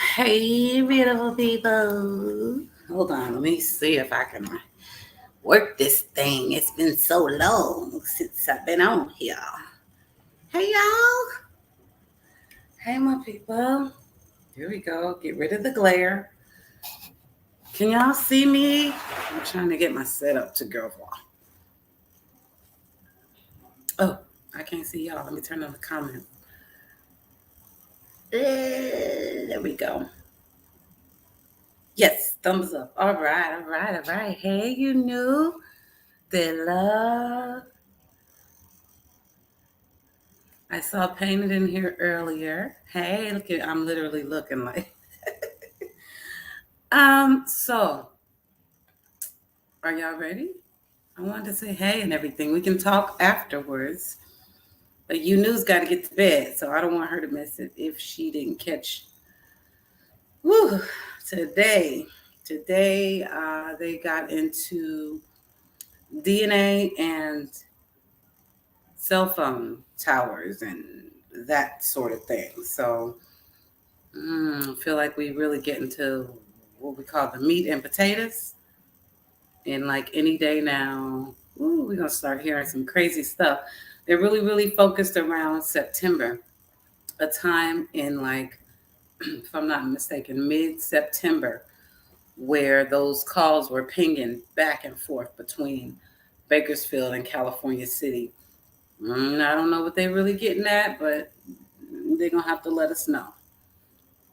Hey, beautiful people. Hold on, let me see if I can work this thing. It's been so long since I've been on here. Hey, y'all. Hey, my people. Here we go. Get rid of the glare. Can y'all see me? I'm trying to get my setup to go. Oh, I can't see y'all. Let me turn on the comments. There we go. Yes, thumbs up. All right, all right, all right. Hey, you new. The love. I saw painted in here earlier. Hey, look at I'm literally looking like so are y'all ready? I wanted to say hey and everything. We can talk afterwards. But you knew's gotta get to bed, so I don't want her to miss it if she didn't catch woo today. Today they got into DNA and cell phone towers and that sort of thing. So I feel like we really get into what we call the meat and potatoes. And like any day now, we're gonna start hearing some crazy stuff. They're really, really focused around September, a time in like, if I'm not mistaken, mid-September, where those calls were pinging back and forth between Bakersfield and California City. I don't know what they're really getting at, but they're gonna have to let us know.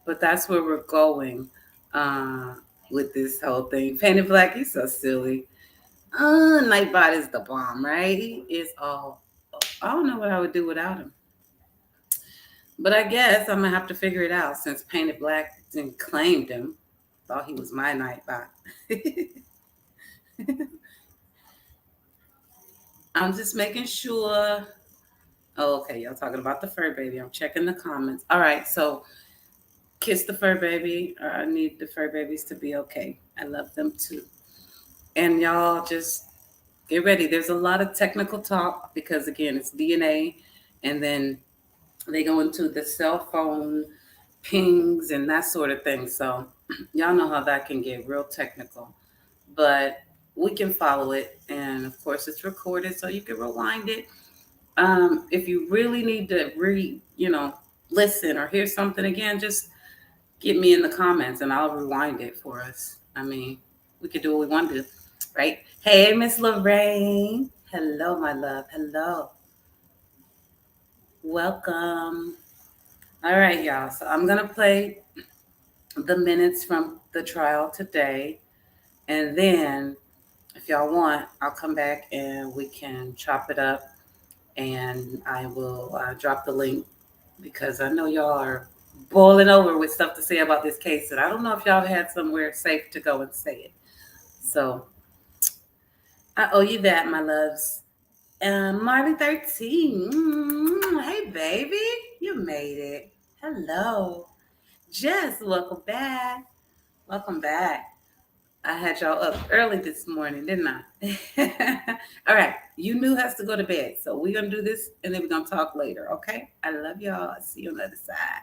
But that's where we're going uh, with this whole thing. Painted Black, he's so silly. Nightbot is the bomb, right? He is all. I don't know what I would do without him. But I guess I'm gonna have to figure it out since Painted Black didn't claimed him. Thought he was my Nightbot. I'm just making sure. Oh, okay, y'all talking about the fur baby. I'm checking the comments. All right, so kiss the fur baby. I need the fur babies to be okay. I love them too. And y'all just get ready. There's a lot of technical talk because again, it's DNA, and then they go into the cell phone pings and that sort of thing. So y'all know how that can get real technical, but we can follow it, and of course, it's recorded, so you can rewind it. If you really need to listen or hear something again, just get me in the comments and I'll rewind it for us. I mean, we could do what we want to do, right? Hey, Miss Lorraine. Hello, my love. Hello. Welcome. All right, y'all. So I'm going to play the minutes from the trial today. And then, if y'all want, I'll come back and we can chop it up. And I will drop the link because I know y'all are boiling over with stuff to say about this case. And I don't know if y'all had somewhere safe to go and say it. So I owe you that, my loves. Marty 13. Hey, baby. You made it. Hello. Jess, welcome back. Welcome back. I had y'all up early this morning, didn't I? All right. You knew has to go to bed. So we're going to do this and then we're going to talk later. Okay. I love y'all. See you on the other side.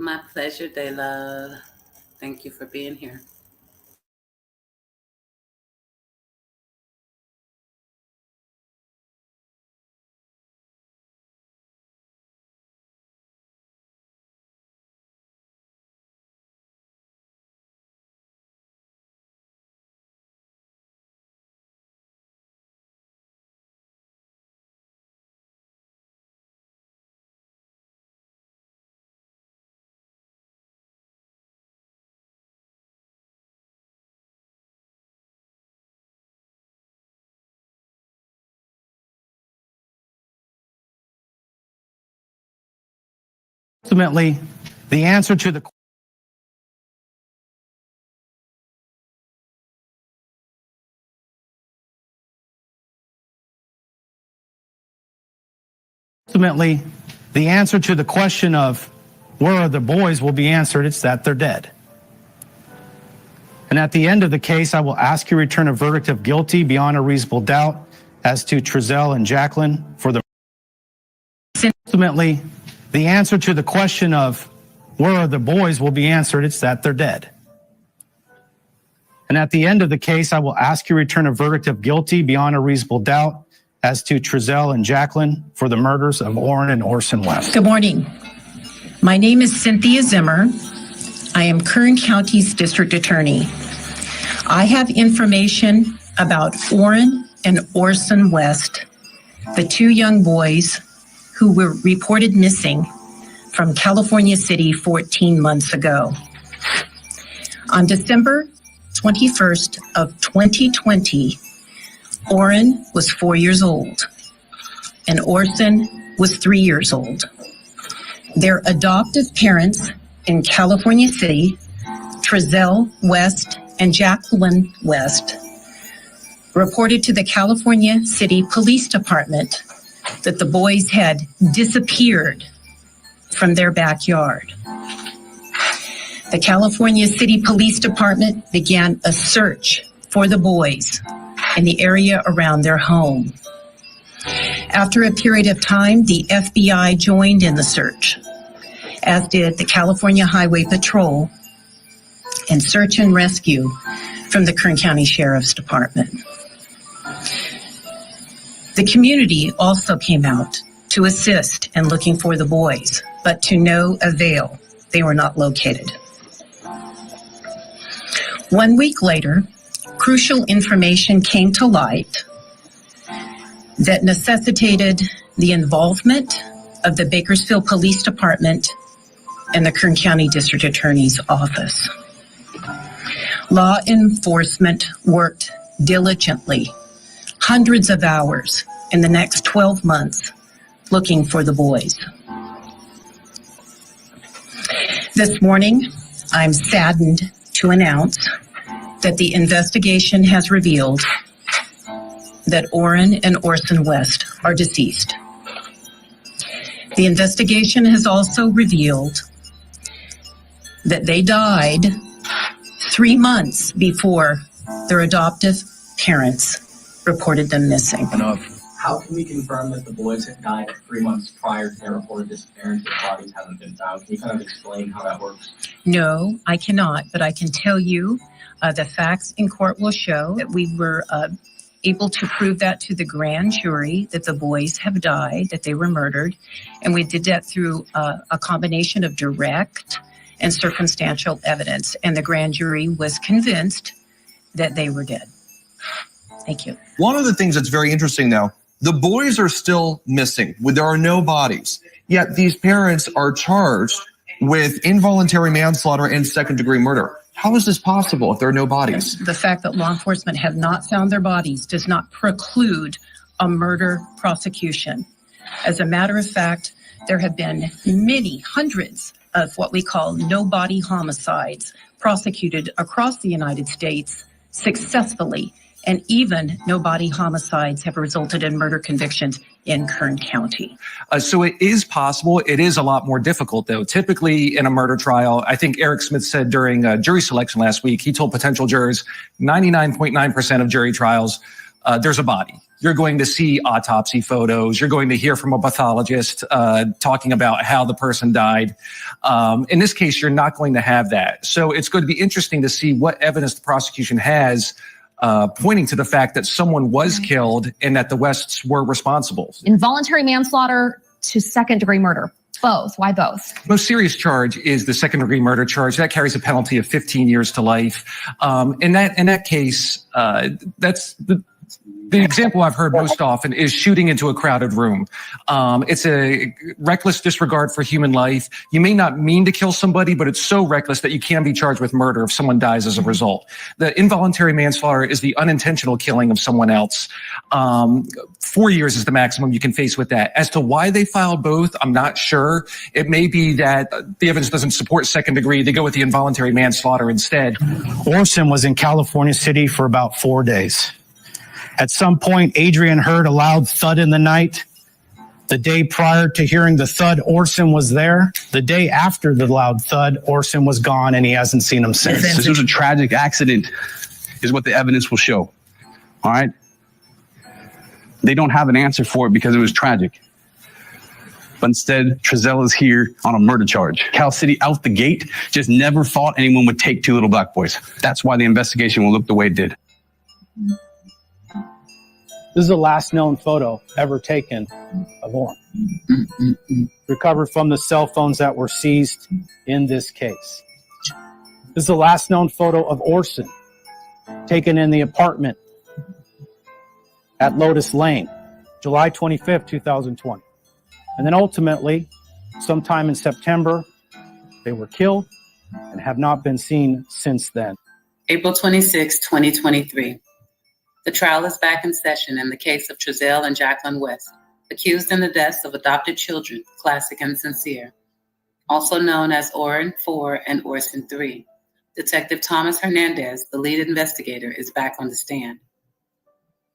My pleasure, they love. Thank you for being here. Ultimately, the answer to the Ultimately, the answer to the question of where are the boys will be answered. It's that they're dead. And at the end of the case, I will ask you to return a verdict of guilty beyond a reasonable doubt as to Trezell and Jacqueline for the. Ultimately, the answer to the question of where are the boys will be answered. It's that they're dead. And at the end of the case, I will ask you to return a verdict of guilty beyond a reasonable doubt as to Trezell and Jacqueline for the murders of Orrin and Orson West. Good morning. My name is Cynthia Zimmer. I am Kern County's district attorney. I have information about Orrin and Orson West, the two young boys who were reported missing from California City 14 months ago. On December 21st of 2020, Orrin was 4 years old and Orson was 3 years old. Their adoptive parents in California City, Trezell West and Jacqueline West, reported to the California City Police Department that the boys had disappeared from their backyard. The California City Police Department began a search for the boys in the area around their home. After a period of time, the FBI joined in the search, as did the California Highway Patrol and search and rescue from the Kern County Sheriff's Department. The community also came out to assist in looking for the boys, but to no avail. They were not located. 1 week later, crucial information came to light that necessitated the involvement of the Bakersfield Police Department and the Kern County District Attorney's Office. Law enforcement worked diligently, hundreds of hours in the next 12 months, looking for the boys. This morning, I'm saddened to announce that the investigation has revealed that Orrin and Orson West are deceased. The investigation has also revealed that they died 3 months before their adoptive parents reported them missing. How can we confirm that the boys had died 3 months prior to their reported disappearance if bodies haven't been found? Can you kind of explain how that works? No, I cannot, but I can tell you the facts in court will show that we were able to prove that to the grand jury, that the boys have died, that they were murdered. And we did that through a combination of direct and circumstantial evidence. And the grand jury was convinced that they were dead. Thank you. One of the things that's very interesting now, the boys are still missing. There are no bodies. Yet these parents are charged with involuntary manslaughter and second-degree murder. How is this possible if there are no bodies? The fact that law enforcement have not found their bodies does not preclude a murder prosecution. As a matter of fact, there have been many hundreds of what we call no-body homicides prosecuted across the United States successfully, and even no-body homicides have resulted in murder convictions in Kern County. So it is possible. It is a lot more difficult, though. Typically, in a murder trial, I think Eric Smith said during jury selection last week, he told potential jurors, 99.9% of jury trials, there's a body. You're going to see autopsy photos. You're going to hear from a pathologist talking about how the person died. In this case, you're not going to have that. So it's going to be interesting to see what evidence the prosecution has pointing to the fact that someone was killed and that the Wests were responsible. Involuntary manslaughter to second-degree murder. Both. Why both? Most serious charge is the second-degree murder charge. That carries a penalty of 15 years to life. In that case, that's the example I've heard most often is shooting into a crowded room. It's a reckless disregard for human life. You may not mean to kill somebody, but it's so reckless that you can be charged with murder if someone dies as a result. The involuntary manslaughter is the unintentional killing of someone else. 4 years is the maximum you can face with that. As to why they filed both, I'm not sure. It may be that the evidence doesn't support second degree. They go with the involuntary manslaughter instead. Orson was in California City for about 4 days. At some point, Adrian heard a loud thud in the night. The day prior to hearing the thud, Orson was there. The day after the loud thud, Orson was gone and he hasn't seen him since. This was a tragic accident, is what the evidence will show. All right? They don't have an answer for it because it was tragic. But instead, Trezell is here on a murder charge. Cal City out the gate just never thought anyone would take two little black boys. That's why the investigation will look the way it did. This is the last known photo ever taken of Orrin, recovered from the cell phones that were seized in this case. This is the last known photo of Orson, taken in the apartment at Lotus Lane, July 25th, 2020. And then ultimately, sometime in September, they were killed and have not been seen since then. April 26, 2023. The trial is back in session in the case of Trezell and Jacqueline West, accused in the deaths of adopted children, Classic and Sincere, also known as Orrin 4 and Orson 3. Detective Thomas Hernandez, the lead investigator, is back on the stand.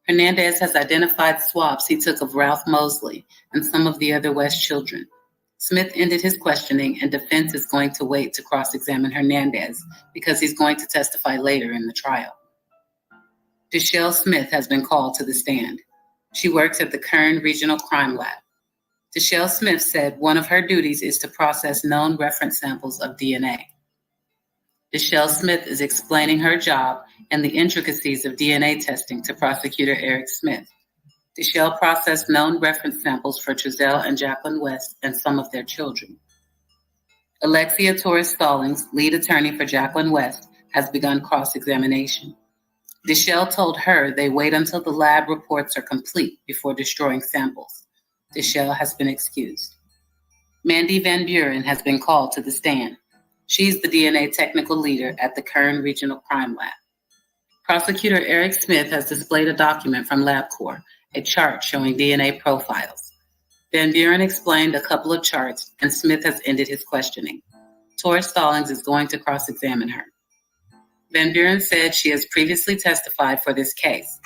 Hernandez has identified swabs he took of Ralph Mosley and some of the other West children. Smith ended his questioning, and defense is going to wait to cross-examine Hernandez because he's going to testify later in the trial. Deshelle Smith has been called to the stand. She works at the Kern Regional Crime Lab. Deshelle Smith said one of her duties is to process known reference samples of DNA. Deshelle Smith is explaining her job and the intricacies of DNA testing to prosecutor Eric Smith. Deshelle processed known reference samples for Trezell and Jacqueline West and some of their children. Alexia Torres-Stallings, lead attorney for Jacqueline West, has begun cross-examination. Deshelle told her they wait until the lab reports are complete before destroying samples. Deshelle has been excused. Mandy Van Buren has been called to the stand. She's the DNA technical leader at the Kern Regional Crime Lab. Prosecutor Eric Smith has displayed a document from LabCorp, a chart showing DNA profiles. Van Buren explained a couple of charts, and Smith has ended his questioning. Torres-Stallings is going to cross-examine her. Van Buren said she has previously testified for this case.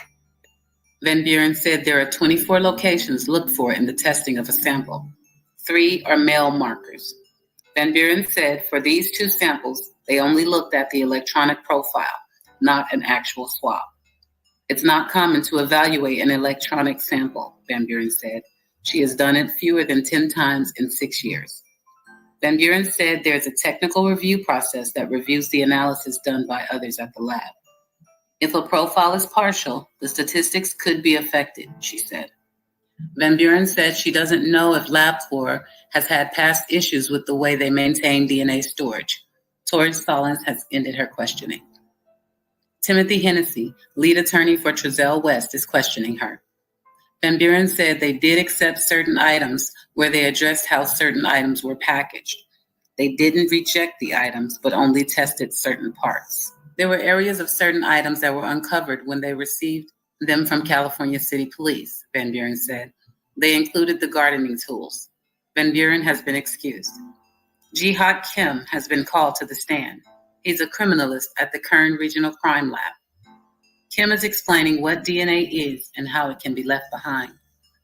Van Buren said there are 24 locations looked for in the testing of a sample. 3 are male markers. Van Buren said for these 2 samples, they only looked at the electronic profile, not an actual swab. It's not common to evaluate an electronic sample, Van Buren said. She has done it fewer than 10 times in 6 years. Van Buren said there's a technical review process that reviews the analysis done by others at the lab. If a profile is partial, the statistics could be affected, she said. Van Buren said she doesn't know if LabCorp has had past issues with the way they maintain DNA storage. Torres-Stallings has ended her questioning. Timothy Hennessy, lead attorney for Trezell West, is questioning her. Van Buren said they did accept certain items where they addressed how certain items were packaged. They didn't reject the items, but only tested certain parts. There were areas of certain items that were uncovered when they received them from California City Police, Van Buren said. They included the gardening tools. Van Buren has been excused. Jihad Kim has been called to the stand. He's a criminalist at the Kern Regional Crime Lab. Kim is explaining what DNA is and how it can be left behind.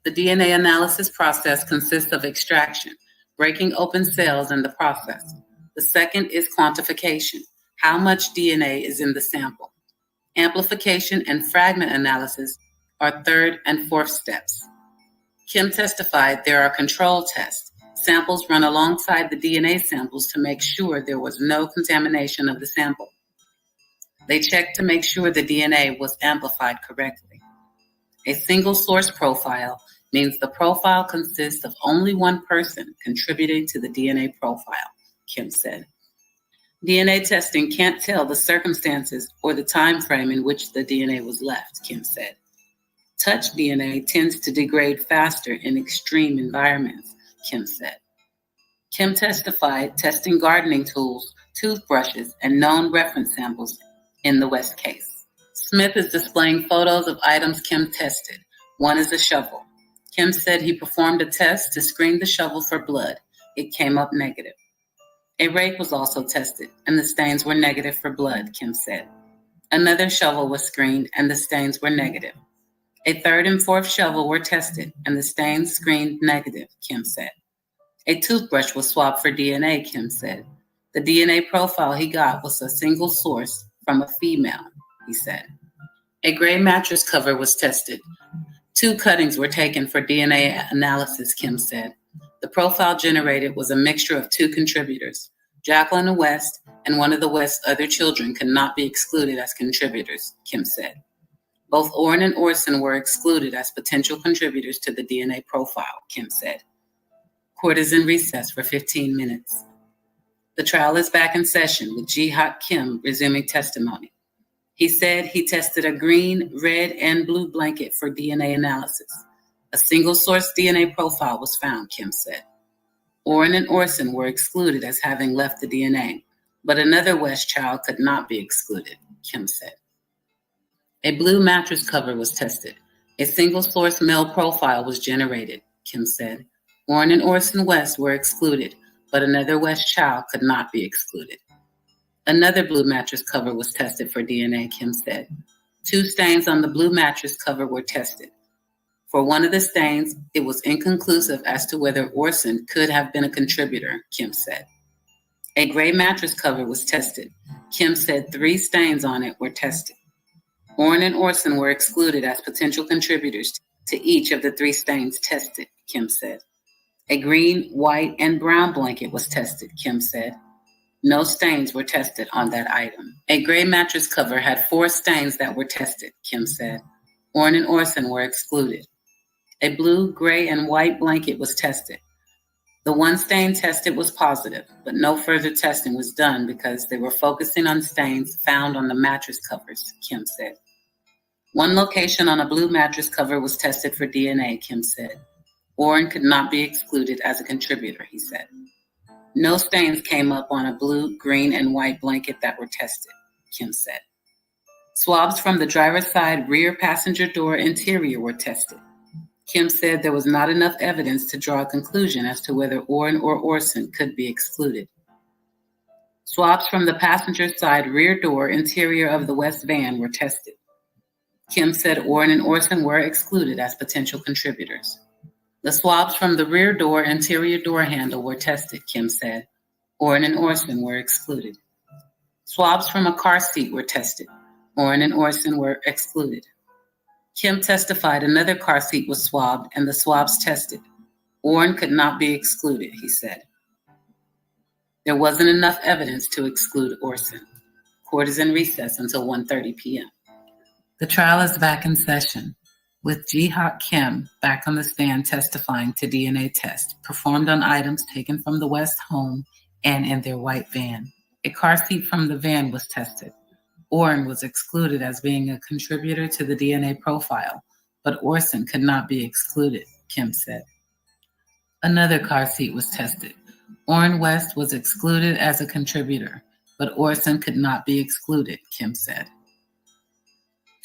The DNA analysis process consists of extraction, breaking open cells in the process. The second is quantification, how much DNA is in the sample. Amplification and fragment analysis are third and fourth steps. Kim testified there are control tests. Samples run alongside the DNA samples to make sure there was no contamination of the sample. They checked to make sure the DNA was amplified correctly. A single source profile means the profile consists of only one person contributing to the DNA profile, Kim said. DNA testing can't tell the circumstances or the time frame in which the DNA was left, Kim said. Touch DNA tends to degrade faster in extreme environments, Kim said. Kim testified testing gardening tools, toothbrushes, and known reference samples in the West case. Smith is displaying photos of items Kim tested. One is a shovel. Kim said he performed a test to screen the shovel for blood. It came up negative. A rake was also tested, and the stains were negative for blood, Kim said. Another shovel was screened, and the stains were negative. A third and fourth shovel were tested, and the stains screened negative, Kim said. A toothbrush was swabbed for DNA, Kim said. The DNA profile he got was a single source from a female, he said. A gray mattress cover was tested. 2 cuttings were taken for DNA analysis, Kim said. The profile generated was a mixture of 2 contributors. Jacqueline West and one of the West's other children could not be excluded as contributors, Kim said. Both Orrin and Orson were excluded as potential contributors to the DNA profile, Kim said. Court is in recess for 15 minutes. The trial is back in session with Ji-Hak Kim resuming testimony. He said he tested a green, red, and blue blanket for DNA analysis. A single source DNA profile was found, Kim said. Orrin and Orson were excluded as having left the DNA, but another West child could not be excluded, Kim said. A blue mattress cover was tested. A single source male profile was generated, Kim said. Orrin and Orson West were excluded, but another West child could not be excluded. Another blue mattress cover was tested for DNA, Kim said. 2 stains on the blue mattress cover were tested. For one of the stains, it was inconclusive as to whether Orson could have been a contributor, Kim said. A gray mattress cover was tested. Kim said 3 stains on it were tested. Orrin and Orson were excluded as potential contributors to each of the 3 stains tested, Kim said. A green, white, and brown blanket was tested, Kim said. No stains were tested on that item. A gray mattress cover had 4 stains that were tested, Kim said. Orrin and Orson were excluded. A blue, gray, and white blanket was tested. The 1 stain tested was positive, but no further testing was done because they were focusing on stains found on the mattress covers, Kim said. 1 location on a blue mattress cover was tested for DNA, Kim said. Orrin could not be excluded as a contributor, he said. No stains came up on a blue, green, and white blanket that were tested, Kim said. Swabs from the driver's side rear passenger door interior were tested. Kim said there was not enough evidence to draw a conclusion as to whether Orrin or Orson could be excluded. Swabs from the passenger side rear door interior of the West van were tested. Kim said Orrin and Orson were excluded as potential contributors. The swabs from the rear door interior door handle were tested, Kim said. Orrin and Orson were excluded. Swabs from a car seat were tested. Orrin and Orson were excluded. Kim testified another car seat was swabbed and the swabs tested. Orrin could not be excluded, he said. There wasn't enough evidence to exclude Orson. Court is in recess until 1:30 p.m. The trial is back in session, with Ji-Hak Kim back on the stand testifying to DNA tests performed on items taken from the West home and in their white van. A car seat from the van was tested. Orrin was excluded as being a contributor to the DNA profile, but Orson could not be excluded, Kim said. Another car seat was tested. Orrin West was excluded as a contributor, but Orson could not be excluded, Kim said.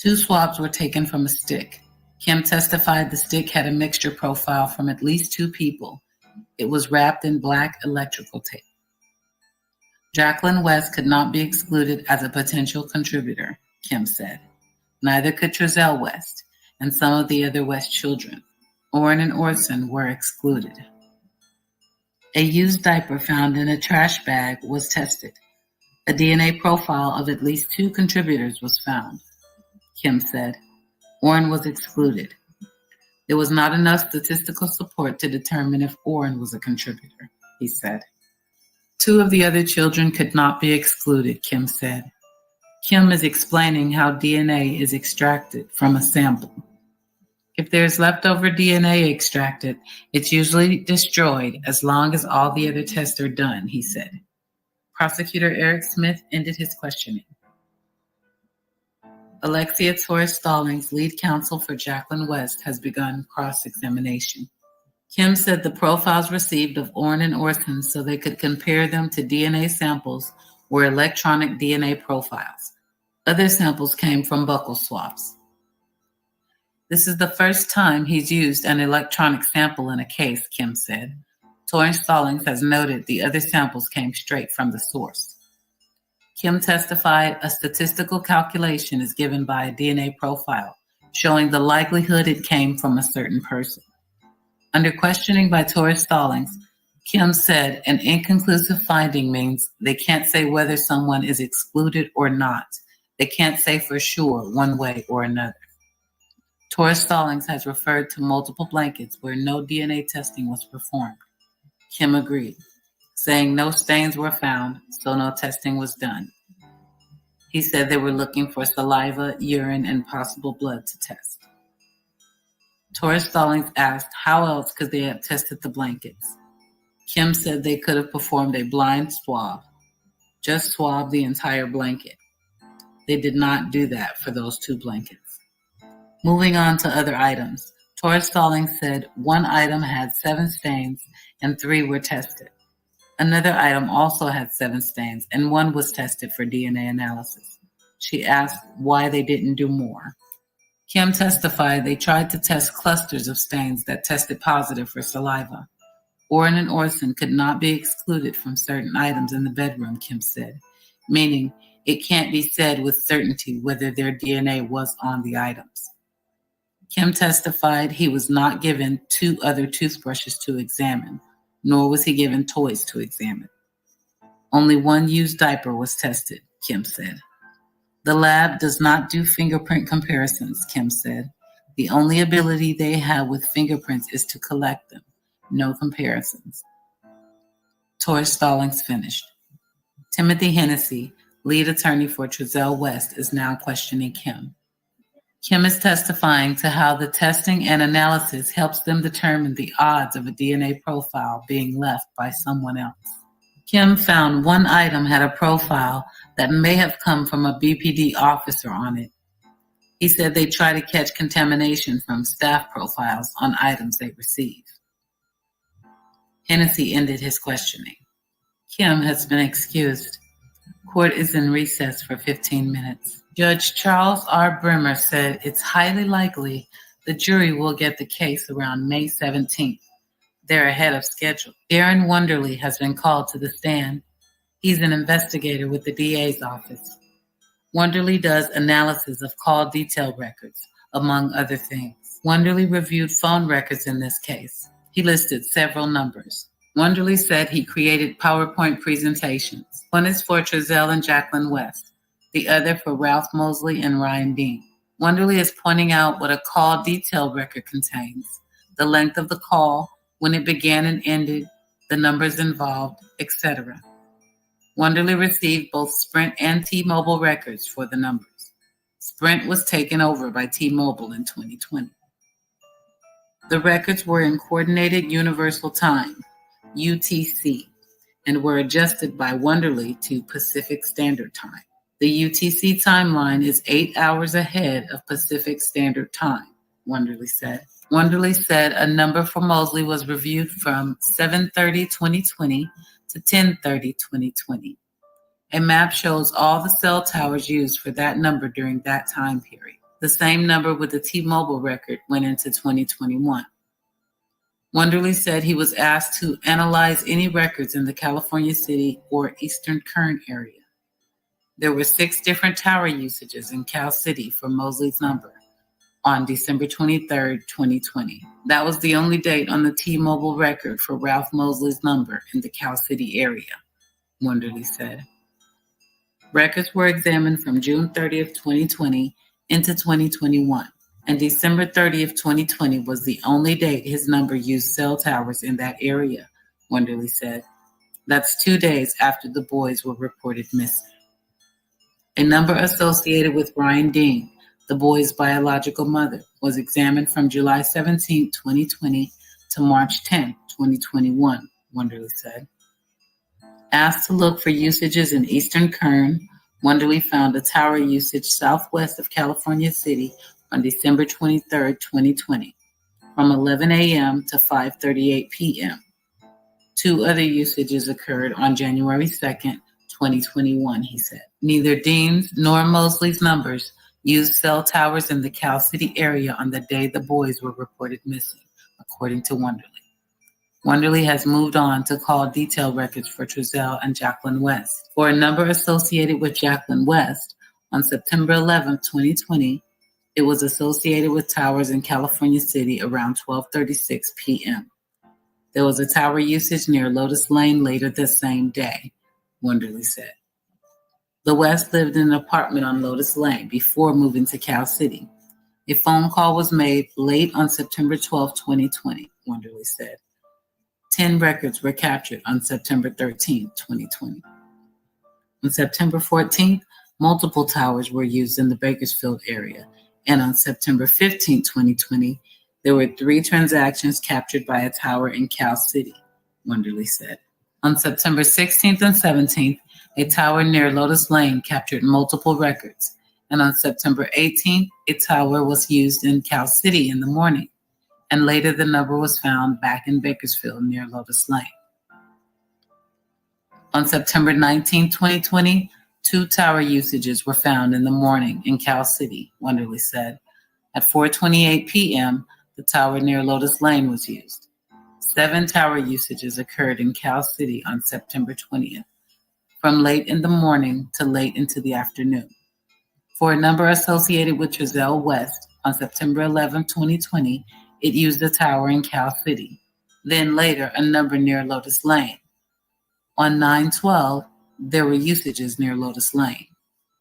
2 swabs were taken from a stick. Kim testified the stick had a mixture profile from at least 2 people. It was wrapped in black electrical tape. Jacqueline West could not be excluded as a potential contributor, Kim said. Neither could Trezell West and some of the other West children. Orrin and Orson were excluded. A used diaper found in a trash bag was tested. A DNA profile of at least 2 contributors was found. Kim said. Orrin was excluded. There was not enough statistical support to determine if Orrin was a contributor, he said. 2 of the other children could not be excluded, Kim said. Kim is explaining how DNA is extracted from a sample. If there's leftover DNA extracted, it's usually destroyed as long as all the other tests are done, he said. Prosecutor Eric Smith ended his questioning. Alexia Torres-Stallings, lead counsel for Jacqueline West, has begun cross-examination. Kim said the profiles received of Orrin and Orson so they could compare them to DNA samples were electronic DNA profiles. Other samples came from buccal swabs. This is the first time he's used an electronic sample in a case, Kim said. Torres-Stallings has noted the other samples came straight from the source. Kim testified a statistical calculation is given by a DNA profile showing the likelihood it came from a certain person. Under questioning by Torres Stallings, Kim said an inconclusive finding means they can't say whether someone is excluded or not. They can't say for sure one way or another. Torres Stallings has referred to multiple blankets where no DNA testing was performed. Kim agreed, saying no stains were found, so no testing was done. He said they were looking for saliva, urine, and possible blood to test. Torres Stallings asked how else could they have tested the blankets. Kim said they could have performed a blind swab, just swab the entire blanket. They did not do that for those 2 blankets. Moving on to other items, Torres Stallings said one item had 7 stains and 3 were tested. Another item also had 7 stains and 1 was tested for DNA analysis. She asked why they didn't do more. Kim testified they tried to test clusters of stains that tested positive for saliva. Orrin and Orson could not be excluded from certain items in the bedroom, Kim said, meaning it can't be said with certainty whether their DNA was on the items. Kim testified he was not given 2 other toothbrushes to examine, nor was he given toys to examine. Only 1 used diaper was tested, Kim said. The lab does not do fingerprint comparisons, Kim said. The only ability they have with fingerprints is to collect them. No comparisons. Torres Stallings finished. Timothy Hennessy, lead attorney for Trezell West, is now questioning Kim. Kim is testifying to how the testing and analysis helps them determine the odds of a DNA profile being left by someone else. Kim found one item had a profile that may have come from a BPD officer on it. He said they try to catch contamination from staff profiles on items they receive. Hennessy ended his questioning. Kim has been excused. Court is in recess for 15 minutes. Judge Charles R. Brimmer said it's highly likely the jury will get the case around May 17th. They're ahead of schedule. Darren Wonderly has been called to the stand. He's an investigator with the DA's office. Wonderly does analysis of call detail records, among other things. Wonderly reviewed phone records in this case. He listed several numbers. Wonderly said he created PowerPoint presentations. One is for Trezell and Jacqueline West, the other for Ralph Mosley and Ryan Dean. Wonderly is pointing out what a call detail record contains, the length of the call, when it began and ended, the numbers involved, etc. Wonderly received both Sprint and T-Mobile records for the numbers. Sprint was taken over by T-Mobile in 2020. The records were in Coordinated Universal Time, UTC, and were adjusted by Wonderly to Pacific Standard Time. The UTC timeline is 8 hours ahead of Pacific Standard Time, Wonderly said. Wonderly said a number for Mosley was reviewed from 7/30/2020 to 10/30/2020. A map shows all the cell towers used for that number during that time period. The same number with the T-Mobile record went into 2021. Wonderly said he was asked to analyze any records in the California City or Eastern Kern area. There were 6 different tower usages in Cal City for Mosley's number on December 23rd, 2020. That was the only date on the T-Mobile record for Ralph Mosley's number in the Cal City area, Wonderly said. Records were examined from June 30th, 2020 into 2021, and December 30th, 2020 was the only date his number used cell towers in that area, Wonderly said. That's 2 days after the boys were reported missing. A number associated with Ryan Dean, the boy's biological mother, was examined from July 17, 2020 to March 10, 2021, Wonderly said. Asked to look for usages in Eastern Kern, Wonderly found a tower usage southwest of California City on December 23, 2020, from 11 a.m. to 5:38 p.m. 2 other usages occurred on January 2nd, 2021, he said. Neither Dean's nor Mosley's numbers used cell towers in the Cal City area on the day the boys were reported missing, according to Wonderly. Wonderly has moved on to call detail records for Trezell and Jacqueline West. For a number associated with Jacqueline West, on September 11, 2020, It was associated with towers in California City around 12:36 p.m. There was a tower usage near Lotus Lane later the same day, Wonderly said. The West lived in an apartment on Lotus Lane before moving to Cal City. A phone call was made late on September 12, 2020, Wonderly said. 10 records were captured on September 13, 2020. On September 14th, multiple towers were used in the Bakersfield area, and on September 15, 2020, there were 3 transactions captured by a tower in Cal City, Wonderly said. On September 16th and 17th, a tower near Lotus Lane captured multiple records, and on September 18th, a tower was used in Cal City in the morning, and later the number was found back in Bakersfield near Lotus Lane. On September 19, 2020, 2 tower usages were found in the morning in Cal City, Wonderly said. At 4:28 p.m., the tower near Lotus Lane was used. 7 tower usages occurred in Cal City on September 20th, from late in the morning to late into the afternoon. For a number associated with Trezell West on September 11, 2020, it used a tower in Cal City. Then later, a number near Lotus Lane. On 9/12, there were usages near Lotus Lane.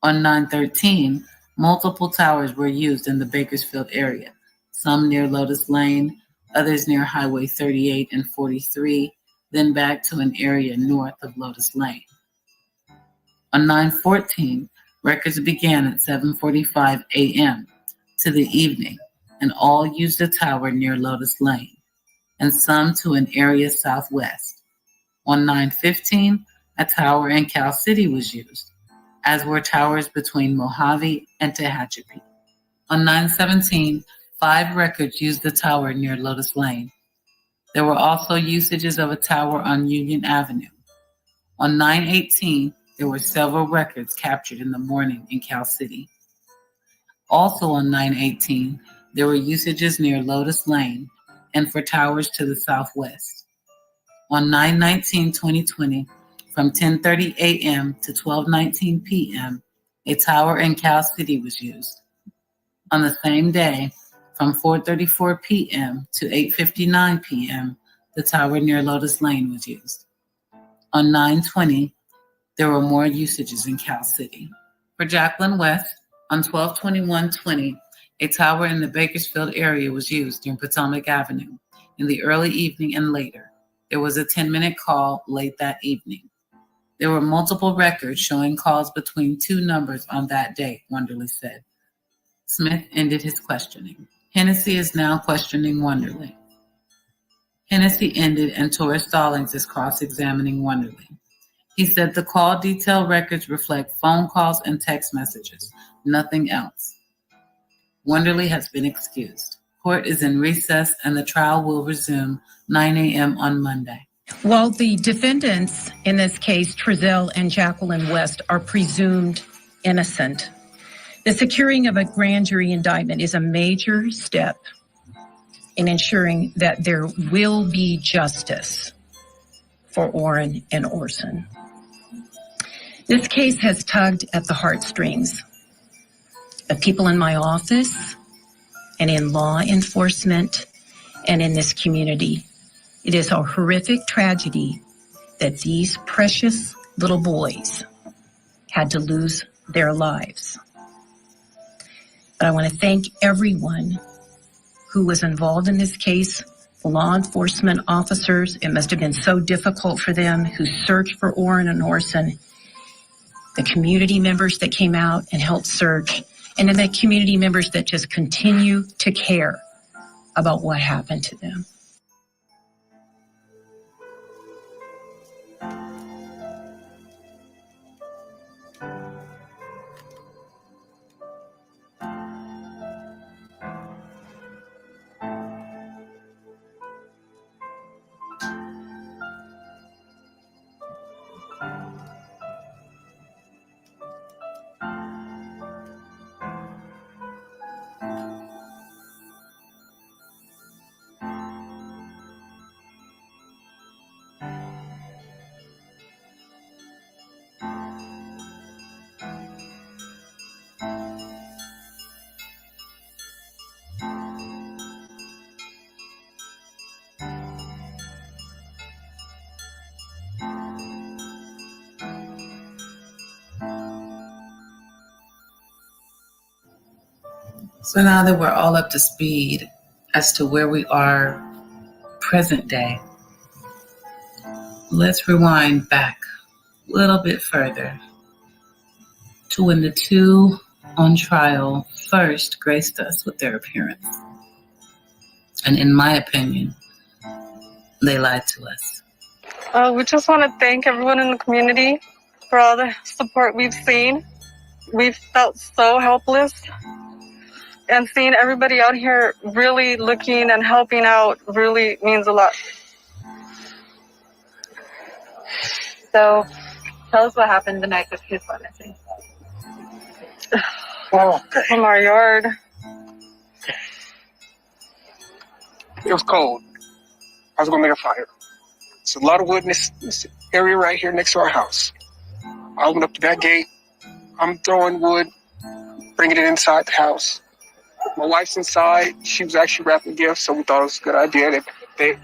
On 9/13, multiple towers were used in the Bakersfield area, some near Lotus Lane, others near Highway 38 and 43, then back to an area north of Lotus Lane. On 9/14, records began at 7:45 a.m. to the evening, and all used a tower near Lotus Lane, and some to an area southwest. On 9/15, a tower in Cal City was used, as were towers between Mojave and Tehachapi. On 9/17, 5 records used the tower near Lotus Lane. There were also usages of a tower on Union Avenue. On 9/18, there were several records captured in the morning in Cal City. Also on 9/18, there were usages near Lotus Lane and for towers to the southwest. On 9/19/2020, from 10:30 a.m. to 12:19 p.m., a tower in Cal City was used. On the same day, from 4:34 p.m. to 8:59 p.m., the tower near Lotus Lane was used. On 9/20, there were more usages in Cal City. For Jacqueline West, on 12/21/20, a tower in the Bakersfield area was used near Potomac Avenue in the early evening and later. There was a 10-minute call late that evening. There were multiple records showing calls between 2 numbers on that day, Wonderly said. Smith ended his questioning. Hennessy is now questioning Wonderly. Hennessy ended, and Torres Stallings is cross-examining Wonderly. He said the call detail records reflect phone calls and text messages, nothing else. Wonderly has been excused. Court is in recess, and the trial will resume 9 a.m. on Monday. While the defendants in this case, Trezell and Jacqueline West, are presumed innocent, the securing of a grand jury indictment is a major step in ensuring that there will be justice for Orrin and Orson. This case has tugged at the heartstrings of people in my office and in law enforcement and in this community. It is a horrific tragedy that these precious little boys had to lose their lives. But I want to thank everyone who was involved in this case, the law enforcement officers. It must have been so difficult for them who searched for Orrin and Orson, the community members that came out and helped search, and then the community members that just continue to care about what happened to them. So now that we're all up to speed as to where we are present day, let's rewind back a little bit further to when the two on trial first graced us with their appearance. And in my opinion, they lied to us. We just want to thank everyone in the community for all the support we've seen. We've felt so helpless, and seeing everybody out here really looking and helping out really means a lot. So, tell us what happened the night the kids went missing. From our yard. It was cold. I was going to make a fire. There's a lot of wood in this area right here next to our house. I opened up the back gate. I'm throwing wood, bringing it inside the house. My wife's inside. She was actually wrapping gifts, so we thought it was a good idea that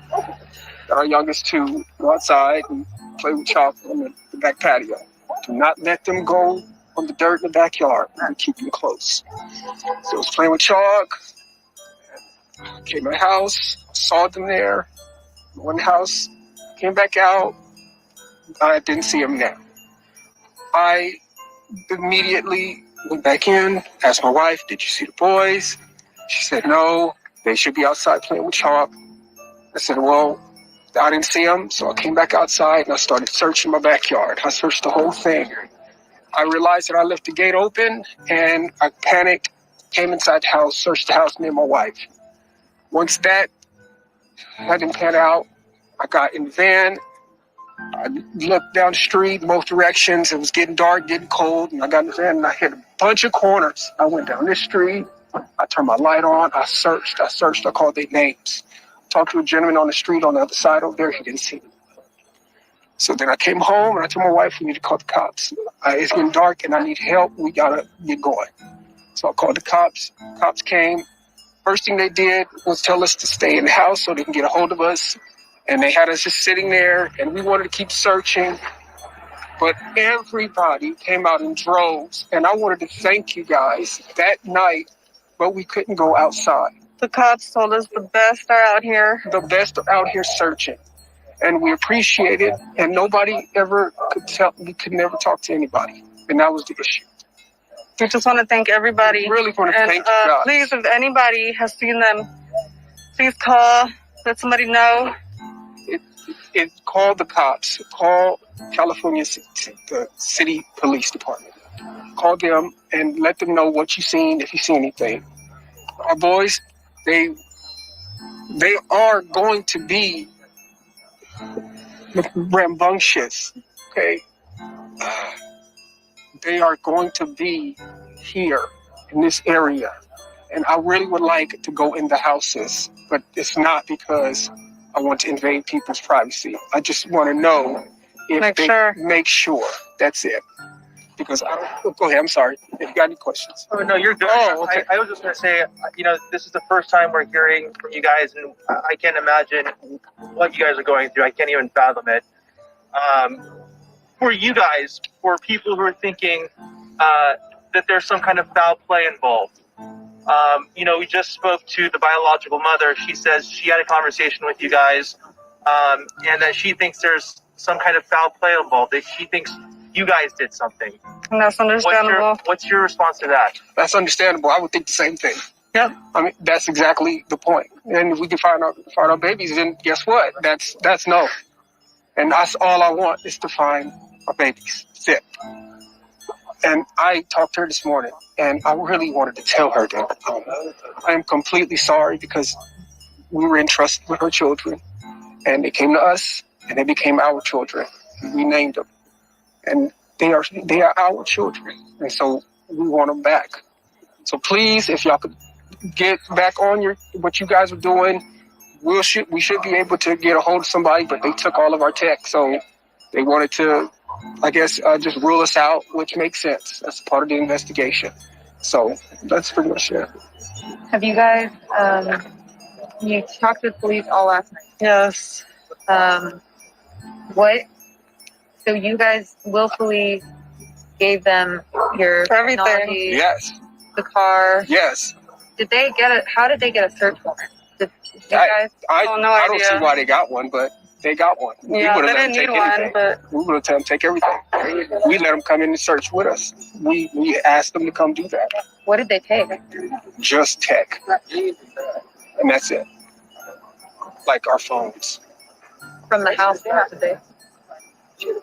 our youngest two go outside and play with chalk on the back patio. Do not let them go on the dirt in the backyard and keep them close. So I was playing with chalk. Came to my house, saw them there. One house, came back out. I didn't see them there. I immediately went back in, asked my wife, "Did you see the boys?" She said, "No, they should be outside playing with chalk." I said, "Well, I didn't see them." So I came back outside and I started searching my backyard. I searched the whole thing. I realized that I left the gate open and I panicked, came inside the house, searched the house, me and my wife. Once that didn't pan out, I got in the van. I looked down the street, both directions. It was getting dark, getting cold, and I got in the van and I hit a bunch of corners. I went down this street. I turned my light on. I searched. I called their names. Talked to a gentleman on the street on the other side over there. He didn't see me. So then I came home and I told my wife, "We need to call the cops. It's getting dark and I need help. We gotta get going." So I called the cops. Cops came. First thing they did was tell us to stay in the house so they can get a hold of us. And they had us just sitting there, and we wanted to keep searching. But everybody came out in droves. And I wanted to thank you guys that night, but we couldn't go outside. The cops told us the best are out here. The best are out here searching. And we appreciate it. And nobody ever could tell, we could never talk to anybody. And that was the issue. We just want to thank everybody. We really want to thank you guys. Please, if anybody has seen them, please call, let somebody know. Call the cops. Call California the City Police Department. Call them and let them know what you've seen, if you see anything. Our boys, they are going to be rambunctious, okay? They are going to be here in this area. And I really would like to go in the houses, but it's not because I want to invade people's privacy. I just want to know if make sure. That's it. Because go ahead. I'm sorry. If you got any questions. Oh, no, you're good. Oh, okay. I was just going to say, this is the first time we're hearing from you guys, and I can't imagine what you guys are going through. I can't even fathom it. For you guys, for people who are thinking that there's some kind of foul play involved, we just spoke to the biological mother. She says she had a conversation with you guys, and that she thinks there's some kind of foul play involved, that she thinks you guys did something. And that's understandable. What's your response to that? That's understandable. I would think the same thing. Yep. I mean, that's exactly the point. And if we can find our babies, then guess what? That's no. And that's all I want is to find our babies. That's it. And I talked to her this morning, and I really wanted to tell her that I am completely sorry because we were entrusted with her children, and they came to us, and they became our children. We named them, and they are our children, and so we want them back. So please, if y'all could get back on what you guys are doing, we should be able to get a hold of somebody, but they took all of our tech, so they wanted to, I guess, just rule us out, which makes sense. That's part of the investigation. So that's pretty much it. Have you guys, you talked to the police all last night? Yes. So you guys willfully gave them your everything. technology, Yes. the car. Yes. Did they get it? How did they get a search warrant? Did you guys? I Oh, no I don't see idea. why they got one, but they got one. Yeah, we would they have let didn't them take need one, anything. but We would have let them take everything. We let them come in and search with us. We asked them to come do that. What did they take? Just tech, and that's it. Like our phones. From the house? What did they?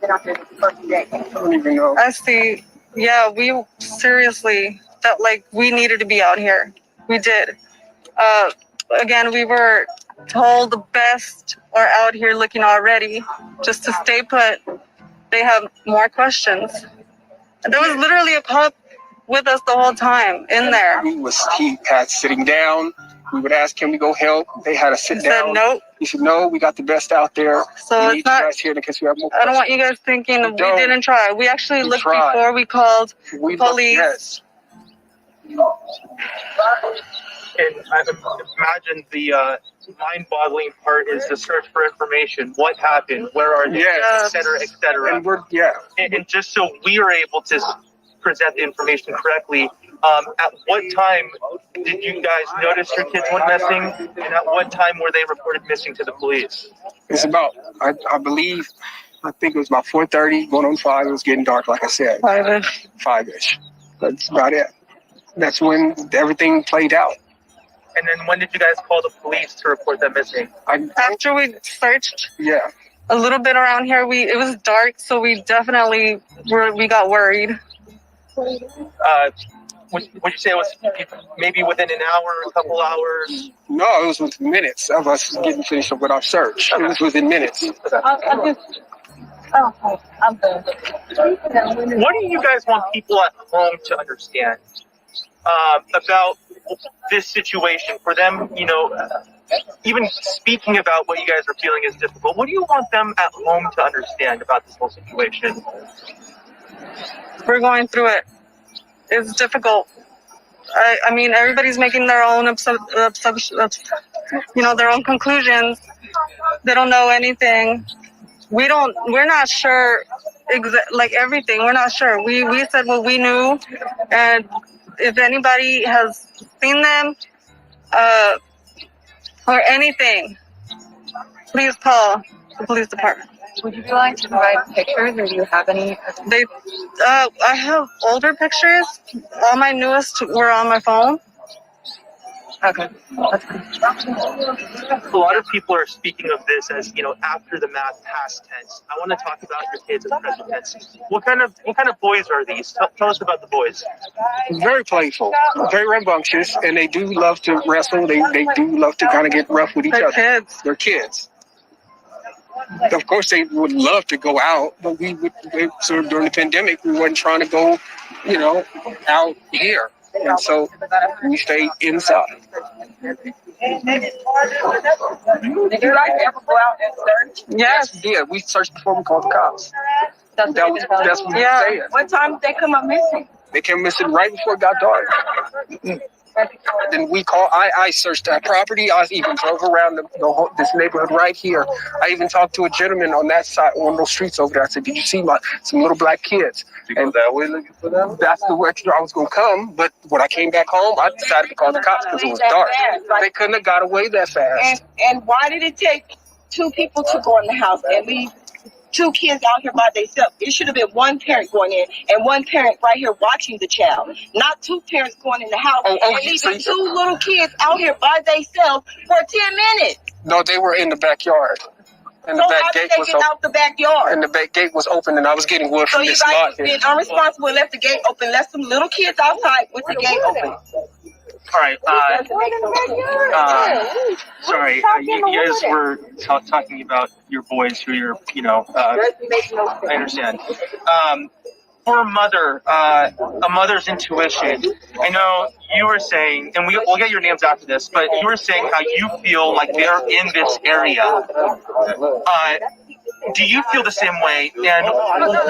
I don't even know. I see. Yeah, we seriously felt like we needed to be out here. We did. Again, we were told the best are out here looking already. Just to stay put. They have more questions. There was literally a cop with us the whole time in there. He had sitting down. We would ask, can we go help? They had to sit He down. said nope. He said, no, we got the best out there. So we need it's not. you guys here in case we have more I don't questions. want you guys thinking we don't. didn't try. We actually looked tried. before we called We police. Yes. And I imagine the mind-boggling part is the search for information. What happened? Where are they? Yes. Et cetera, et cetera. And we're, yeah. And just so we are able to present the information correctly, at what time did you guys notice your kids went missing? And at what time were they reported missing to the police? It's about, I think it was about 4:30, going on 5. It was getting dark, like I said. 5-ish. 5-ish. That's about it. That's when everything played out. And then when did you guys call the police to report them missing? After we searched Yeah. a little bit around here, it was dark, so we definitely we got worried. Would you say it was maybe within an hour, a couple hours? No, it was within minutes of us getting finished up with our search. It was within minutes. I'm good. What do you guys want people at home to understand about this situation? For them, even speaking about what you guys are feeling is difficult. What do you want them at home to understand about this whole situation? We're going through it. It's difficult. I mean, everybody's making their own their own conclusions. They don't know anything. We're not sure like everything. We're not sure. We said what we knew, and if anybody has seen them, or anything, please call the police department. Would you be willing to provide pictures, or do you have any? I have older pictures. All my newest were on my phone. Okay. A lot of people are speaking of this as, after the math, past tense. I want to talk about your kids as present tense. What kind of boys are these? Tell us about the boys. Very playful, very rambunctious, and they do love to wrestle. They do love to kind of get rough with each other. Kids. They're kids. Of course, they would love to go out, but so during the pandemic, we wasn't trying to go, out here. And so we stayed inside. Did you guys ever go out and search? Yes. We did. We searched before we called the cops. That's what we said. What time did they come up missing? They came missing right before it got dark. Then we called. I searched that property. I even drove around this neighborhood right here. I even talked to a gentleman on that side, on those streets over there. I said, "Did you see some little black kids?" And that way looking for them. That's the way I was gonna come. But when I came back home, I decided to call the cops because it was dark. They couldn't have got away that fast. And why did it take 2 people to go in the house and leave 2 kids out here by themselves? It should have been 1 parent going in and 1 parent right here watching the child, not 2 parents going in the house and leaving 2 little kids out here by themselves for 10 minutes. No, they were in the backyard. And So the back how did gate they was get open. out the backyard? And the back gate was open, and I was getting wood So from you this guys lot here. been unresponsible and left the gate open, left some little kids outside with the gate open. All right. Sorry. You guys were talking about your boys who you're, I understand. For a mother, a mother's intuition, I know you were saying, and we'll get your names after this, but you were saying how you feel like they're in this area. Do you feel the same way? And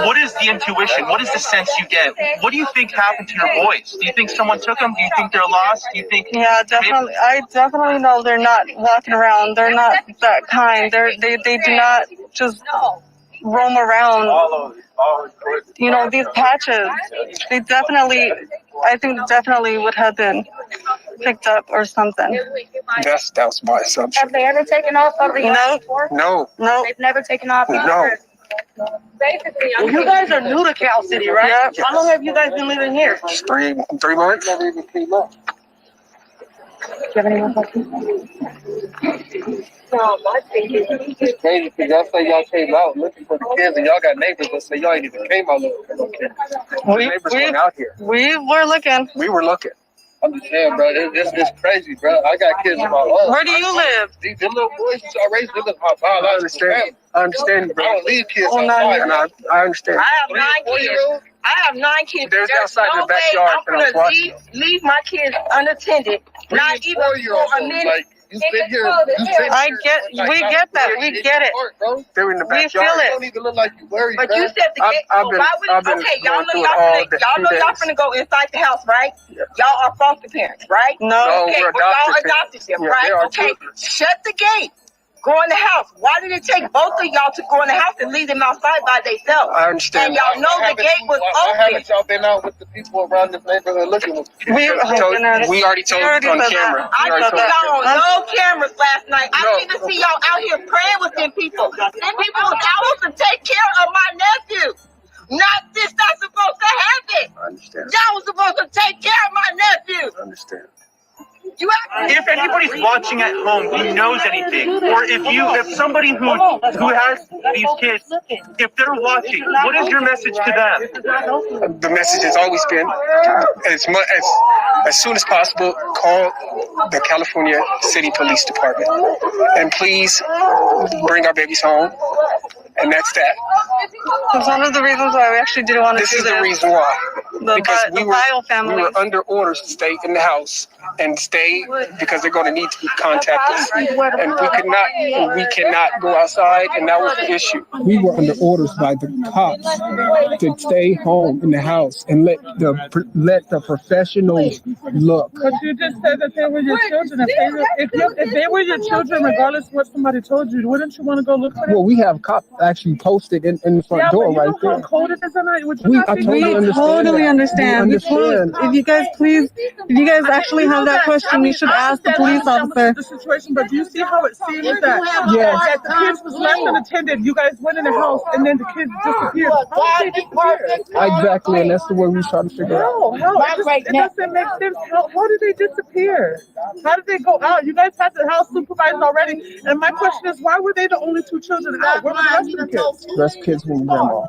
what is the intuition? What is the sense you get? What do you think happened to your boys? Do you think someone took them? Do you think they're lost? Do you think? Yeah, definitely. I definitely know they're not walking around. They're not that kind. They do not just roam around. These patches. I think definitely would have been picked up or something. That was my assumption. Have they ever taken off over the No. before? No. They've never taken off? No. Basically, You guys are new to Cal City, right? Yep. How long have you guys been living here? Just 3 months. Never even came up. Do you have any more questions? It's crazy because y'all say y'all came out looking for the kids, and y'all got neighbors that say y'all ain't even came out looking for the kids. The neighbors went out here. We were looking. We were looking. I'm just saying, bro, it's crazy, bro. I got kids of my own. Where do you live? These little boys that y'all raised, they look my biological family. I understand, bro. I don't leave kids outside, and I understand. I have 9 kids. I have 9 kids. There's There's outside no in the backyard way that I was I'm watching. gonna leave my kids unattended. Not even for a minute. Like, you sit here. We get that. We get it. They're in the We backyard. feel it. You don't even look like you worried, But bro. you said the gate. I've been Okay, y'all going know through it all day. y'all finna go inside the house, right? Yeah. Y'all are foster parents, right? No. Okay, we're well, y'all adopted adopted them, Yeah, right? they are Okay, children. shut the gate. Go in the house. Why did it take both of y'all to go in the house and leave them outside by themselves? I understand. And y'all know the gate was Why open. haven't y'all been out with the people around this neighborhood looking with the We kids? already told on camera. I didn't see y'all on no cameras last night. I No. didn't even see y'all out here praying with them people. Them people was out to take care of my nephew. Not this, not supposed to happen. I understand. Y'all was supposed to take care of my nephew. I understand. If anybody's watching at home who knows anything, or if somebody who has these kids, if they're watching, what is your message to them? The message has always been, as soon as possible, call the California City Police Department, and please bring our babies home. And that's that. That's one of the reasons why we actually didn't want to This do is this. the reason why. Because The Pyle family. we were under orders to stay in the house and stay because they're going to need to contact us. And we cannot go outside, and that was the issue. We were under orders by the cops to stay home in the house and let the professionals look. But you just said that they were your children. If they were your children, regardless of what somebody told you, wouldn't you want to go look for them? Well, we have cops actually posted in the front door right there. How cold it is at night? We totally understand. If you guys if you guys actually have that question, you should ask the police officer. The situation, but do you see how it seems that that the kids was left unattended? You guys went in the house and then the kids disappeared. How did they disappear? Exactly, and that's the way we try to figure out. It doesn't make sense. How did they disappear? How did they go out? You guys had the house supervised already. And my question is, why were they the only 2 children out? Where were the rest of the kids? The rest kids went with grandma.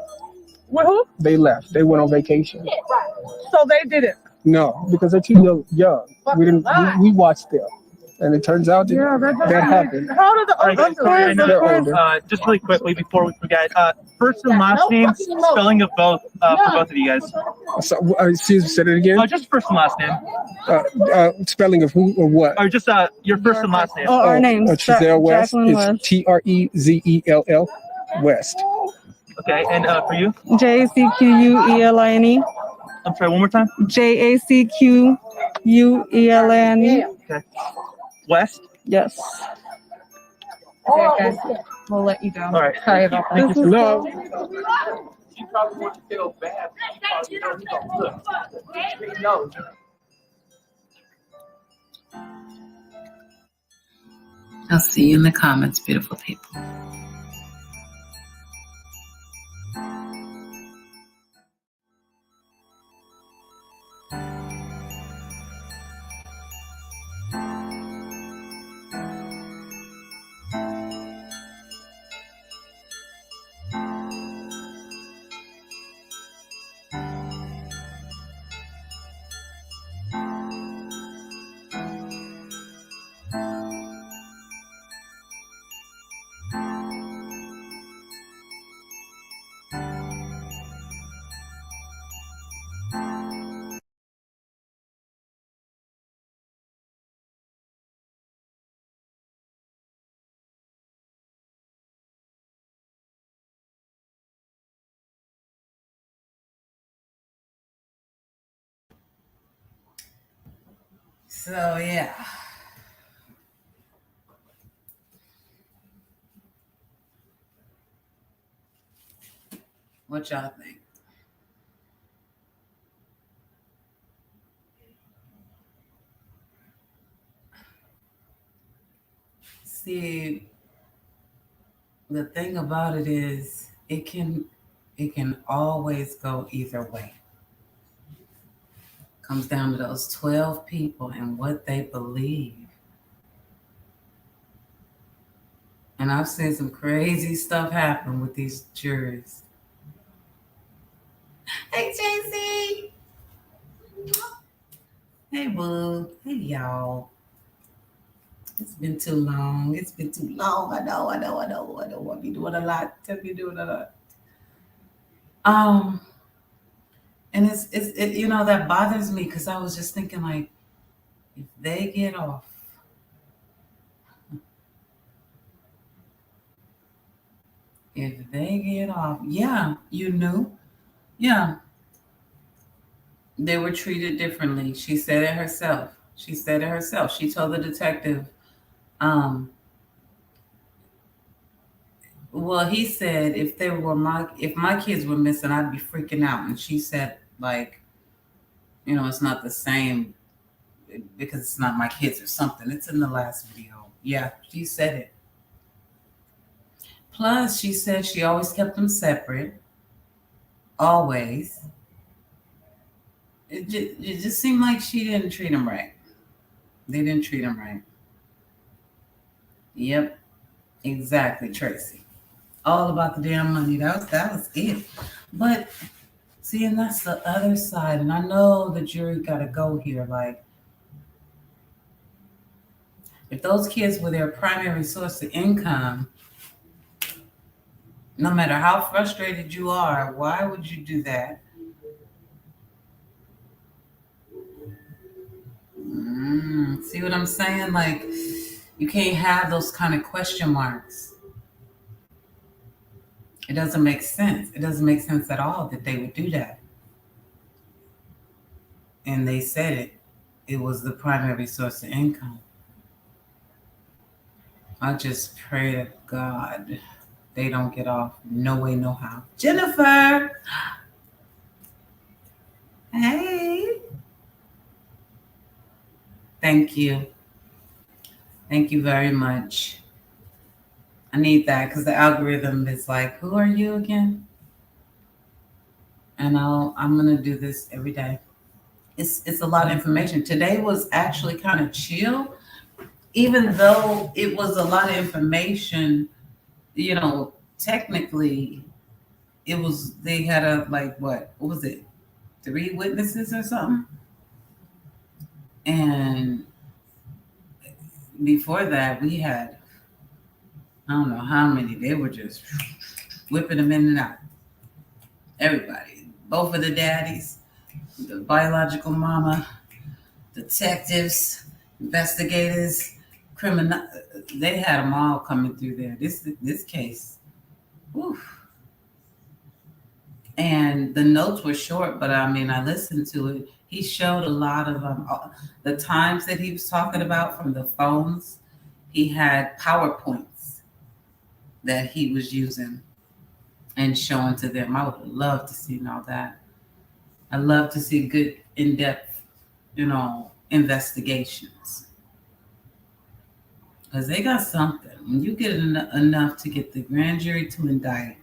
With who? They left. They went on vacation. So they didn't. No, because they're too young. We didn't. We watched them, and it turns out that happened. How did the Just really quickly before we forget, first and last name, spelling of both for both of you guys. So, excuse me, say it again. Just first and last name. Spelling of who or what? Or just your first and last name. our names. Trezell West. Jacqueline West. Trezell West. Okay, and for you? JACQUELINE. I'm sorry, one more time. JACQUELINE. Okay. West? Yes. Okay, guys, we'll let you go. All right. Sorry about that. Thank you. No. She probably wants to feel bad. I'll see you in the comments, beautiful people. So yeah. What y'all think? See, the thing about it is it can always go either way. Comes down to those 12 people and what they believe. And I've seen some crazy stuff happen with these juries. Hey, JC. Hey, boo. Hey, y'all. It's been too long. It's been too long. I know. I don't want to be doing a lot. And that bothers me because I was just thinking, like, if they get off, yeah, you knew, yeah, they were treated differently. She said it herself. She told the detective, um, well, he said if my kids were missing, I'd be freaking out. And she said, like, it's not the same because it's not my kids or something. It's in the last video. Yeah, she said it. Plus, she said she always kept them separate. Always. It just seemed like she didn't treat them right. They didn't treat them right. Yep, exactly, Tracy. All about the damn money. That was it. But see, and that's the other side. And I know the jury got to go here. Like, if those kids were their primary source of income, no matter how frustrated you are, why would you do that? See what I'm saying? Like, you can't have those kind of question marks. It doesn't make sense. It doesn't make sense at all that they would do that. And they said it. It was the primary source of income. I just pray to God they don't get off. No way, no how. Jennifer! Hey! Thank you. Thank you very much. I need that because the algorithm is like, who are you again? And I'm gonna do this every day. It's a lot of information. Today was actually kind of chill, even though it was a lot of information. Technically, they had what was it? 3 witnesses or something? And before that, we had, I don't know how many. They were just whipping them in and out. Everybody, both of the daddies, the biological mama, detectives, investigators, criminal. They had them all coming through there. This case, whew. And the notes were short, but I listened to it. He showed a lot of the times that he was talking about from the phones. He had PowerPoints that he was using and showing to them. I would love to see all that. I love to see good, in-depth, investigations. Because they got something. When you get enough to get the grand jury to indict,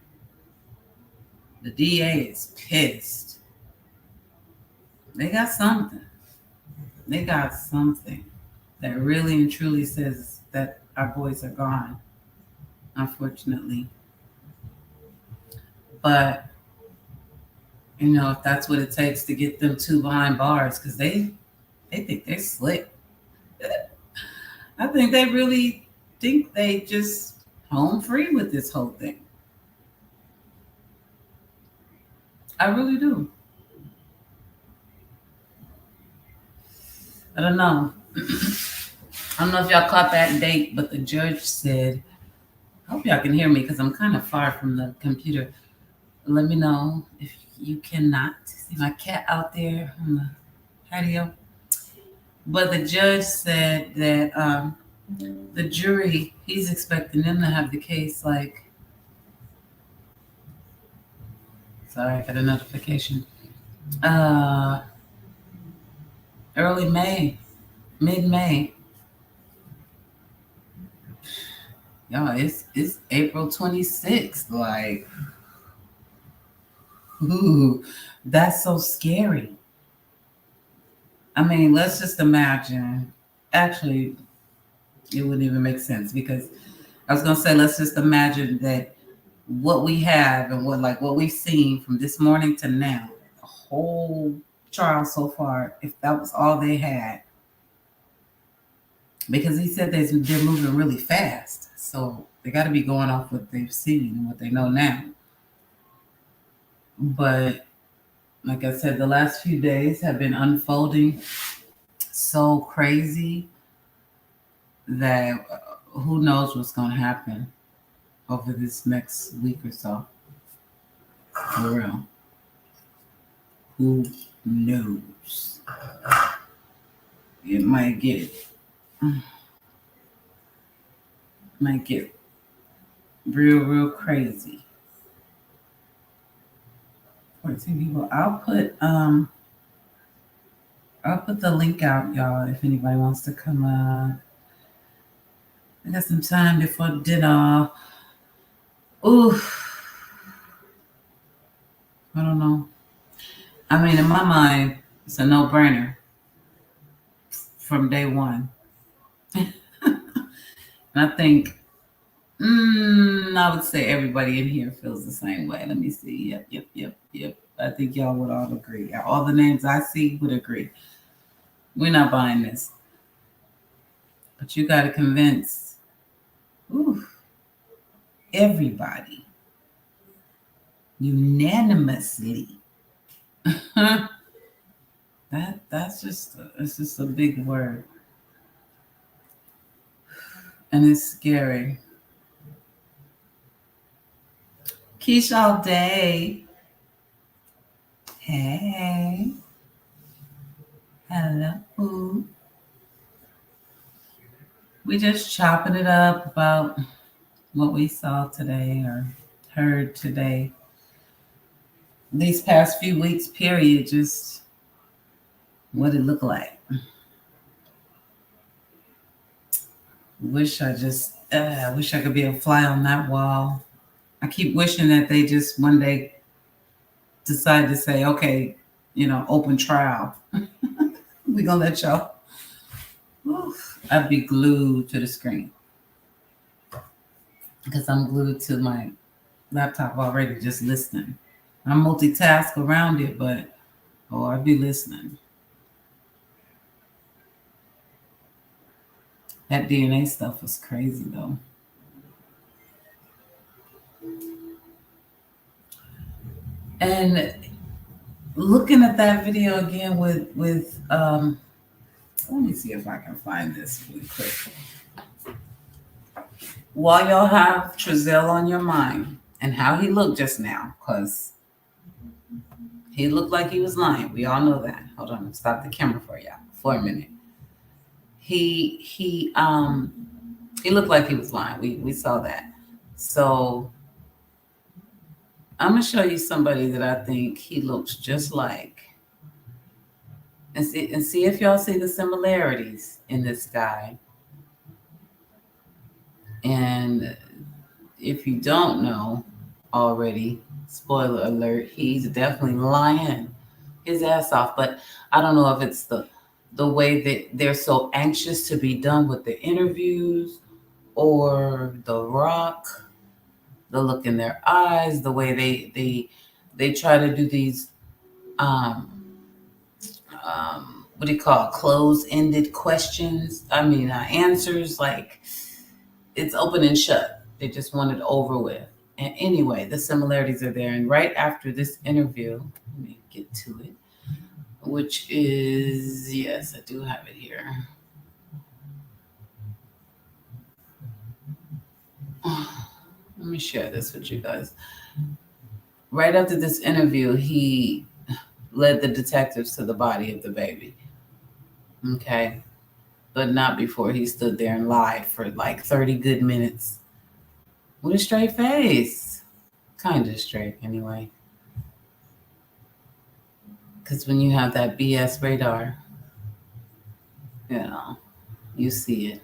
the DA is pissed. They got something. They got something that really and truly says that our boys are gone, unfortunately. But, if that's what it takes to get them 2 behind bars, because they think they're slick. I think they really think they just home free with this whole thing. I really do. I don't know. I don't know if y'all caught that date, but the judge said, I hope y'all can hear me because I'm kind of far from the computer. Let me know if you cannot see my cat out there on the patio. But the judge said that the jury, he's expecting them to have the case sorry, I got a notification. Early May, mid-May. Y'all, it's April 26th. Like, ooh, that's so scary. I mean, let's just imagine. Actually, it wouldn't even make sense because I was gonna say let's just imagine that what we have and what we've seen from this morning to now, the whole trial so far, if that was all they had, because he said they're moving really fast, so they got to be going off what they've seen and what they know now. But like I said, the last few days have been unfolding so crazy that who knows what's going to happen over this next week or so. For real. Who knows? It might get real crazy. 14 people. I'll put the link out, y'all, if anybody wants to come up. I got some time before dinner. Ooh. I don't know. I mean, in my mind, it's a no-brainer from day one. And I think, I would say everybody in here feels the same way. Let me see. Yep. I think y'all would all agree. All the names I see would agree. We're not buying this. But you got to convince everybody unanimously. It's just a big word. And it's scary. Keisha all day. Hey. Hello. We just chopping it up about what we saw today or heard today. These past few weeks, period, just what it looked like. Wish I could be a fly on that wall. I keep wishing that they just one day decide to say, okay, open trial. We gonna let y'all. I'd be glued to the screen because I'm glued to my laptop already, just listening. I multitask around it, but I'd be listening. That DNA stuff was crazy though. And looking at that video again with let me see if I can find this really quick. While y'all have Trezell on your mind and how he looked just now, because he looked like he was lying. We all know that. Hold on, stop the camera for y'all for a minute. He looked like he was lying. We saw that. So I'm gonna show you somebody that I think he looks just like. And see if y'all see the similarities in this guy. And if you don't know already, spoiler alert, he's definitely lying his ass off. But I don't know if it's the way that they're so anxious to be done with the interviews, or the rock, the look in their eyes, the way they try to do these what do you call it? Close-ended questions. I mean, answers, like it's open and shut. They just want it over with. And anyway, the similarities are there. And right after this interview, let me get to it, which is, yes, I do have it here. Let me share this with you guys. Right after this interview, he led the detectives to the body of the baby. Okay. But not before he stood there and lied for like 30 good minutes with a straight face. Kind of straight, anyway. Because when you have that BS radar, you see it.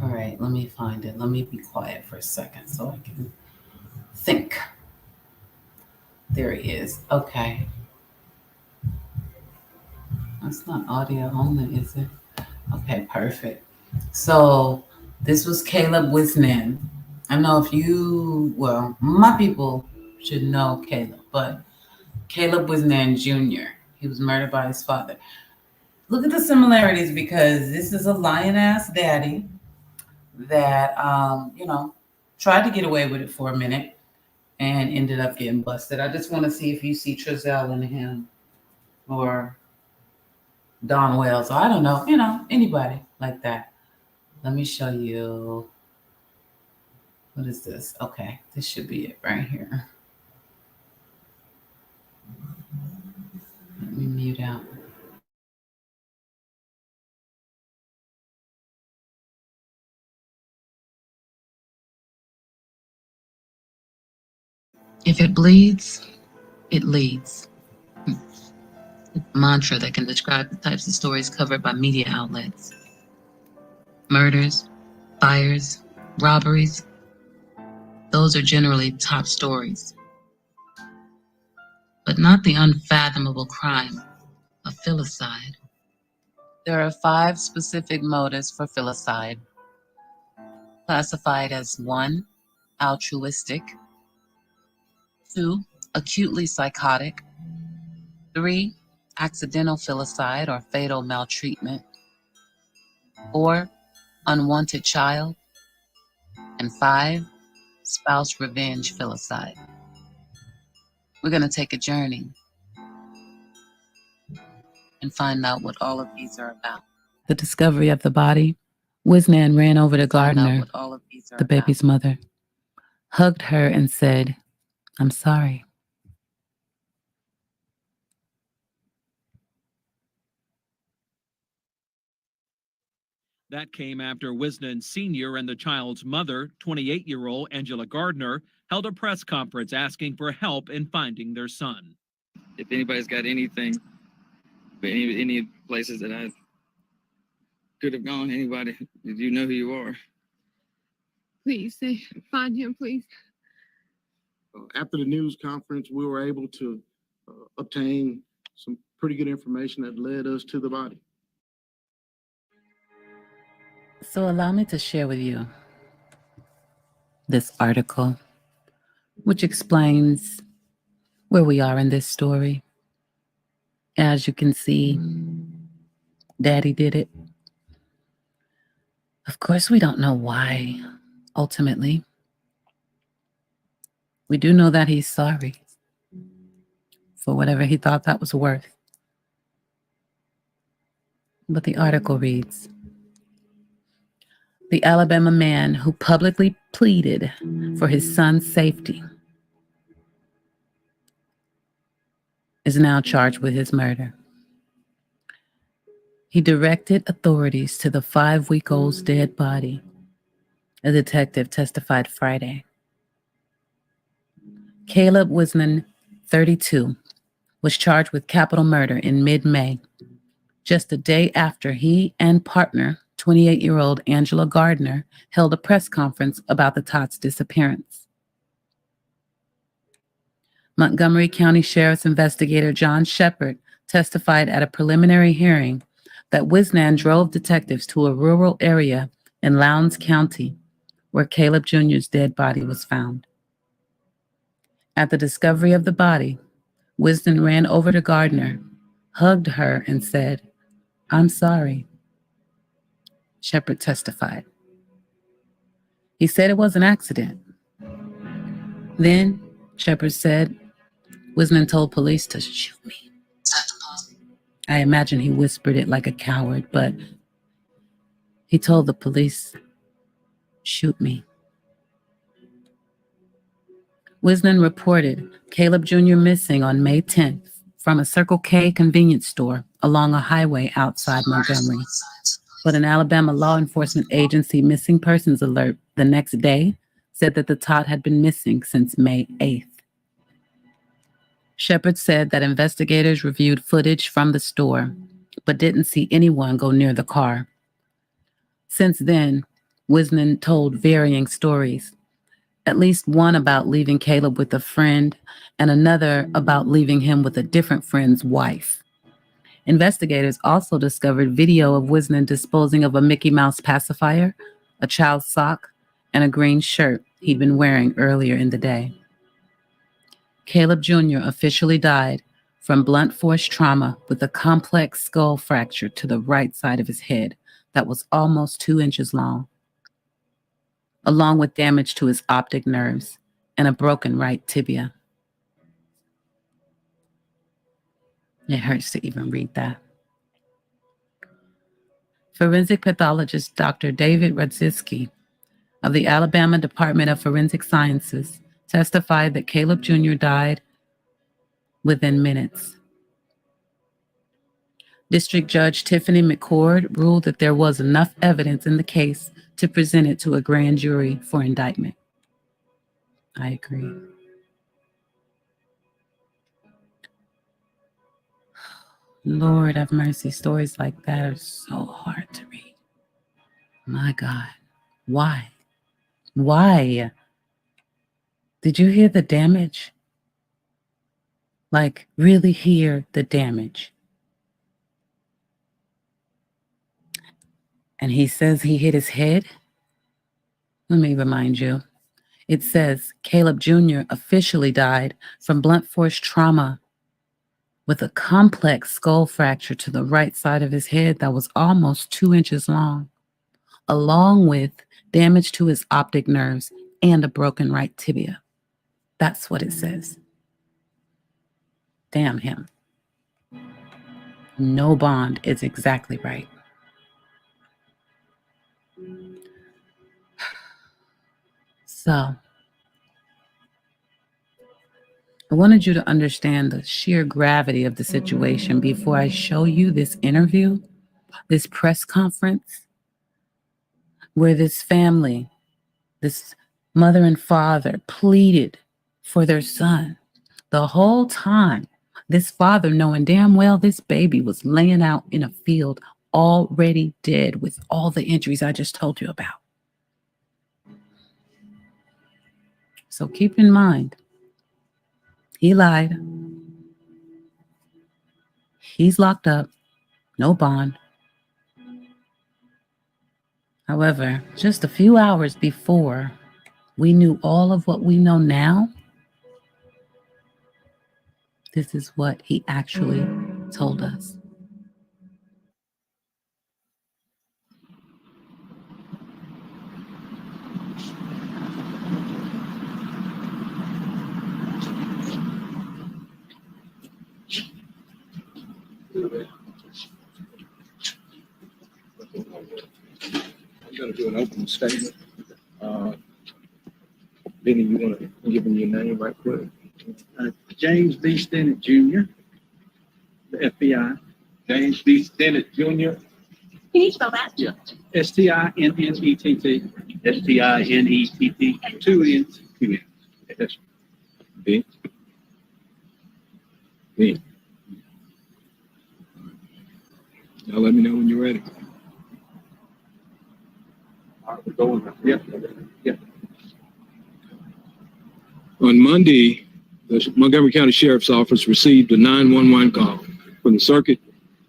All right, let me find it. Let me be quiet for a second so I can think. There he is. Okay. That's not audio only, is it? Okay, perfect. So this was Caleb Wisnan. I don't know if you, well, my people should know Caleb, but Caleb Wisnan Jr. He was murdered by his father. Look at the similarities because this is a lion ass daddy that, tried to get away with it for a minute and ended up getting busted. I just want to see if you see Trezell in him or Don Wells, or I don't know, anybody like that. Let me show you. What is this? Okay, this should be it right here. Let me mute out. If it bleeds, it leads. A mantra that can describe the types of stories covered by media outlets. Murders, fires, robberies. Those are generally top stories. But not the unfathomable crime of filicide. There are 5 specific motives for filicide, classified as 1, altruistic, 2, acutely psychotic, 3, accidental filicide or fatal maltreatment, 4, unwanted child, and 5, spouse revenge filicide. We're going to take a journey and find out what all of these are about. The discovery of the body, Wisnan ran over to Gardner, the baby's mother, hugged her and said, "I'm sorry." That came after Wisnan Sr. and the child's mother, 28-year-old Angela Gardner, held a press conference asking for help in finding their son. If anybody's got anything, any places that I could have gone, anybody, you know who you are. Please find him, please. After the news conference, we were able to obtain some pretty good information that led us to the body. So allow me to share with you this article, which explains where we are in this story. As you can see, Daddy did it. Of course, we don't know why, ultimately. We do know that he's sorry for whatever he thought that was worth. But the article reads, the Alabama man who publicly pleaded for his son's safety is now charged with his murder. He directed authorities to the 5-week-old's dead body, a detective testified Friday. Caleb Wisnan, 32, was charged with capital murder in mid-May, just a day after he and partner, 28-year-old Angela Gardner, held a press conference about the tot's disappearance. Montgomery County Sheriff's investigator John Shepard testified at a preliminary hearing that Wisnan drove detectives to a rural area in Lowndes County where Caleb Jr.'s dead body was found. At the discovery of the body, Wisnan ran over to Gardner, hugged her, and said, "I'm sorry." Shepard testified. He said it was an accident. Then, Shepard said, Wisnan told police to shoot me. I imagine he whispered it like a coward, but he told the police, "Shoot me." Wisnan reported Caleb Jr. missing on May 10th from a Circle K convenience store along a highway outside Montgomery. But an Alabama law enforcement agency missing persons alert the next day said that the tot had been missing since May 8th. Shepard said that investigators reviewed footage from the store, but didn't see anyone go near the car. Since then, Wisnan told varying stories, at least one about leaving Caleb with a friend and another about leaving him with a different friend's wife. Investigators also discovered video of Wisnan disposing of a Mickey Mouse pacifier, a child's sock, and a green shirt he'd been wearing earlier in the day. Caleb Jr. officially died from blunt force trauma with a complex skull fracture to the right side of his head that was almost 2 inches long, along with damage to his optic nerves and a broken right tibia. It hurts to even read that. Forensic pathologist Dr. David Radzicki of the Alabama Department of Forensic Sciences testified that Caleb Jr. died within minutes. District Judge Tiffany McCord ruled that there was enough evidence in the case to present it to a grand jury for indictment. I agree. Lord have mercy, stories like that are so hard to read. My God, why? Why? Did you hear the damage? Like, really hear the damage. And he says he hit his head? Let me remind you. It says Caleb Jr. officially died from blunt force trauma with a complex skull fracture to the right side of his head that was almost 2 inches long, along with damage to his optic nerves and a broken right tibia. That's what it says. Damn him. No bond is exactly right. So, I wanted you to understand the sheer gravity of the situation before I show you this interview, this press conference, where this family, this mother and father, pleaded for their son. The whole time, this father, knowing damn well this baby was laying out in a field already dead with all the injuries I just told you about. So keep in mind, he lied. He's locked up, no bond. However, just a few hours before we knew all of what we know now, this is what he actually told us. I'm going to do an opening statement. Benny, you want to give him your name right quick? James B. Stinnett Jr., the FBI. James B. Stinnett Jr. Can you spell that? Yeah. Stinnett. Stinnett. 2 N's. 2 N's. Yes. B. B. Now let me know when you're ready. All right, we're going now. Yep. Yep. On Monday, the Montgomery County Sheriff's Office received a 911 call from the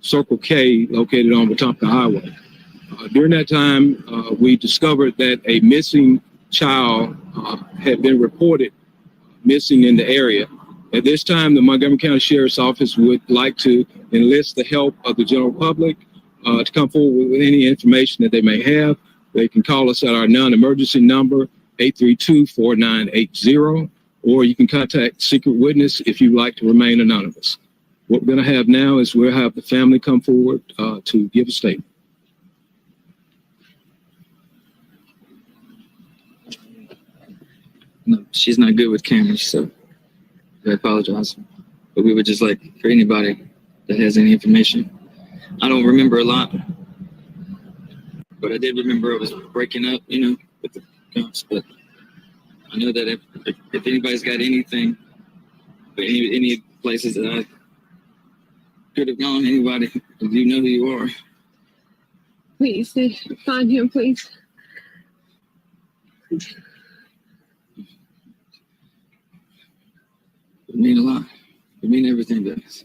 Circle K located on Wetumpka Highway. During that time, we discovered that a missing child had been reported missing in the area. At this time, the Montgomery County Sheriff's Office would like to enlist the help of the general public to come forward with any information that they may have. They can call us at our non-emergency number, 832-4980, or you can contact Secret Witness if you'd like to remain anonymous. What we're going to have now is we'll have the family come forward to give a statement. No, she's not good with cameras, so I apologize. But we would just like for anybody that has any information. I don't remember a lot, but I did remember I was breaking up, with the guns. But I know that if anybody's got anything, but any places that I could have gone, anybody, you know who you are. Please find him, please. It mean a lot. It mean everything to us.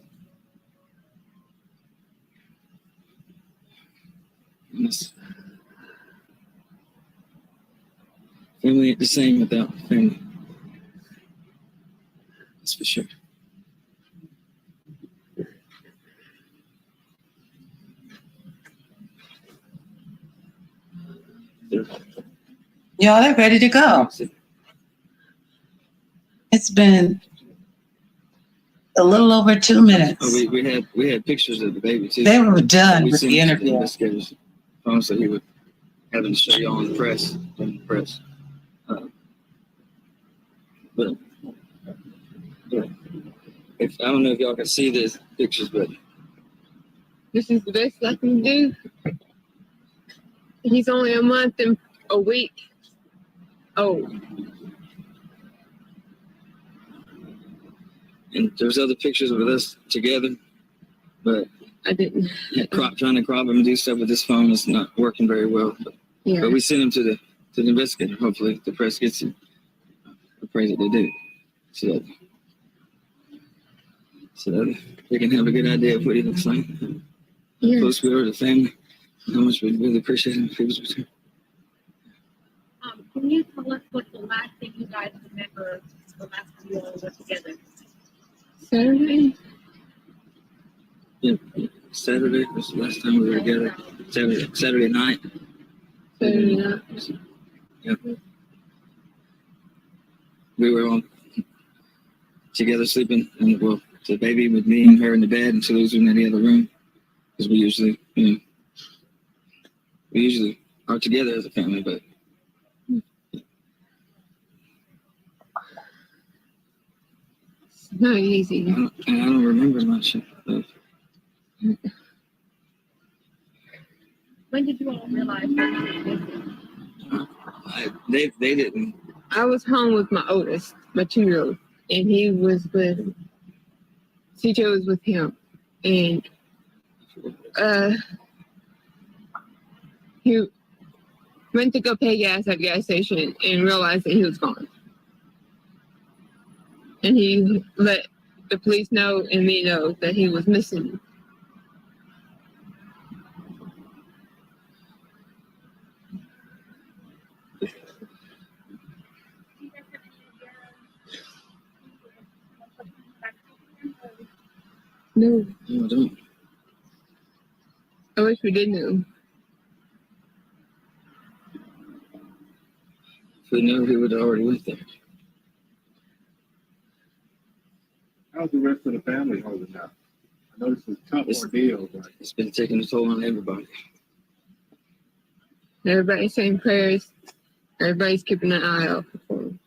And this family ain't the same without family. That's for sure. Y'all, they're ready to go. It's been a little over 2 minutes. Oh, we had pictures of the baby too. They were done We with sent the it to interview. investigators. Phone so he would have them show you all in the press. But if I don't know if y'all can see these pictures, but This is the best I can do. He's only a month and a week old. and there's other pictures with us together, but I didn't. Trying to crop him and do stuff with this phone is not working very well. But we sent him to the investigator. Hopefully the press gets him. I pray that they do, so that they can have a good idea of what he looks like. Yeah. Close we are to the family. How much we really appreciate him if he was returned. Can you tell us what the last thing you guys remember the last time you all were together? Saturday? Yeah, Saturday was the last time we were together. Saturday night. Saturday night. Yeah. We were all together sleeping, and well, the baby with me and her in the bed, and Toulouse in the other room, because we usually are together as a family, but It's not easy. I don't remember much. When did you all realize that? They didn't. I was home with my oldest, my 2-year-old, and he was with CJ was with him, and he went to go pay gas at the gas station and realized that he was gone. And he let the police know and me know that he was missing. No. No, I don't. I wish we did know. If we knew, he would have already went there. How's the rest of the family holding up? I know this is a tough ordeal, but it's been taking a toll on everybody. Everybody's saying prayers. Everybody's keeping an eye out for him.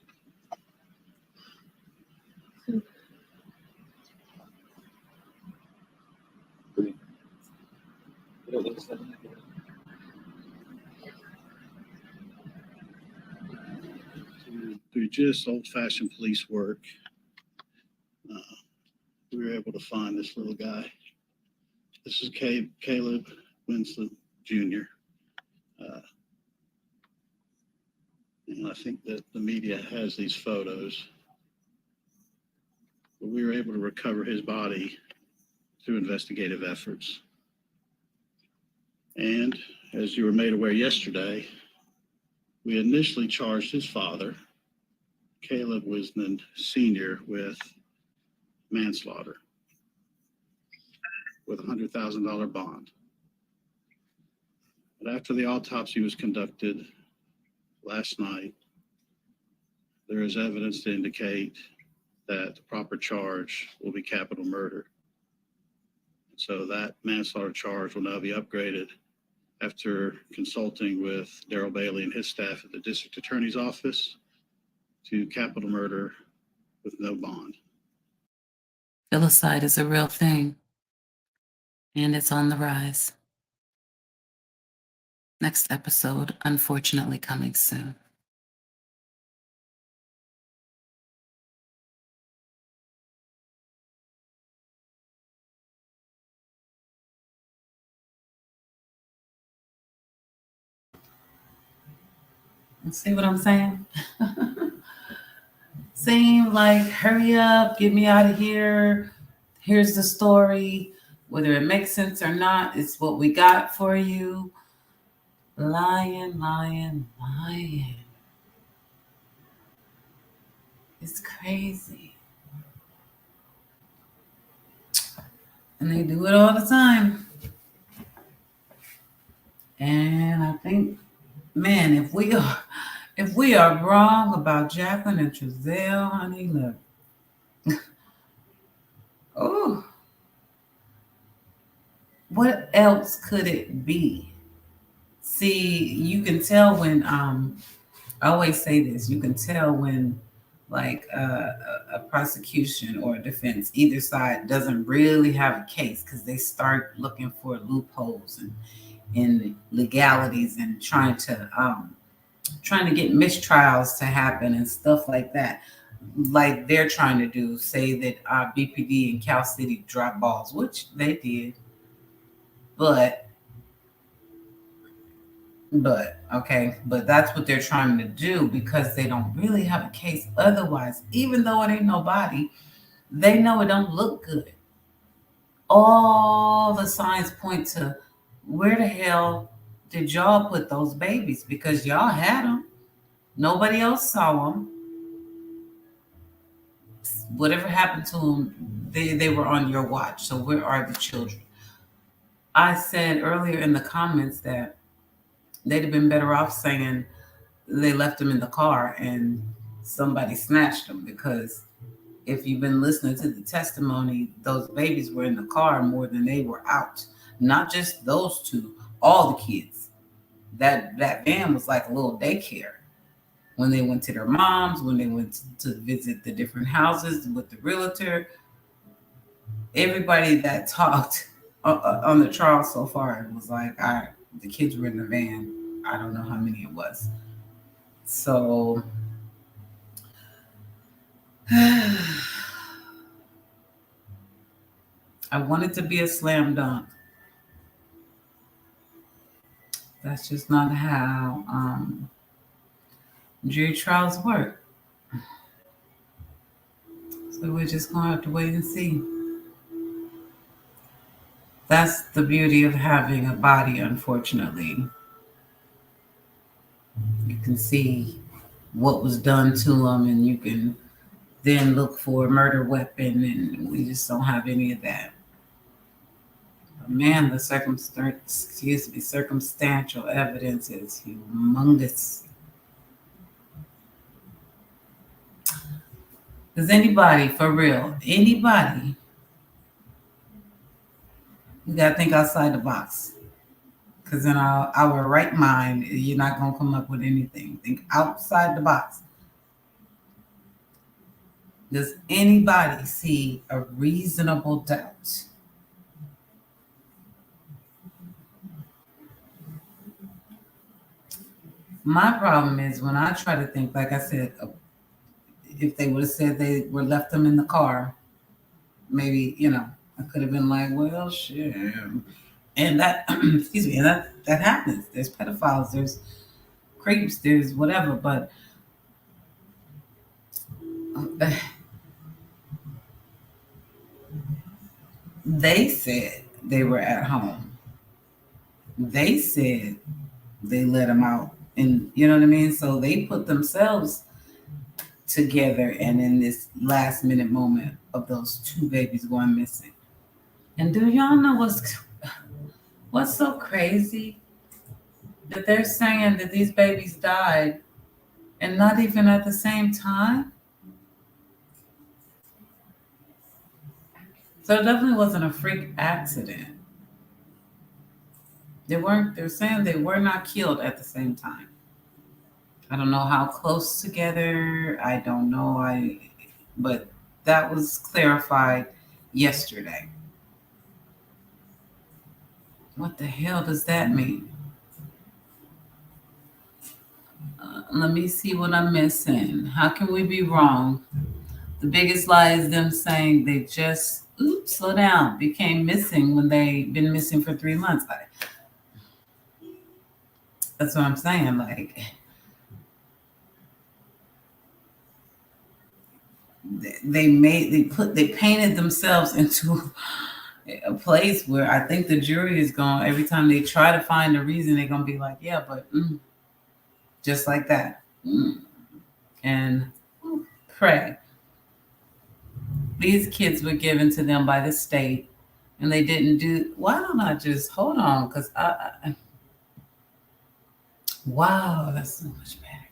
through just old-fashioned police work, we were able to find this little guy. This is Caleb Winston Jr. And I think that the media has these photos. But we were able to recover his body through investigative efforts. And as you were made aware yesterday, we initially charged his father, Caleb Winston Sr., with manslaughter with a $100,000 bond. But after the autopsy was conducted last night, there is evidence to indicate that the proper charge will be capital murder. So that manslaughter charge will now be upgraded after consulting with Darrell Bailey and his staff at the district attorney's office to capital murder with no bond. Filicide is a real thing, and it's on the rise. Next episode, unfortunately, coming soon. See what I'm saying? Seem like, hurry up, get me out of here. Here's the story. Whether it makes sense or not, it's what we got for you. Lying, lying, lying. It's crazy. And they do it all the time. And I think, man, if we are wrong about Jacqueline and Trezell, honey, look. Oh, what else could it be? See, you can tell when I always say this, you can tell when like a prosecution or a defense, either side doesn't really have a case because they start looking for loopholes and in legalities and trying to get mistrials to happen and stuff like that. Like they're trying to do, say that BPD and Cal City dropped balls, which they did, but that's what they're trying to do because they don't really have a case. Otherwise, even though it ain't nobody, they know it don't look good. All the signs point to where the hell did y'all put those babies? Because y'all had them. Nobody else saw them. Whatever happened to them, they were on your watch. So where are the children? I said earlier in the comments that they'd have been better off saying they left them in the car and somebody snatched them, because if you've been listening to the testimony, those babies were in the car more than they were out. Not just those two, all the kids. That van was like a little daycare. When they went to their moms, when they went to visit the different houses with the realtor, everybody that talked on the trial so far was like, the kids were in the van. I don't know how many it was. So I want it to be a slam dunk. That's just not how jury trials work. So we're just going to have to wait and see. That's the beauty of having a body, unfortunately. You can see what was done to them, and you can then look for a murder weapon, and we just don't have any of that. But man, the circumstantial evidence is humongous. Does anybody, for real, anybody, you got to think outside the box. Because in our right mind, you're not going to come up with anything. Think outside the box. Does anybody see a reasonable doubt? My problem is when I try to think, like I said, if they would have said they were left them in the car, maybe, I could have been like, well, shit. And that, excuse me, and that happens. There's pedophiles, there's creeps, there's whatever, but they said they were at home. They said they let them out, and you know what I mean? So they put themselves together, and in this last minute moment of those two babies going missing. And do y'all know what's so crazy? That they're saying that these babies died and not even at the same time? So it definitely wasn't a freak accident. They're saying they were not killed at the same time. I don't know how close together. I don't know. But that was clarified yesterday. What the hell does that mean? Let me see what I'm missing. How can we be wrong? The biggest lie is them saying they just, slow down, became missing when they've been missing for 3 months. That's what I'm saying. Like, they painted themselves into a place where I think the jury is going, every time they try to find a reason, they're going to be like, yeah, but just like that. And pray. These kids were given to them by the state, and they didn't do. Why don't I just hold on? Because wow, that's so much better.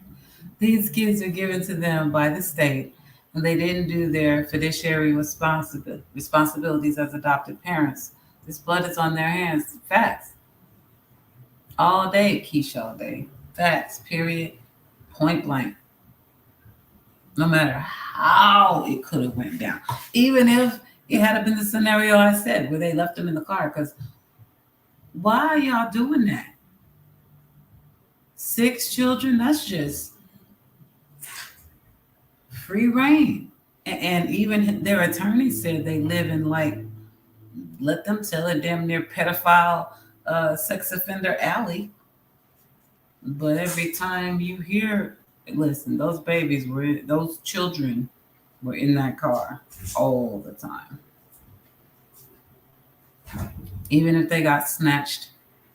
These kids are given to them by the state, and they didn't do their fiduciary responsibilities as adopted parents. This blood is on their hands. Facts. All day, Keisha, all day. Facts, period. Point blank. No matter how it could have went down. Even if it had been the scenario I said, where they left them in the car. Because why are y'all doing that? 6 children, that's just free reign. And even their attorney said they live in, like, let them tell it, damn near pedophile sex offender alley. But every time you hear, listen, those children were in that car all the time. Even if they got snatched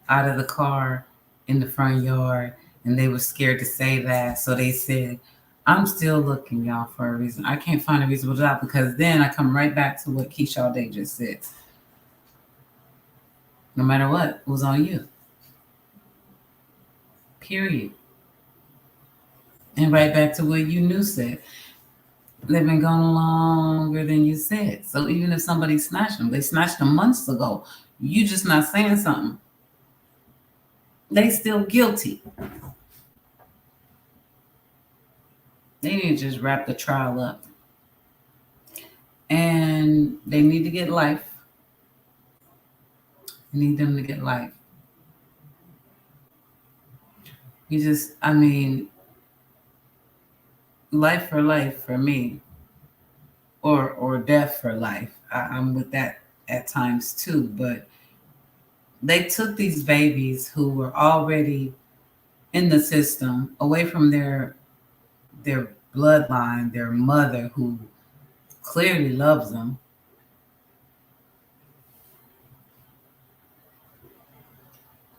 out of the car in the front yard and they were scared to say that, so they said, I'm still looking, y'all, for a reason. I can't find a reasonable doubt, because then I come right back to what Keisha Day just said. No matter what, it was on you. Period. And right back to what you knew said. They've been gone longer than you said. So even if somebody snatched them, they snatched them months ago. You just not saying something. They still guilty. They need to just wrap the trial up. And they need to get life. You need them to get life. Life for me, or death for life. I'm with that at times too, but they took these babies who were already in the system away from their bloodline, their mother who clearly loves them.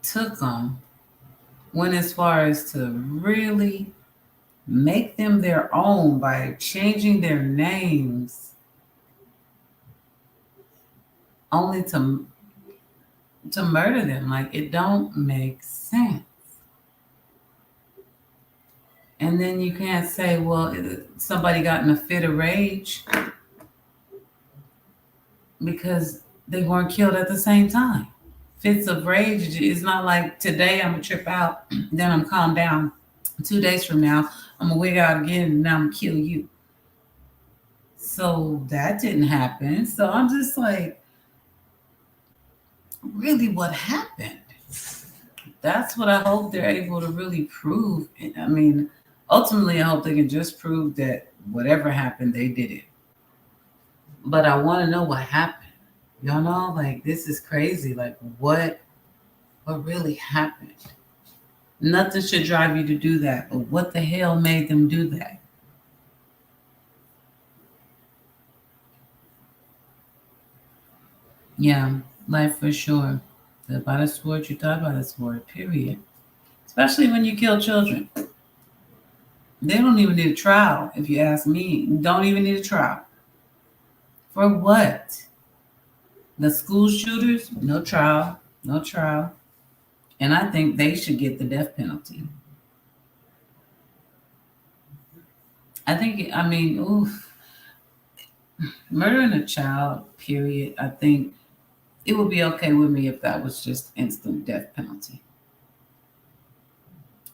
Took them, went as far as to really make them their own by changing their names, only to murder them. Like, it don't make sense. And then you can't say, well, somebody got in a fit of rage because they weren't killed at the same time. Fits of rage is not like today I'm gonna trip out, then I'm calm down. 2 days from now, I'm gonna wig out again, and now I'm gonna kill you. So that didn't happen. So I'm just like, really, what happened? That's what I hope they're able to really prove. I mean, ultimately, I hope they can just prove that whatever happened, they did it. But I want to know what happened. Y'all know, like, this is crazy. Like, what really happened? Nothing should drive you to do that. But what the hell made them do that? Yeah, life for sure. Live by the sword, you die by the sword, period. Especially when you kill children. They don't even need a trial, if you ask me. Don't even need a trial. For what? The school shooters, no trial, no trial. And I think they should get the death penalty. Murdering a child, period, I think it would be okay with me if that was just instant death penalty.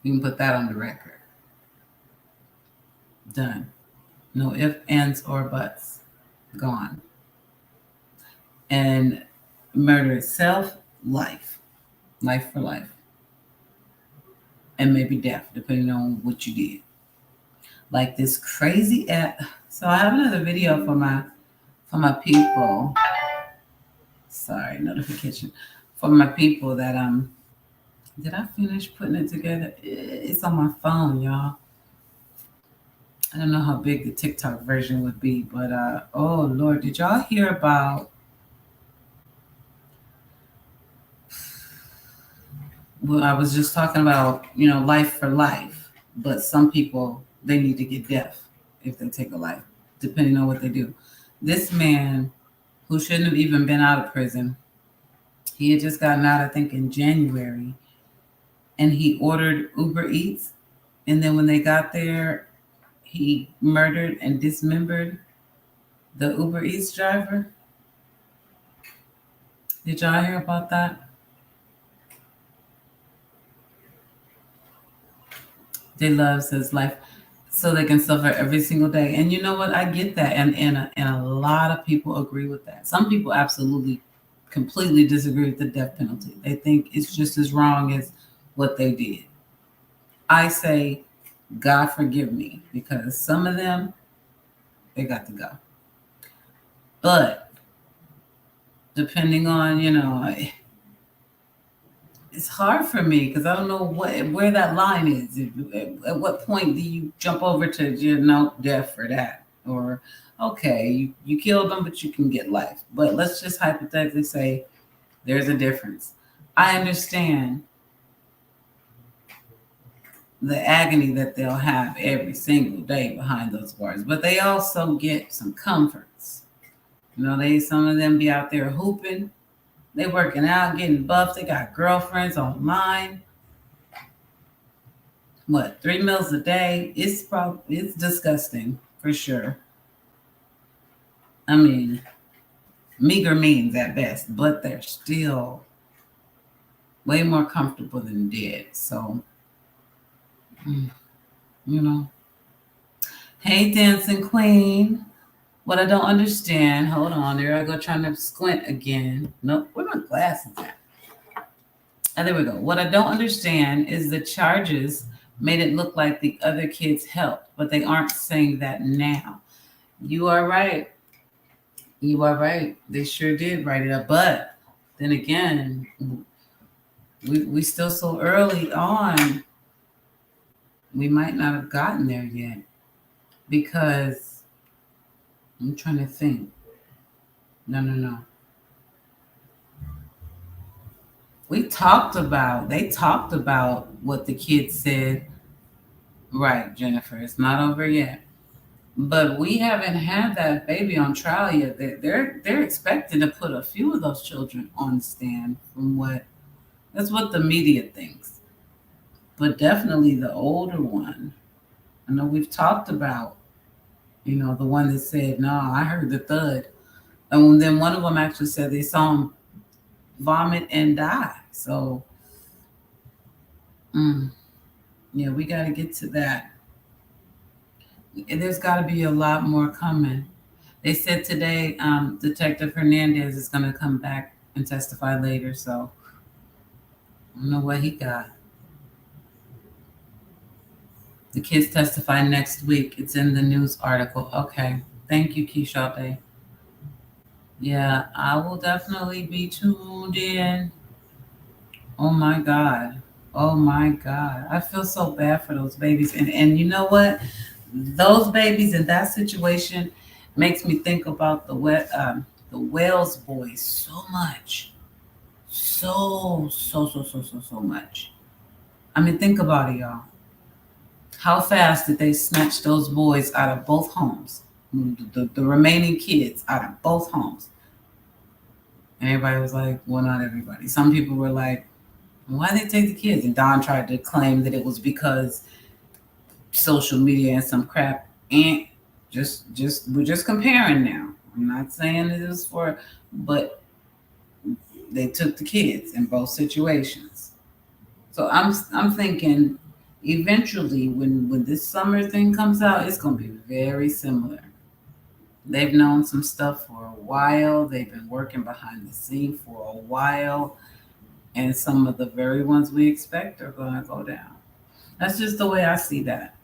You can put that on the record. Done. No ifs, ands, or buts. Gone. And murder itself, life. Life for life. And maybe death, depending on what you did. Like this crazy app. So I have another video for my people. Sorry, notification. For my people that did I finish putting it together? It's on my phone, y'all. I don't know how big the TikTok version would be, but oh Lord, did y'all hear about? Well, I was just talking about, life for life, but some people they need to get death if they take a life, depending on what they do. This man, who shouldn't have even been out of prison, he had just gotten out, I think, in January, and he ordered Uber Eats, and then when they got there, he murdered and dismembered the Uber Eats driver. Did y'all hear about that? They love his life so they can suffer every single day. And you know what? I get that. And a lot of people agree with that. Some people absolutely, completely disagree with the death penalty. They think it's just as wrong as what they did. I say, God forgive me, because some of them, they got to go. But depending on, it's hard for me because I don't know where that line is. At what point do you jump over to death for that? Or okay, you killed them, but you can get life. But let's just hypothetically say there's a difference. I understand the agony that they'll have every single day behind those bars, but they also get some comforts. Some of them be out there hooping. They working out, getting buffed. They got girlfriends online. What, 3 meals a day? It's disgusting for sure. I mean, meager means at best, but they're still way more comfortable than dead. So, Hey, dancing queen. What I don't understand, hold on, there I go trying to squint again. Nope, where my glasses at? And there we go. What I don't understand is the charges made it look like the other kids helped, but they aren't saying that now. You are right. You are right. They sure did write it up. But then again, we still so early on. We might not have gotten there yet, because I'm trying to think. No. They talked about what the kids said. Right, Jennifer, it's not over yet. But we haven't had that baby on trial yet. They're expecting to put a few of those children on stand that's what the media thinks. But definitely the older one. I know we've talked about, the one that said, no, I heard the thud. And then one of them actually said they saw him vomit and die. So, yeah, we got to get to that. And there's got to be a lot more coming. They said today, Detective Hernandez is going to come back and testify later. So, I don't know what he got. The kids testify next week. It's in the news article. Okay. Thank you, Keisha. Yeah, I will definitely be tuned in. Oh my God. I feel so bad for those babies. And you know what? Those babies in that situation makes me think about the Wales boys so much. So much. I mean, think about it, y'all. How fast did they snatch those boys out of both homes? The remaining kids out of both homes. Everybody was like, well, not everybody. Some people were like, why they take the kids? And Don tried to claim that it was because social media and some crap. And we're just comparing now. I'm not saying it was but they took the kids in both situations. So I'm thinking eventually when this summer thing comes out, it's gonna be very similar. They've known some stuff for a while. They've been working behind the scene for a while. And some of the very ones we expect are going to go down. That's just the way I see that.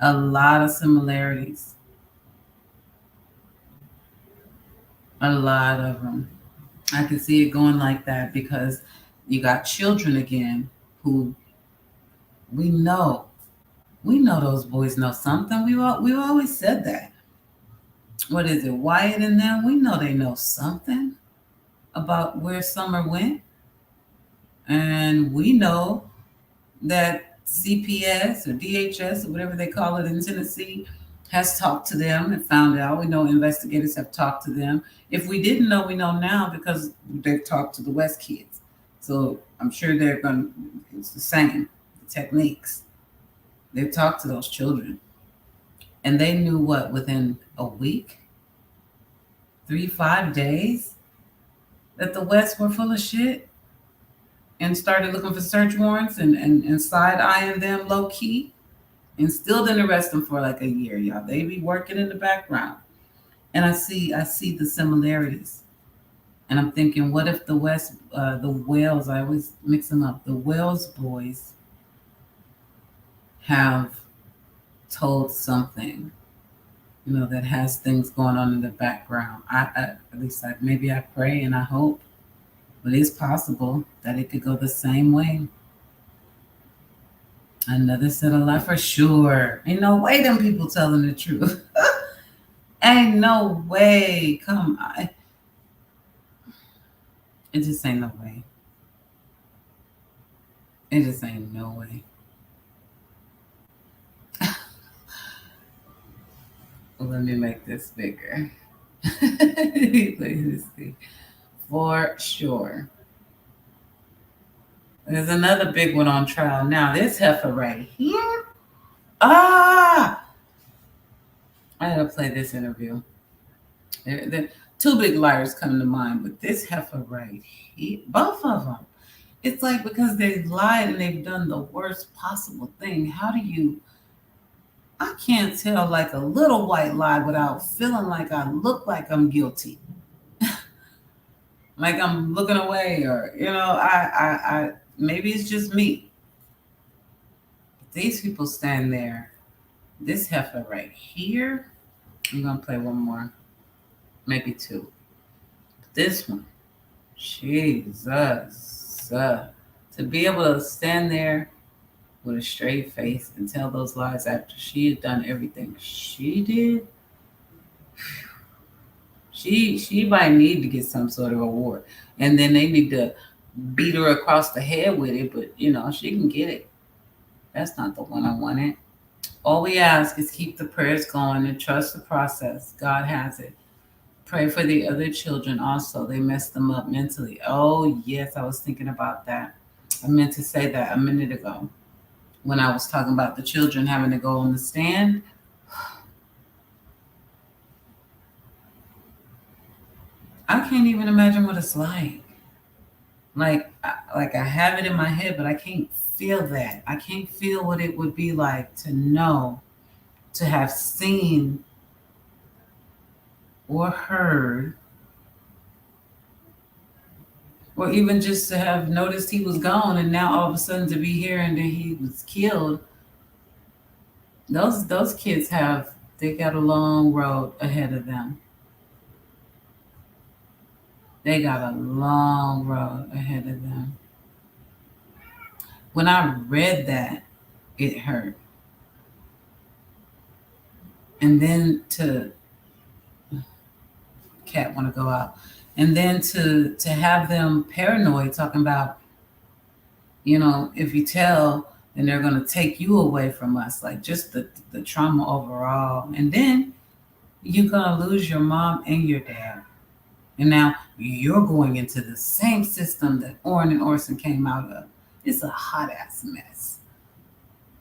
A lot of similarities. A lot of them. I can see it going like that because you got children again who we know We know those boys know something. We always said that. What is it, Wyatt and them? We know they know something about where Summer went. And we know that CPS or DHS or whatever they call it in Tennessee has talked to them and found out. We know investigators have talked to them. If we didn't know, we know now because they've talked to the West kids. So I'm sure they're going to, it's the same, the techniques. They've talked to those children. And they knew what, within a week, 3-5 days, that the West were full of shit and started looking for search warrants and side-eyeing them low-key and still didn't arrest them for like a year, y'all. They be working in the background. And I see the similarities. And I'm thinking, what if the West, the Wales, I always mix them up, the Wales boys have told something, that has things going on in the background. At least maybe I pray and I hope, but it's possible that it could go the same way. Another set of life for sure. Ain't no way them people telling the truth. Ain't no way. Come on. It just ain't no way. It just ain't no way. Let me make this bigger. Let me see. For sure. There's another big one on trial now. This heifer right here. I gotta play this interview. The two big liars come to mind, but this heifer right here, both of them. It's like because they've lied and they've done the worst possible thing. How do you? I can't tell like a little white lie without feeling like I look like I'm guilty. Like I'm looking away, or I maybe it's just me. These people stand there. This heifer right here. I'm gonna play one more, maybe two. This one, Jesus, to be able to stand there with a straight face and tell those lies after she had done everything she did. She might need to get some sort of award, and then they need to beat her across the head with it. But she can get it. That's not the one I wanted. All we ask is keep the prayers going and trust the process. God has it. Pray for the other children also. They messed them up mentally. Oh yes, I was thinking about that. I meant to say that a minute ago when I was talking about the children having to go on the stand. I can't even imagine what it's like. Like I have it in my head, but I can't feel that. I can't feel what it would be like to know, to have seen or heard, or even just to have noticed he was gone and now all of a sudden to be here and then he was killed. Those kids they got a long road ahead of them. They got a long road ahead of them. When I read that, it hurt. And then Cat want to go out. And then to have them paranoid, talking about, if you tell, then they're going to take you away from us. Like just the trauma overall. And then you're going to lose your mom and your dad. And now you're going into the same system that Orrin and Orson came out of. It's a hot ass mess.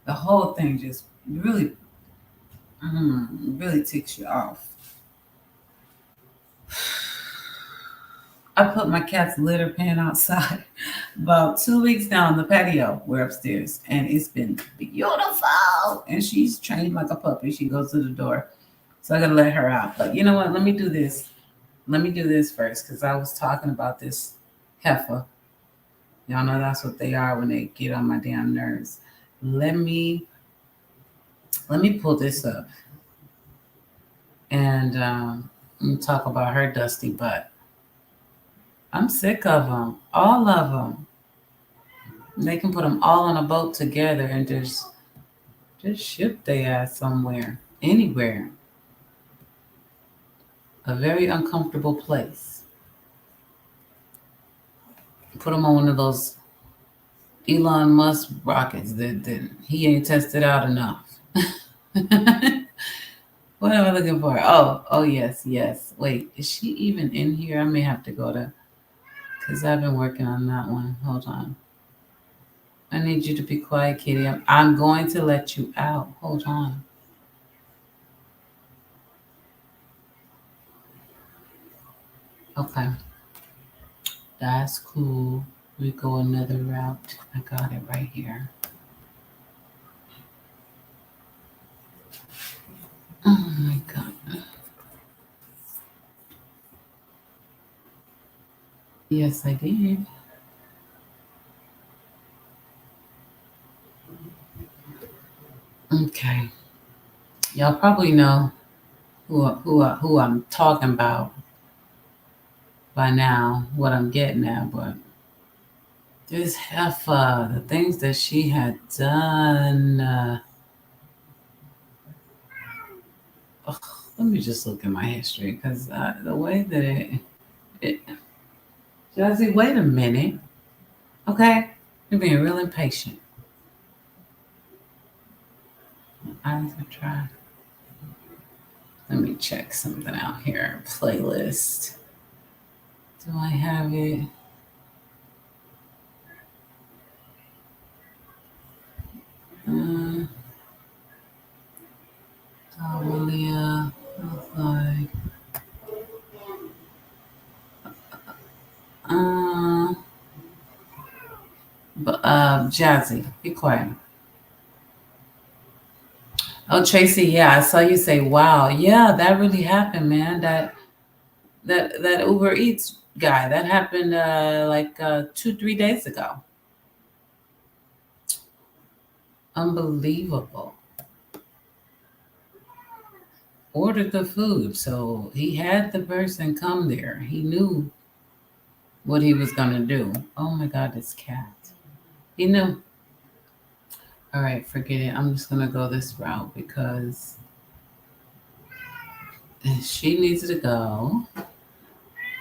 The whole thing just really, really ticks you off. I put my cat's litter pan outside about 2 weeks now on the patio. We're upstairs, and it's been beautiful. And she's trained like a puppy. She goes to the door, so I gotta let her out. But you know what? Let me do this. Let me do this first, because I was talking about this heifer. Y'all know that's what they are when they get on my damn nerves. Let me pull this up and talk about her dusty butt. I'm sick of them, all of them. They can put them all on a boat together and just Just ship their ass somewhere, anywhere. A very uncomfortable place. Put them on one of those Elon Musk rockets that he ain't tested out enough. What am I looking for? Oh, yes. Wait, is she even in here? I may have to go to, because I've been working on that one. Hold on. I need you to be quiet, Kitty. I'm going to let you out. Hold on. Okay. That's cool. We go another route. I got it right here. Oh my God. Yes, I did. Okay. Y'all probably know who I'm talking about by now, what I'm getting at, but this heifer, the things that she had done. Let me just look at my history, because the way that it Jazzy, wait a minute. Okay? You're being real impatient. I'm gonna try. Let me check something out here. Playlist. Do I have it? Malia. Like. Jazzy, be quiet. Oh, Tracy, yeah, I saw you say, "Wow, yeah, that really happened, man." That Uber Eats guy, that happened like 2-3 days ago. Unbelievable. Ordered the food, so he had the person come there. He knew what he was gonna do. Oh my God, this cat. He knew. All right, forget it. I'm just gonna go this route because she needs to go.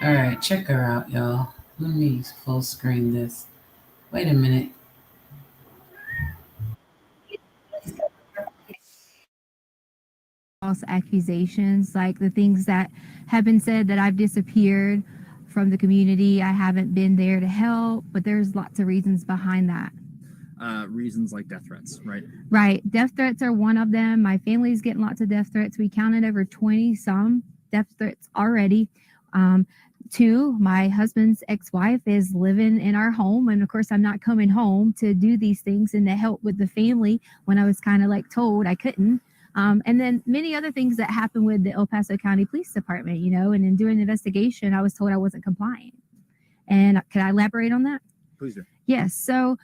All right, check her out, y'all. Let me full screen this. Wait a minute. False accusations, like the things that have been said that I've disappeared from the community. I haven't been there to help, but there's lots of reasons behind that. Reasons like death threats, right? Right. Death threats are one of them. My family's getting lots of death threats. We counted over 20 some death threats already. Two, my husband's ex-wife is living in our home. And of course, I'm not coming home to do these things and to help with the family when I was kind of like told I couldn't. And then many other things that happened with the El Paso County Police Department, you know, and in doing the investigation, I was told I wasn't complying. And can I elaborate on that? Please do. Yes. So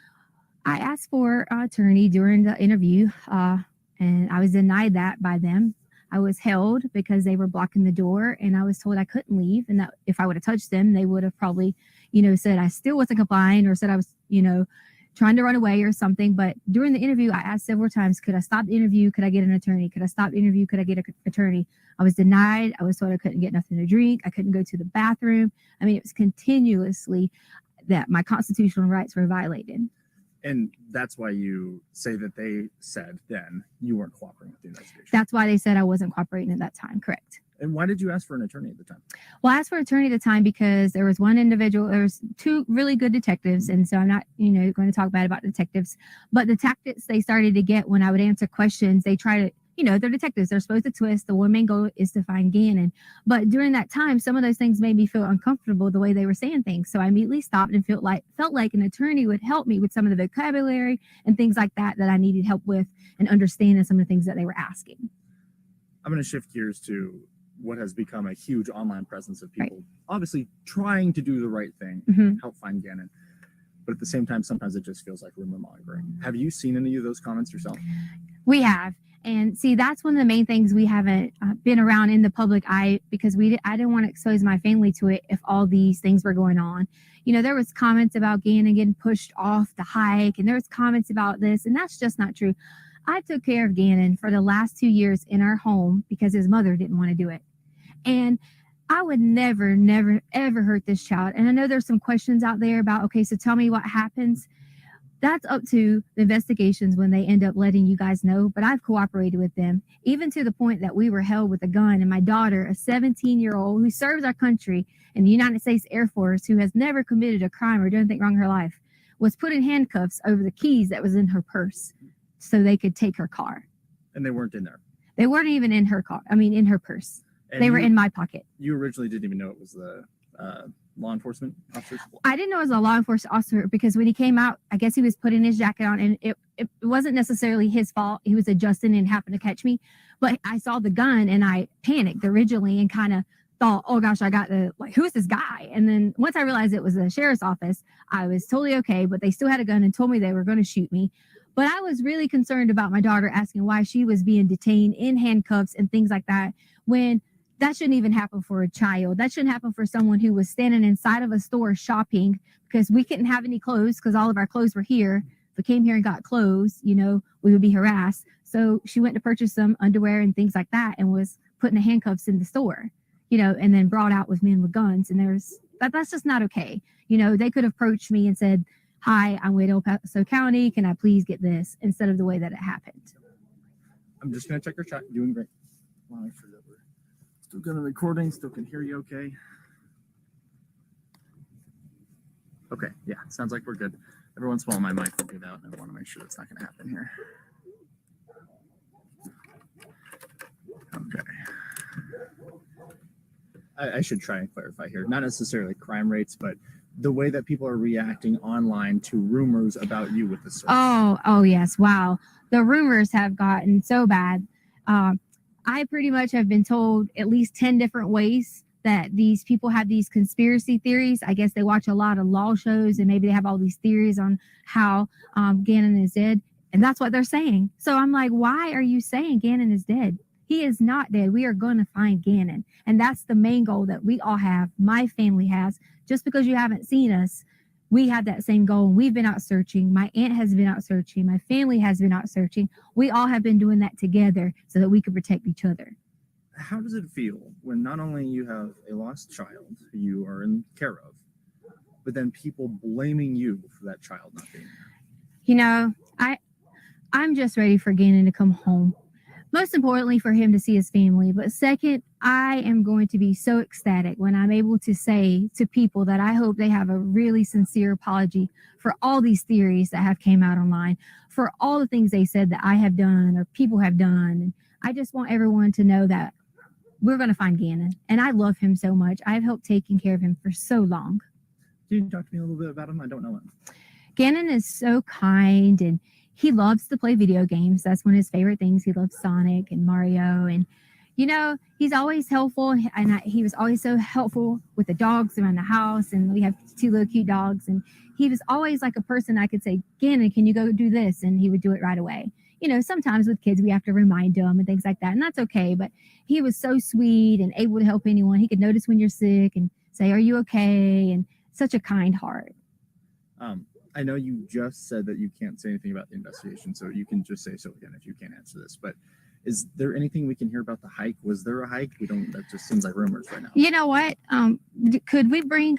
I asked for an attorney during the interview, and I was denied that by them. I was held because they were blocking the door, and I was told I couldn't leave, and that if I would have touched them, they would have probably, you know, said I still wasn't complying or said I was, you know, trying to run away or something. But during the interview, I asked several times, could I stop the interview? Could I get an attorney? Could I stop the interview? Could I get an attorney? I was denied. I was told I couldn't get nothing to drink. I couldn't go to the bathroom. I mean, it was continuously that my constitutional rights were violated. And that's why you say that they said then you weren't cooperating with the investigation. That's why they said I wasn't cooperating at that time. Correct. And why did you ask for an attorney at the time? Well, I asked for an attorney at the time because there was one individual, there was two really good detectives. And so I'm not, you know, going to talk bad about detectives, but the tactics they started to get when I would answer questions, they try to, you know, they're detectives. They're supposed to twist. The one main goal is to find Gannon. But during that time, some of those things made me feel uncomfortable the way they were saying things. So I immediately stopped and felt like an attorney would help me with some of the vocabulary and things like that I needed help with and understanding some of the things that they were asking. I'm going to shift gears to what has become a huge online presence of people obviously trying to do the right thing, help find Gannon. But at the same time, sometimes it just feels like rumor mongering. Have you seen any of those comments yourself? We have. And see, that's one of the main things we haven't been around in the public eye because I didn't want to expose my family to it if all these things were going on. You know, there was comments about Gannon getting pushed off the hike, and there was comments about this, and that's just not true. I took care of Gannon for the last 2 years in our home because his mother didn't want to do it. And I would never, never, ever hurt this child. And I know there's some questions out there about, okay, so tell me what happens. That's up to the investigations when they end up letting you guys know. But I've cooperated with them, even to the point that we were held with a gun. And my daughter, a 17-year-old who serves our country in the United States Air Force, who has never committed a crime or done anything wrong in her life, was put in handcuffs over the keys that was in her purse so they could take her car. And they weren't in there. They weren't even in her car. I mean, in her purse. And they were in my pocket. You originally didn't even know it was the law enforcement officers? I didn't know it was a law enforcement officer because when he came out, I guess he was putting his jacket on, and it wasn't necessarily his fault. He was adjusting and happened to catch me. But I saw the gun and I panicked originally and kind of thought, oh gosh, I got who is this guy? And then once I realized it was the sheriff's office, I was totally okay, but they still had a gun and told me they were going to shoot me. But I was really concerned about my daughter, asking why she was being detained in handcuffs and things like that, when that shouldn't even happen for a child. That shouldn't happen for someone who was standing inside of a store shopping, because we couldn't have any clothes because all of our clothes were here. If we came here and got clothes, we would be harassed. So she went to purchase some underwear and things like that and was put in the handcuffs in the store, and then brought out with men with guns. And that's just not okay. They could have approached me and said, hi, I'm with El Paso County. Can I please get this? Instead of the way that it happened. I'm just going to check your chat. Doing great. Well, I forgot we're still going to recording. Still can hear you okay. Okay. Yeah. Sounds like we're good. Every once in a while, my mic will do that, and I want to make sure that's not going to happen here. Okay. I should try and clarify here. Not necessarily crime rates, but the way that people are reacting online to rumors about you with the source. Oh yes. Wow. The rumors have gotten so bad. I pretty much have been told at least 10 different ways that these people have these conspiracy theories. I guess they watch a lot of law shows and maybe they have all these theories on how Gannon is dead. And that's what they're saying. So I'm like, why are you saying Gannon is dead? He is not dead. We are going to find Gannon. And that's the main goal that we all have. My family has. Just because you haven't seen us, we have that same goal. We've been out searching. My aunt has been out searching. My family has been out searching. We all have been doing that together so that we can protect each other. How does it feel when not only you have a lost child who you are in care of, but then people blaming you for that child not being there? I'm just ready for Gannon to come home. Most importantly, for him to see his family. But second, I am going to be so ecstatic when I'm able to say to people that I hope they have a really sincere apology for all these theories that have came out online, for all the things they said that I have done or people have done. And I just want everyone to know that we're going to find Gannon. And I love him so much. I've helped taking care of him for so long. Can you talk to me a little bit about him? I don't know him. Gannon is so kind, and he loves to play video games. That's one of his favorite things. He loves Sonic and Mario. And, he's always helpful. And he was always so helpful with the dogs around the house. And we have 2 little cute dogs. And he was always like a person I could say, Gannon, can you go do this? And he would do it right away. Sometimes with kids, we have to remind them and things like that. And that's okay. But he was so sweet and able to help anyone. He could notice when you're sick and say, are you okay? And such a kind heart. I know you just said that you can't say anything about the investigation, so you can just say so again if you can't answer this. But is there anything we can hear about the hike? Was there a hike? That just seems like rumors right now. You know what? Could we bring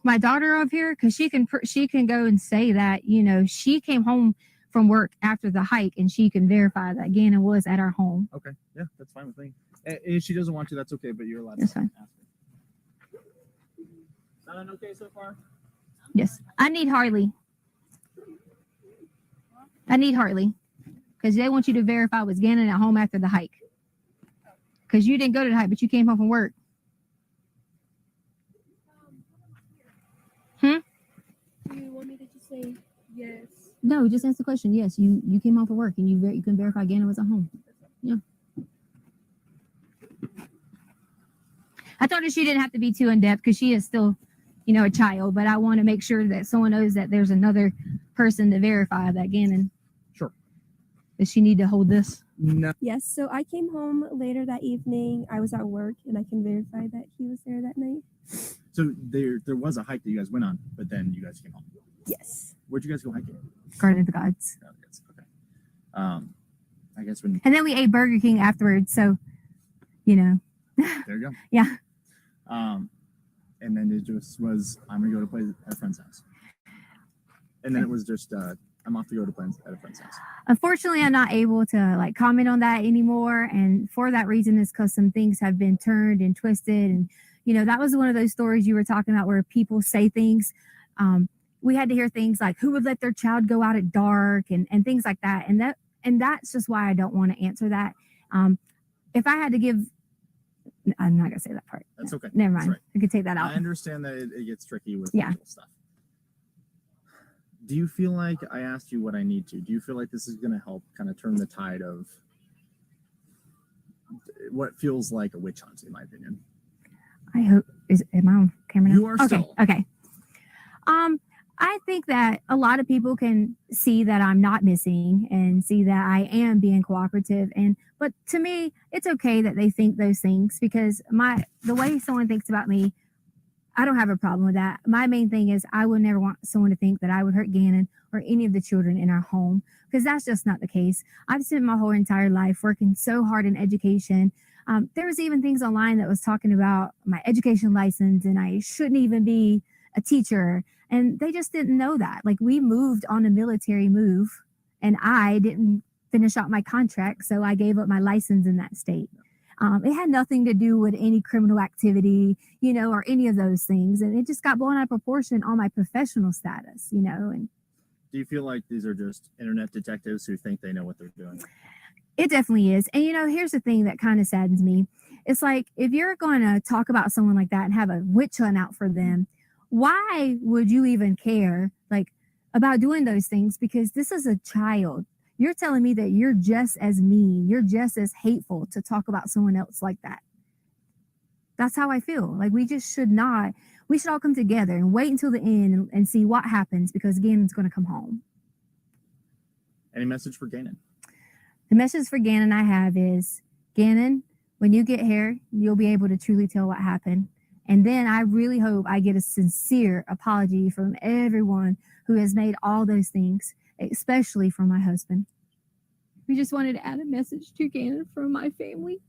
my daughter up here? Because she can go and say that, she came home from work after the hike and she can verify that Gannon was at our home. Okay. Yeah, that's fine with me. If she doesn't want to, that's okay, but you're allowed that's to fine. ask her. Sound okay so far? Yes. I need Harley. Because they want you to verify was Gannon at home after the hike. Because you didn't go to the hike, but you came home from work. Do you want me to just say yes? No, just answer the question. Yes, you came home from work and you can verify Gannon was at home. Yeah. I told her she didn't have to be too in depth because she is still, a child. But I want to make sure that someone knows that there's another person to verify that Gannon. Sure. Does she need to hold this? No. Yes. So I came home later that evening. I was at work, and I can verify that he was there that night. So there was a hike that you guys went on, but then you guys came home. Yes. Where'd you guys go hiking? Garden of the Gods. Okay. I guess when And then we ate Burger King afterwards. So, you know. there you go. Yeah. And then it just was, I'm gonna go to play at a friend's house. And then it was just I'm off to go to play at a friend's house. Unfortunately, I'm not able to like comment on that anymore. And for that reason is because some things have been turned and twisted. And, you know, that was one of those stories you were talking about where people say things. We had to hear things like who would let their child go out at dark and things like that. And that's just why I don't want to answer that. If I had to give, I'm not gonna say that part. That's okay. Never mind. Right. I could take that out. I understand that it gets tricky with Yeah. legal stuff. Do you feel like I asked you what I need to? Do you feel like this is going to help kind of turn the tide of what feels like a witch hunt, in my opinion? I hope. Am I on camera now? You are still. Okay. I think that a lot of people can see that I'm not missing and see that I am being cooperative. But to me, it's okay that they think those things because the way someone thinks about me, I don't have a problem with that. My main thing is I would never want someone to think that I would hurt Gannon or any of the children in our home because that's just not the case. I've spent my whole entire life working so hard in education. There was even things online that was talking about my education license and I shouldn't even be a teacher. And they just didn't know that. Like we moved on a military move and I didn't finish out my contract. So I gave up my license in that state. It had nothing to do with any criminal activity, you know, or any of those things. And it just got blown out of proportion on my professional status, you know. And do you feel like these are just internet detectives who think they know what they're doing? it definitely is. And, you know, here's the thing that kind of saddens me. It's like if you're going to talk about someone like that and have a witch hunt out for them, why would you even care like about doing those things? Because this is a child. You're telling me that you're just as mean, you're just as hateful to talk about someone else like that. That's how I feel. Like we just should not, we should all come together and wait until the end and see what happens because Gannon's going to come home. Any message for Gannon? The message for Gannon I have is, Gannon, when you get here, you'll be able to truly tell what happened. And then I really hope I get a sincere apology from everyone who has made all those things, especially from my husband. We just wanted to add a message to Gannon from my family,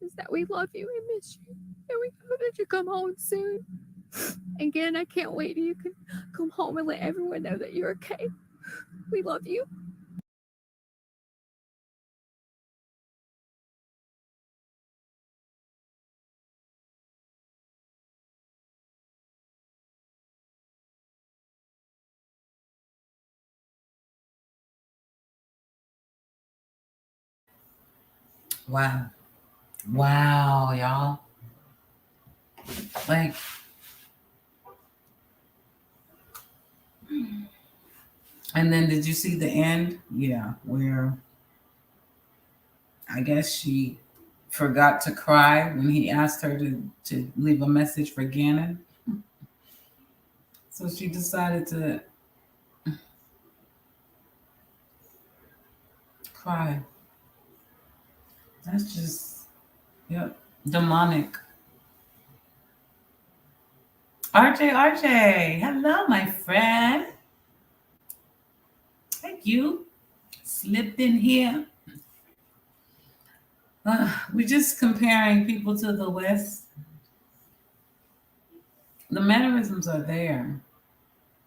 is that we love you and miss you, and we hope that you come home soon. And Gannon, I can't wait till you can come home and let everyone know that you're okay. We love you. Wow, y'all. Like, and then did you see the end? Yeah, where I guess she forgot to cry when he asked her to leave a message for Gannon. So she decided to cry. That's just, yep, demonic. RJ, hello, my friend. Thank you. Slipped in here. We're just comparing people to the West. The mannerisms are there.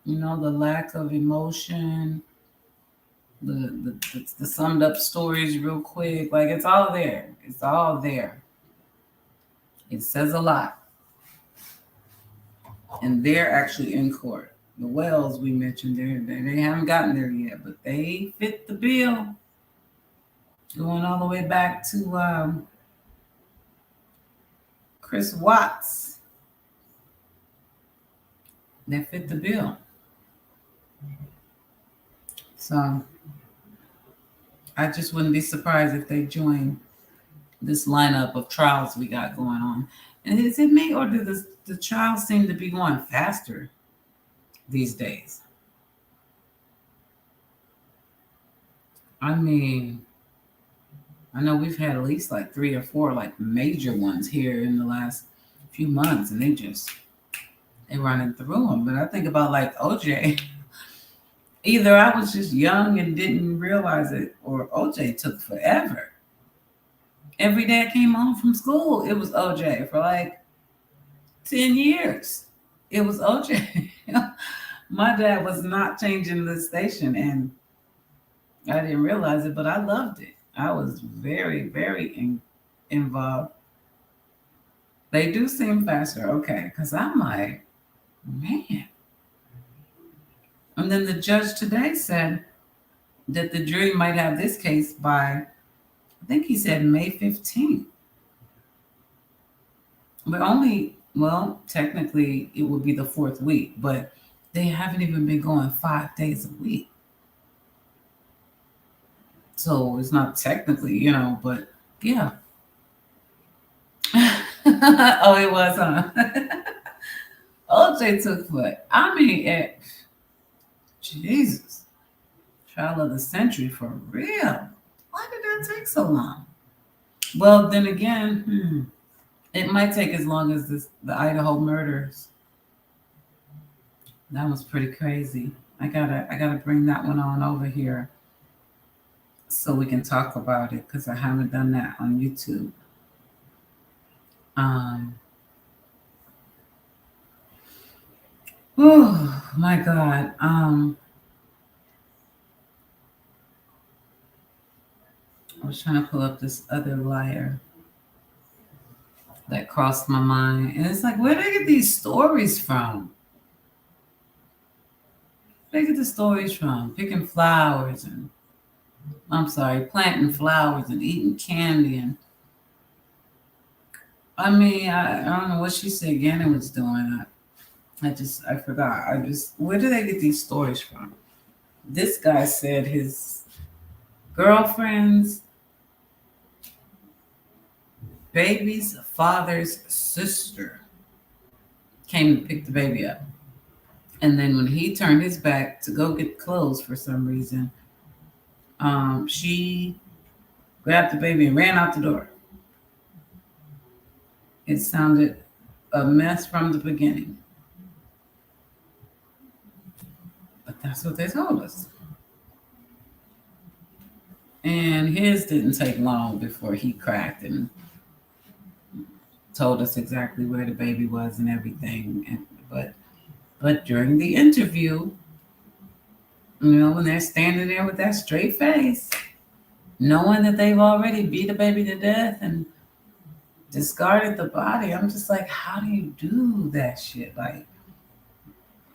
You know, the lack of emotion, the summed up stories real quick. Like, it's all there. It's all there. It says a lot. And they're actually in court. The Wells we mentioned, they haven't gotten there yet, but they fit the bill. Going all the way back to Chris Watts. They fit the bill. So I just wouldn't be surprised if they join this lineup of trials we got going on. And is it me or do the trials seem to be going faster these days? I mean, I know we've had at least like 3 or 4 like major ones here in the last few months, and they running through them. But I think about like OJ. Either I was just young and didn't realize it, or OJ took forever. Every day I came home from school, it was OJ for like 10 years. It was OJ. My dad was not changing the station, and I didn't realize it, but I loved it. I was very, very involved. They do seem faster, okay, because I'm like, man. And then the judge today said that the jury might have this case by, I think he said May 15th. But only, well, technically it would be the fourth week, but they haven't even been going 5 days a week. So it's not technically, but yeah. Oh, it was, huh? OJ took foot. I mean, Jesus. Trial of the century for real. Why did that take so long? Well, then again, it might take as long as the Idaho murders. That was pretty crazy. I gotta bring that one on over here so we can talk about it because I haven't done that on YouTube. Oh my God. I was trying to pull up this other liar that crossed my mind. And it's like, where do they get these stories from? Where do they get the stories from? Picking flowers and, I'm sorry, planting flowers and eating candy. And I mean, I don't know what she said Gannon was doing. I forgot. Where do they get these stories from? This guy said his girlfriend's baby's father's sister came to pick the baby up. And then when he turned his back to go get clothes for some reason, she grabbed the baby and ran out the door. It sounded a mess from the beginning. But that's what they told us. And his didn't take long before he cracked and told us exactly where the baby was and everything. But during the interview, when they're standing there with that straight face, knowing that they've already beat the baby to death and discarded the body, I'm just like, how do you do that shit? Like,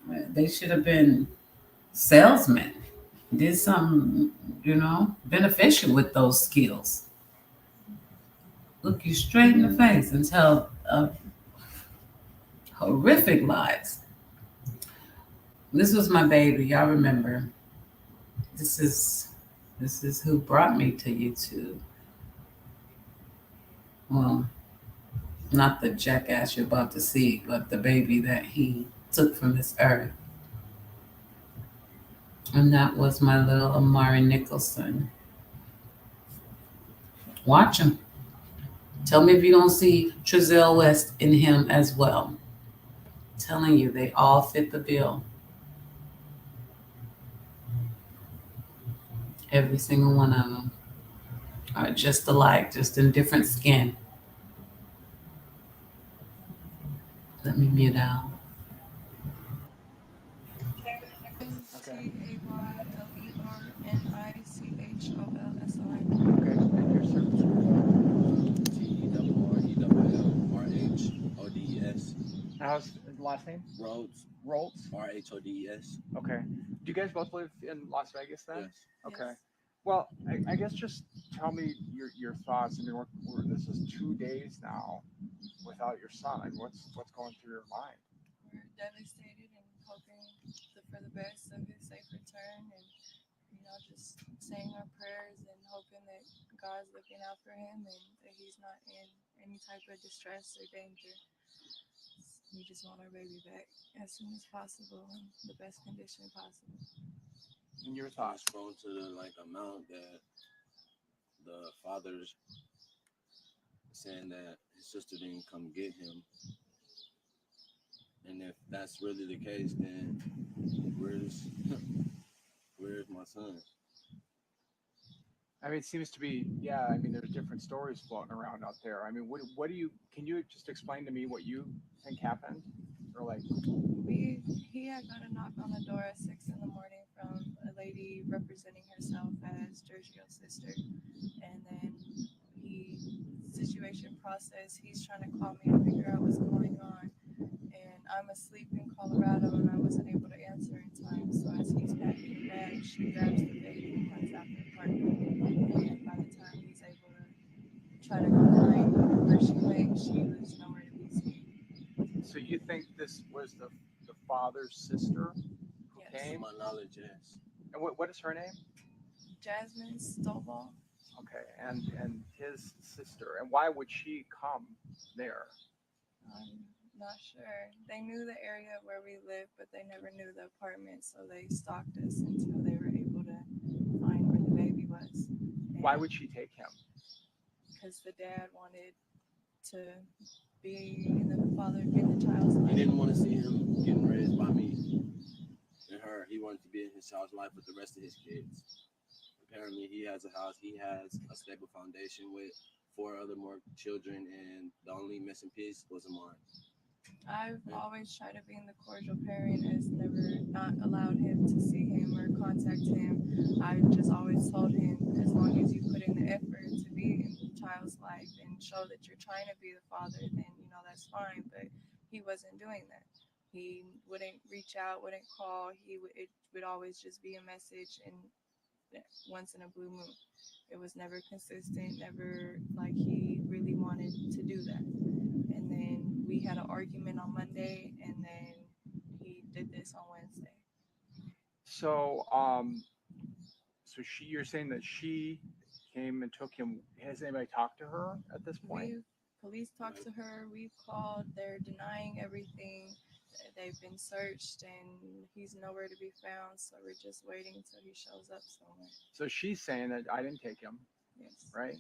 they should have been salesmen, did something, beneficial with those skills. Look you straight in the face and tell horrific lies. This was my baby, y'all remember. This is who brought me to YouTube. Well, not the jackass you're about to see, but the baby that he took from this earth. And that was my little Amari Nicholson. Watch him. Tell me if you don't see Trezell West in him as well. I'm telling you, they all fit the bill. Every single one of them are just alike, just in different skin. Let me mute out. Okay, and your service T-E-R-R-E-L-R-H-O-D-E-S. How's the last name? Rhodes. Rhodes? R-H-O-D-E-S. Okay. Do you guys both live in Las Vegas then? Yes. Okay. Well, I guess just tell me your thoughts. I mean, this is 2 days now without your son. I mean, what's going through your mind? We're devastated and hoping for the best of his safe return, and just saying our prayers and hoping that God's looking out for him and that he's not in any type of distress or danger. We just want our baby back as soon as possible in the best condition possible. And your thoughts prone to the amount that the father's saying that his sister didn't come get him, and if that's really the case, then where's son. I mean, it seems to be, yeah. I mean, there's different stories floating around out there. I mean, what do you? Can you just explain to me what you think happened, or like? He had got a knock on the door at 6 in the morning from a lady representing herself as Giorgio's sister, and then situation process. He's trying to call me and figure out what's going on, and I'm asleep in Colorado, and I wasn't able to answer in time. So as he's packing the bag, she grabs the baby and runs out the apartment. And by the time he's able to try to find where she went, she was nowhere to be seen. So you think this was the father's sister who came? To my knowledge, yes. And what is her name? Jasmine Stovall. Okay, and his sister. And why would she come there? I'm not sure. They knew the area where we lived, but they never knew the apartment, so they stalked us until they were able to find where the baby was. Why would she take him? Because the dad wanted to be in the child's life. He didn't want to see him getting raised by me and her. He wanted to be in his child's life with the rest of his kids. Apparently, he has a house. He has a stable foundation with 4 other more children, and the only missing piece was Amari. I've always tried to be in the cordial parent, has never not allowed him to see him or contact him. I just always told him, as long as you put in the effort to be in the child's life and show that you're trying to be the father, then that's fine. But he wasn't doing that. He wouldn't reach out, wouldn't call. It would always just be a message and once in a blue moon. It was never consistent, never like he really wanted to do that. And then we had an argument on Monday, and then he did this on Wednesday. So, you're saying that she came and took him. Has anybody talked to her at this point? Police talked to her. We've called. They're denying everything. They've been searched, and he's nowhere to be found. So we're just waiting until he shows up somewhere. So she's saying that I didn't take him. Yes. Right.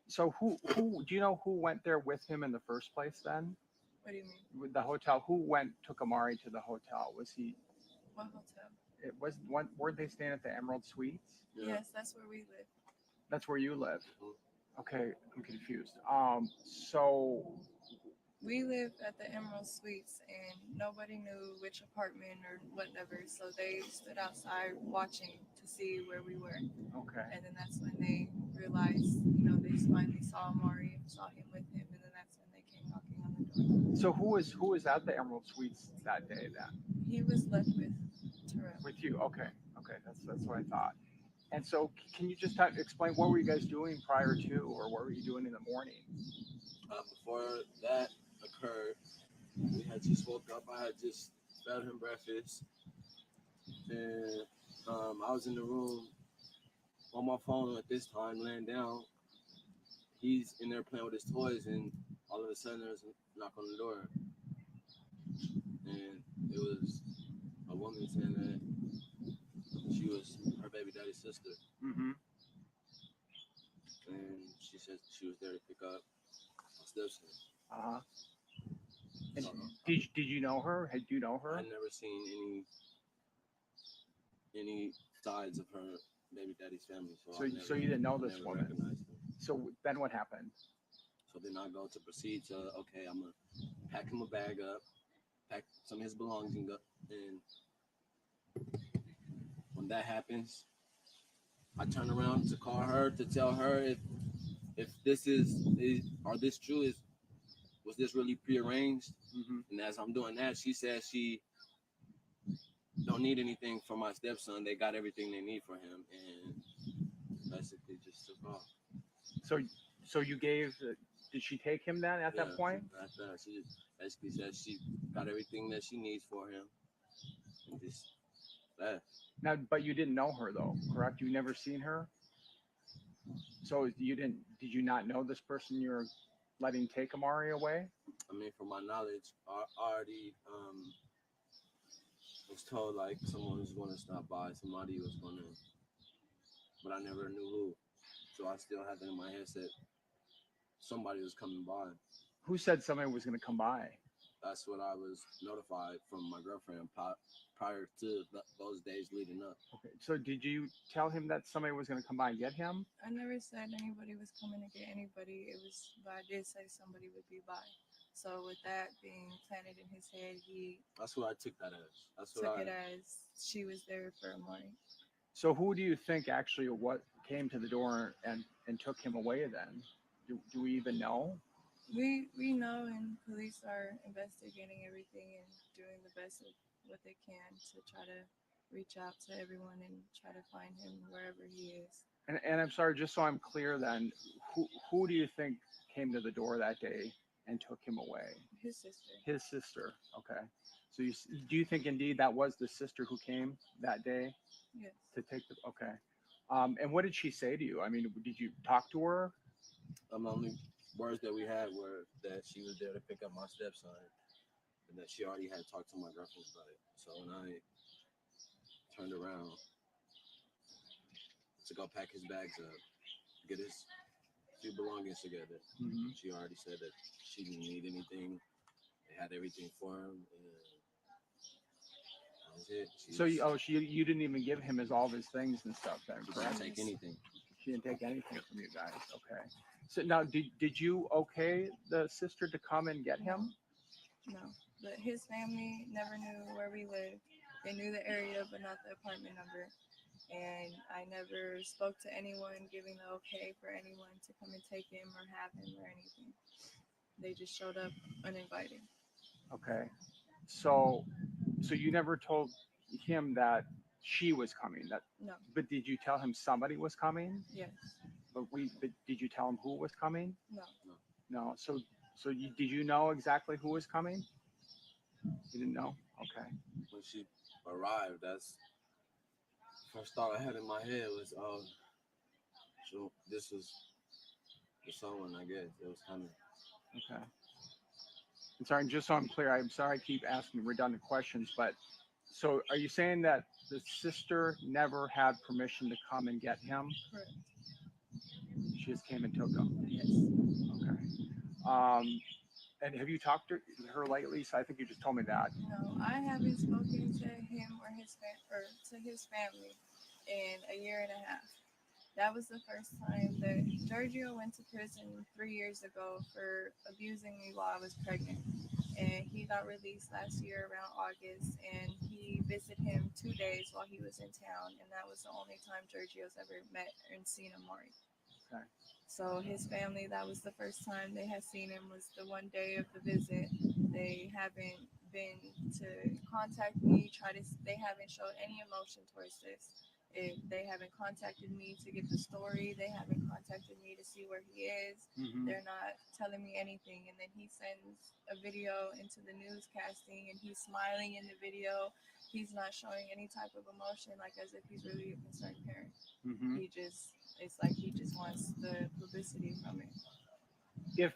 So who do you know who went there with him in the first place then? What do you mean? With the hotel, who took Amari to the hotel? Was he? What hotel? It was one. Weren't they staying at the Emerald Suites? Yeah. Yes, that's where we live. That's where you live. Okay, I'm confused. So we live at the Emerald Suites, and nobody knew which apartment or whatever. So they stood outside watching to see where we were. Okay. And then that's when they realized, they finally saw Amari, saw him with him, and then that's when they came knocking on the door. So who was at the Emerald Suites that day then? He was left with Terrell. With you? Okay, that's what I thought. And so, can you just explain what were you guys doing prior to, or what were you doing in the morning? Before that occurred, we had just woke up. I had just fed him breakfast, and I was in the room on my phone at this time, laying down. He's in there playing with his toys, and all of a sudden there's a knock on the door, and it was a woman saying that she was her baby daddy's sister. Mm-hmm. And she said she was there to pick up my stepson. Uh-huh. And did you know her? Had you know her? I'd never seen any sides of her baby daddy's family. So you didn't know this woman. So then what happened? So then I go to proceed to, okay, I'm going to pack him a bag up, pack some of his belongings up, and when that happens, I turn around to call her to tell her if this are this true? Was this really prearranged? Mm-hmm. And as I'm doing that, she says she don't need anything from my stepson. They got everything they need for him, and basically just took off. So you gave? Did she take him then at that point? She just basically said she got everything that she needs for him, and just left. Now, but you didn't know her though, correct? You never seen her. So you didn't? Did you not know this person you're letting take Amari away? I mean, from my knowledge, I already was told like someone was going to stop by, somebody was going to, but I never knew who. So I still had that in my head that somebody was coming by. Who said somebody was going to come by? that's what I was notified from my girlfriend prior to those days leading up. Okay. So did you tell him that somebody was going to come by and get him? I never said anybody was coming to get anybody. It was, but I did say somebody would be by. So with that being planted in his head, he That's what I took that as. That's what took it as she was there for Amari. So who do you think actually what came to the door and took him away then? Do we even know? We know, and police are investigating everything and doing the best of what they can to try to reach out to everyone and try to find him wherever he is. And I'm sorry, just so I'm clear then, who do you think came to the door that day and took him away? His sister. His sister. Okay. So do you think indeed that was the sister who came that day? Yes. To take the, okay. And what did she say to you? I mean, did you talk to her? The only words that we had were that she was there to pick up my stepson and that she already had talked to my girlfriend about it. So when I turned around to go pack his bags up, get his few belongings together, she already said that she didn't need anything. They had everything for him, and that was it. You didn't even give him all of his things and stuff then, She correct? didn't take anything. She didn't take anything from you guys. Okay. So now, did you okay the sister to come and get him? No, but his family never knew where we lived. They knew the area, but not the apartment number. And I never spoke to anyone giving the okay for anyone to come and take him or have him or anything. They just showed up uninvited. Okay. So you never told him that she was coming. No. But did you tell him somebody was coming? Yes. But did you tell him who was coming? No. No. So did you know exactly who was coming? You didn't know. Okay. When she arrived, that's first thought I had in my head was, oh, so this was the someone, I guess. It was coming. Okay. I'm sorry, just so I'm clear, I'm sorry I keep asking redundant questions, but so are you saying that the sister never had permission to come and get him? Correct. She just came and took him? Yes. Okay. And have you talked to her lately? So I think you just told me that. No, I haven't spoken to him or to his family in a year and a half. That was the first time that Giorgio went to prison 3 years ago for abusing me while I was pregnant. And he got released last year around August, and he visited him 2 days while he was in town. And that was the only time Giorgio's ever met and seen Amari. Okay. So his family, that was the first time they had seen him, was the one day of the visit. They haven't been to contact me, they haven't showed any emotion towards this. They haven't contacted me to get the story. They haven't contacted me to see where he is. They're not telling me anything. And then he sends a video into the newscasting and he's smiling in the video. He's not showing any type of emotion, like as if he's really a concerned parent. It's like he just wants the publicity from it.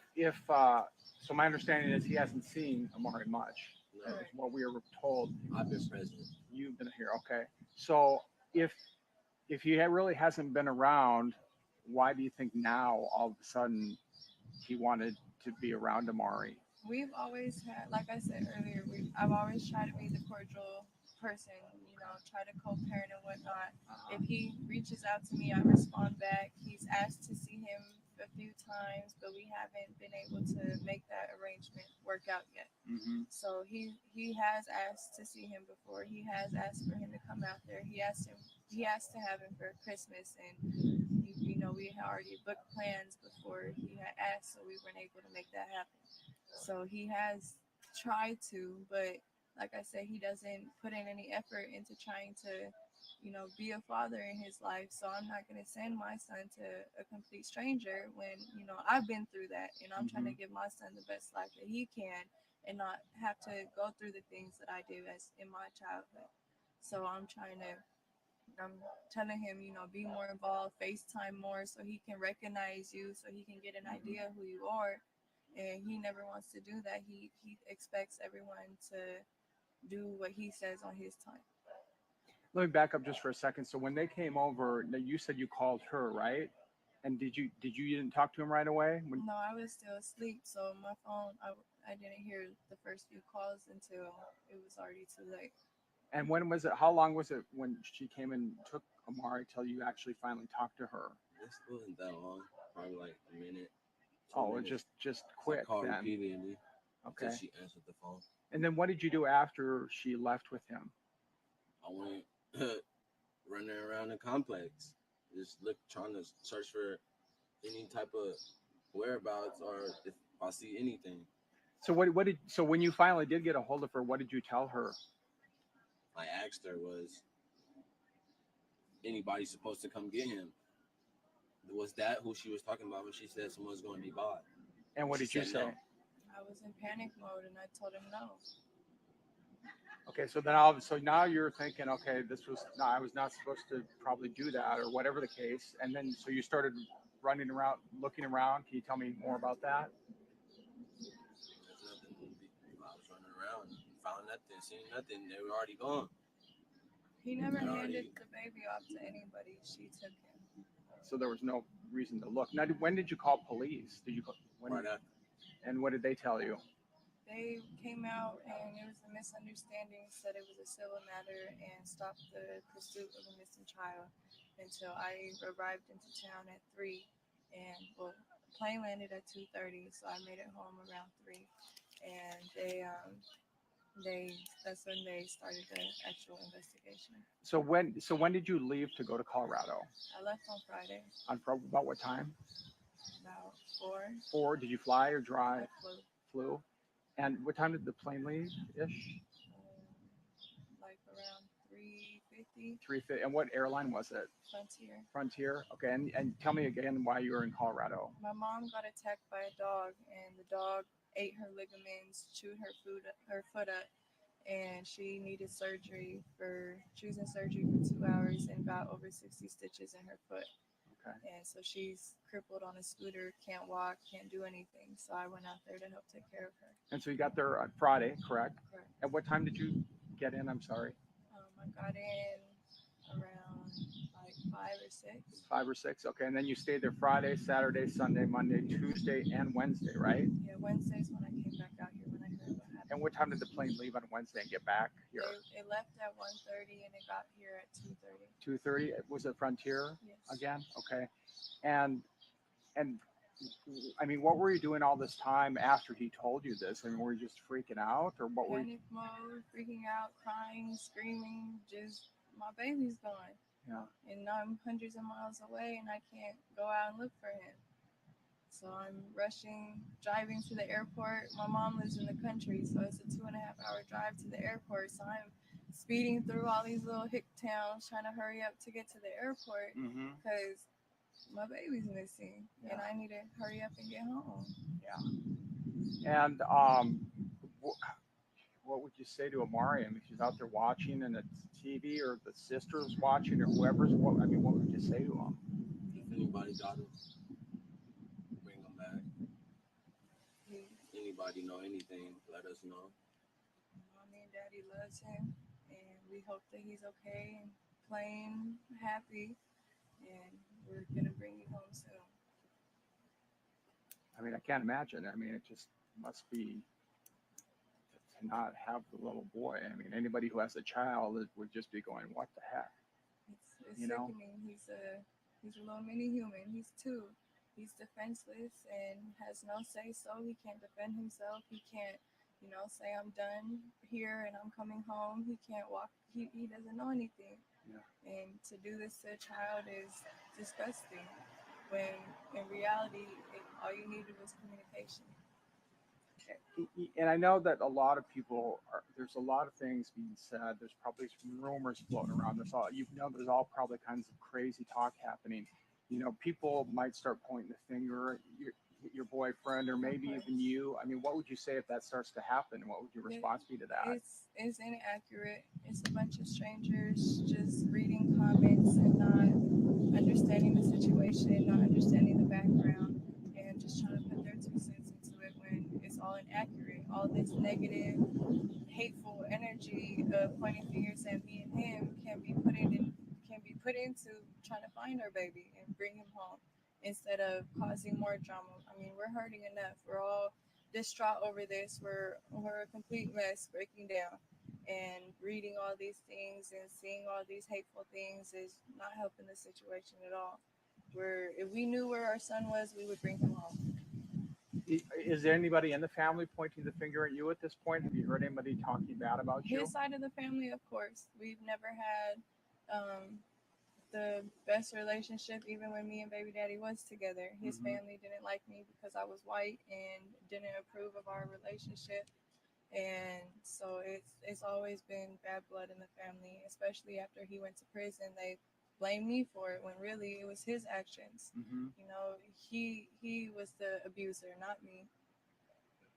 So my understanding is he hasn't seen Amari much. No. Is what we were told. I've been present. You've been here, okay. So if he really hasn't been around, why do you think now all of a sudden he wanted to be around Amari? We've always had, like I said earlier, I've always tried to be the cordial person, try to co-parent and whatnot. If he reaches out to me, I respond back. He's asked to see him a few times, but we haven't been able to make that arrangement work out yet. So he has asked to see him before. He has asked for him to come out there. He asked to have him for Christmas, and we had already booked plans before he had asked, so we weren't able to make that happen. So he has tried to, but like I said, he doesn't put in any effort into trying to, be a father in his life. So I'm not going to send my son to a complete stranger when, I've been through that, and I'm trying to give my son the best life that he can and not have to go through the things that I did as in my childhood. So I'm telling him, be more involved, FaceTime more so he can recognize you, so he can get an idea of who you are. And he never wants to do that. He expects everyone to do what he says on his time. Let me back up just for a second. So when they came over, you said you called her, right? And you didn't talk to him right away? No, I was still asleep. So my phone, I didn't hear the first few calls until it was already too late. And when was it? How long was it when she came and took Amari till you actually finally talked to her? This wasn't that long. Probably like a minute. Oh, minutes. just quick. I called then. repeatedly. Okay. Until she answered the phone. And then what did you do after she left with him? I went running around the complex, just trying to search for any type of whereabouts or if I see anything. So so when you finally did get a hold of her, what did you tell her? I asked her, was anybody supposed to come get him? Was that who she was talking about when she said someone's going to be bought? And what did you say? No. I was in panic mode and I told him no. Okay, so now you're thinking, okay, I was not supposed to probably do that or whatever the case. And then so you started running around, looking around. Can you tell me more about that? There's nothing. I was running around, found nothing, seen nothing. They were already gone. He never handed the baby off to anybody. She took him. So there was no reason to look. Now, when did you call police? Right after. And what did they tell you? They came out and it was a misunderstanding, said it was a civil matter and stopped the pursuit of a missing child until I arrived into town at 3. And well, plane landed at 2:30, so I made it home around 3. And that's when they started the actual investigation. So when did you leave to go to Colorado? I left on Friday. About what time? About 4. 4. Did you fly or drive? I Flew. And what time did the plane leave ish? Like around 3:50. 3:50. And what airline was it? Frontier. Frontier. Okay. And tell me again why you were in Colorado. My mom got attacked by a dog, and the dog ate her ligaments, chewed her foot up, and she needed surgery she was in surgery for 2 hours and got over 60 stitches in her foot. Okay. And so she's crippled on a scooter, can't walk, can't do anything. So I went out there to help take care of her. And so you got there on Friday, correct? Correct. At what time did you get in? I'm sorry. I got in around like 5 or 6. 5 or 6. Okay. And then you stayed there Friday, Saturday, Sunday, Monday, Tuesday, and Wednesday, right? Yeah, Wednesday's when I came back out here when I heard what happened. And what time did the plane leave on Wednesday and get back here? It left at 1:30 and it got here at 2:30. 2:30. Was it Frontier? Yes. Again? Okay. And I mean, what were you doing all this time after he told you this? I mean, were you just freaking out, or what were you? Panic mode, freaking out, crying, screaming, just my baby's gone. Yeah. And I'm hundreds of miles away and I can't go out and look for him. So I'm rushing, driving to the airport. My mom lives in the country, so it's a 2.5-hour drive to the airport. So I'm speeding through all these little hick towns, trying to hurry up to get to the airport because my baby's missing, and I need to hurry up and get home. Yeah. And what would you say to Amari? I mean, she's out there watching and it's TV, or the sister's watching, or whoever's. What would you say to him? If anybody got him, bring him back. Anybody know anything, let us know. Mommy and Daddy loves him, and we hope that he's okay and playing happy, and we're gonna bring you home soon. I mean, I can't imagine. I mean, it just must be to not have the little boy. I mean, anybody who has a child would just be going, "What the heck?" It's sickening. He's a little mini human. He's 2. He's defenseless and has no say so. He can't defend himself. He can't, say I'm done here and I'm coming home. He can't walk. He doesn't know anything. Yeah. And to do this to a child is disgusting. When in reality, all you needed was communication. And I know that a lot of people there's a lot of things being said. There's probably some rumors floating around. There's all probably kinds of crazy talk happening. People might start pointing the finger at your boyfriend, or maybe even you. I mean, what would you say if that starts to happen? What would your response be to that? It's inaccurate. It's a bunch of strangers just reading comments and not understanding the situation, not understanding the background, and just trying to put their 2 cents into it when it's all inaccurate. All this negative, hateful energy of pointing fingers at me and him can be put into trying to find our baby and bring him home instead of causing more drama. I mean, we're hurting enough. We're all distraught over this. We're a complete mess, breaking down, and reading all these things and seeing all these hateful things is not helping the situation at all. If we knew where our son was, we would bring him home. Is there anybody in the family pointing the finger at you at this point? Have you heard anybody talking bad about you? His side of the family, of course. We've never had the best relationship, even when me and baby daddy was together. His family didn't like me because I was white and didn't approve of our relationship. And so it's always been bad blood in the family, especially after he went to prison. They blame me for it when really it was his actions. You know, he was the abuser, not me.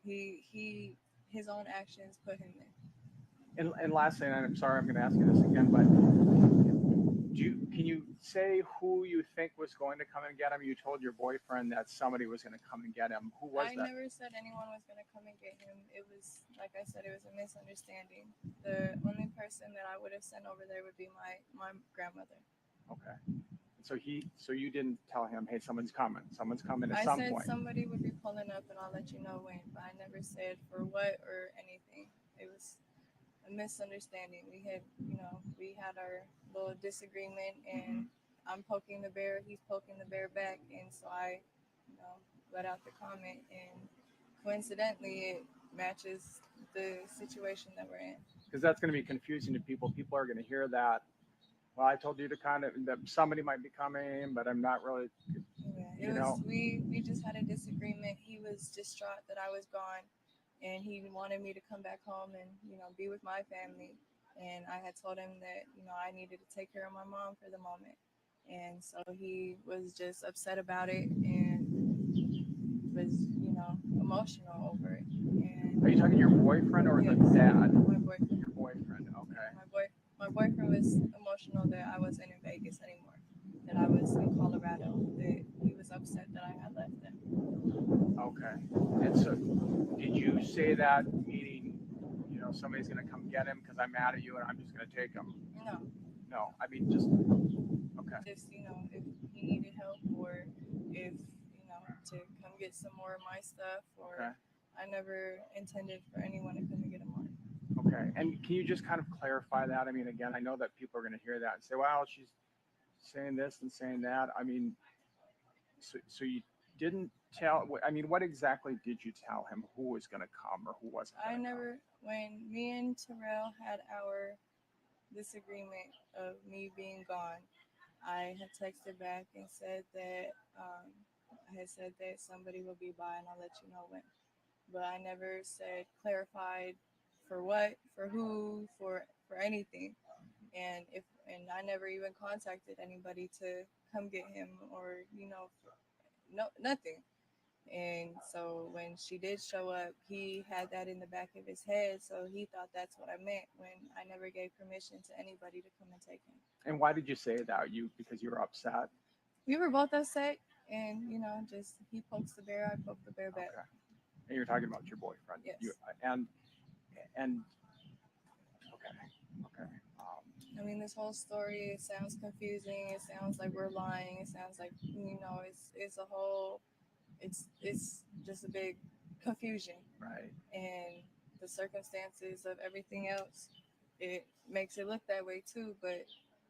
His own actions put him there. And lastly, and I'm sorry, I'm going to ask you this again, but can you say who you think was going to come and get him? You told your boyfriend that somebody was going to come and get him. Who was that? I never said anyone was going to come and get him. It was, like I said, it was a misunderstanding. The only person that I would have sent over there would be my grandmother. Okay. So you didn't tell him, hey, someone's coming at some point. I said somebody would be pulling up and I'll let you know when, but I never said for what or anything. It was a misunderstanding. We had our little disagreement, and I'm poking the bear, he's poking the bear back, and so I, let out the comment, and coincidentally, it matches the situation that we're in. Because that's going to be confusing to people. People are going to hear that. Well, I told you to that somebody might be coming, but I'm not really. Yeah, we just had a disagreement. He was distraught that I was gone, and he wanted me to come back home and be with my family. And I had told him that I needed to take care of my mom for the moment, and so he was just upset about it and was emotional over it. And are you talking to your boyfriend or the dad? My boyfriend. Your boyfriend, okay. My boyfriend was emotional that I wasn't in Vegas anymore, that I was in Colorado, that he was upset that I had left them. Okay. And so did you say that meaning, somebody's going to come get him because I'm mad at you and I'm just going to take him? No, I mean just, okay. Just, if he needed help or if, to come get some more of my stuff or okay. I never intended for anyone to come and get him on. Okay. And can you just kind of clarify that? I mean, again, I know that people are going to hear that and say, wow, she's saying this and saying that. I mean, so you didn't tell, I mean, what exactly did you tell him? Who was going to come or who wasn't? When me and Terrell had our disagreement of me being gone, I had texted back and said that I had said that somebody will be by and I'll let you know when. But I never clarified for what, for who, for anything. And I never even contacted anybody to come get him or, nothing. And so when she did show up, he had that in the back of his head. So he thought that's what I meant when I never gave permission to anybody to come and take him. And why did you say that? Because you were upset? We were both upset. And, just he pokes the bear, I poke the bear back. Okay. And you're talking about your boyfriend? Yes. And okay. I mean, this whole story, it sounds confusing. It sounds like we're lying. It sounds like, it's a whole, it's just a big confusion. Right. And the circumstances of everything else, it makes it look that way too. But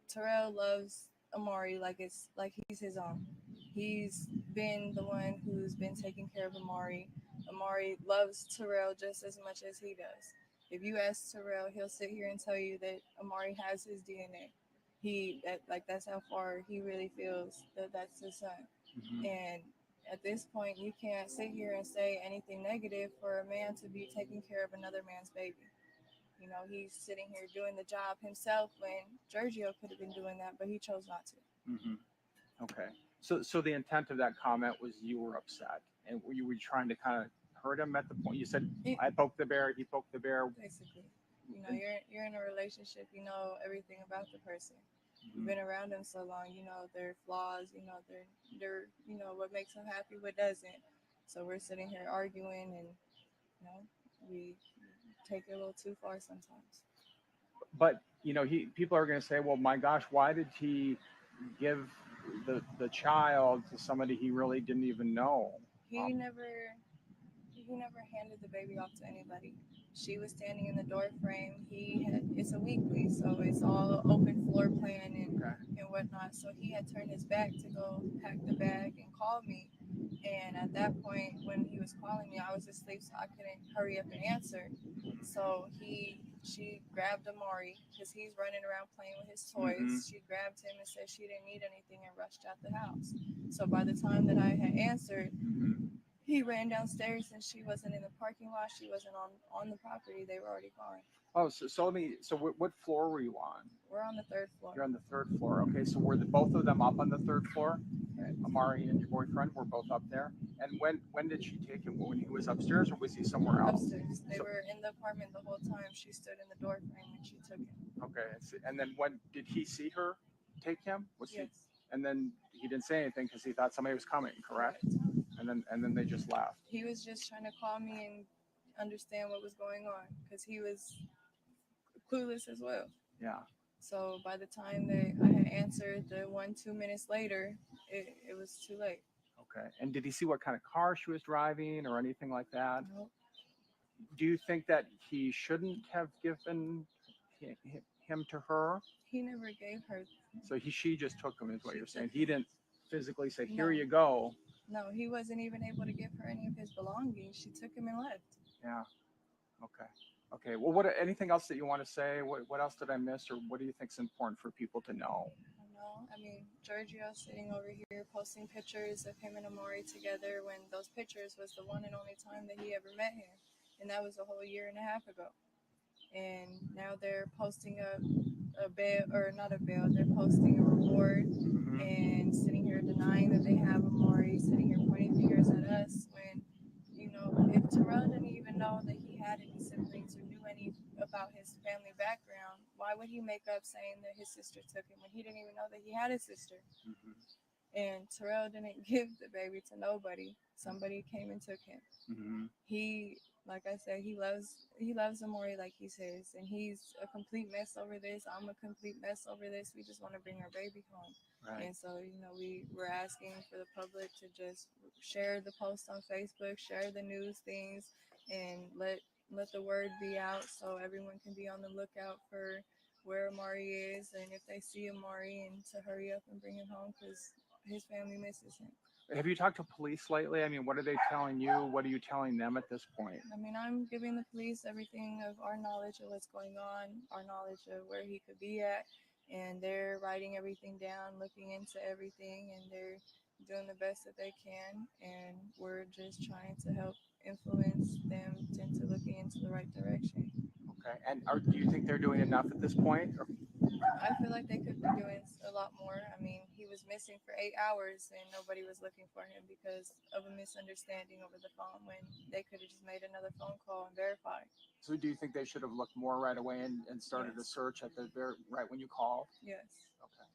Terrell loves Amari like he's his own. He's been the one who's been taking care of Amari. Amari loves Terrell just as much as he does. If you ask Terrell, he'll sit here and tell you that Amari has his DNA. That's how far he really feels that that's his son. Mm-hmm. And at this point, you can't sit here and say anything negative for a man to be taking care of another man's baby. He's sitting here doing the job himself when Giorgio could have been doing that, but he chose not to. Mm-hmm. Okay. So the intent of that comment was you were upset and you were trying to kind of hurt him at the point. You said, I poked the bear, he poked the bear. Basically. You're in a relationship, you know everything about the person. Mm-hmm. You've been around them so long, you know their flaws, they're what makes them happy, what doesn't. So we're sitting here arguing and we take it a little too far sometimes. But people are going to say, well, my gosh, why did he give the child to somebody he really didn't even know? He he never handed the baby off to anybody. She was standing in the door frame. It's a weekly, so it's all open floor plan and whatnot. So he had turned his back to go pack the bag and call me. And at that point, when he was calling me, I was asleep, so I couldn't hurry up and answer. So she grabbed Amari because he's running around playing with his toys. She grabbed him and said she didn't need anything and rushed out the house. So by the time that I had answered, he ran downstairs and she wasn't in the parking lot. She wasn't on the property. They were already gone. Oh, so what floor were you on? We're on the third floor. You're on the third floor. Okay, so were both of them up on the third floor? Amari and your boyfriend were both up there. And when did she take him? When he was upstairs, or was he somewhere else? Upstairs. They were in the apartment the whole time. She stood in the door frame when she took him. Okay, and then when did he see her take him? Yes. And then he didn't say anything because he thought somebody was coming, correct? And then they just left. He was just trying to call me and understand what was going on because he was clueless as well. Yeah. So by the time that I had answered, the 2 minutes later, it was too late. Okay. And did he see what kind of car she was driving or anything like that? Nope. Do you think that he shouldn't have given him to her? He never gave her. So she just took him, is what you're saying. He didn't physically say, "Here No. you go." No, he wasn't even able to give her any of his belongings. She took him and left. Yeah. Okay. Well, anything else that you want to say? What else did I miss, or what do you think is important for people to know? I mean, Giorgio sitting over here posting pictures of him and Amari together when those pictures was the one and only time that he ever met him. And that was a whole year and a half ago. And now they're posting a bail, or not a bail, they're posting a reward and sitting here denying that they have Amari, sitting here pointing fingers at us when, if Terrell didn't even know that he had any siblings or knew any about his family background, why would he make up saying that his sister took him when he didn't even know that he had a sister? And Terrell didn't give the baby to nobody. Somebody came and took him. He, like I said, he loves Amari like he says, and he's a complete mess over this. I'm a complete mess over this. We just want to bring our baby home. Right. And so, we're asking for the public to just share the post on Facebook, share the news things, and let the word be out so everyone can be on the lookout for where Amari is, and if they see Amari, and to hurry up and bring him home because his family misses him. Have you talked to police lately? I mean, what are they telling you? What are you telling them at this point? I mean, I'm giving the police everything of our knowledge of what's going on, our knowledge of where he could be at, and they're writing everything down, looking into everything, and they're doing the best that they can, and we're just trying to help influence them into looking into the right direction. Okay, and do you think they're doing enough at this point? Or? I feel like they could be doing a lot more. I mean, he was missing for 8 hours and nobody was looking for him because of a misunderstanding over the phone when they could have just made another phone call and verified. So do you think they should have looked more right away and started a search at the right when you called? Yes. Okay.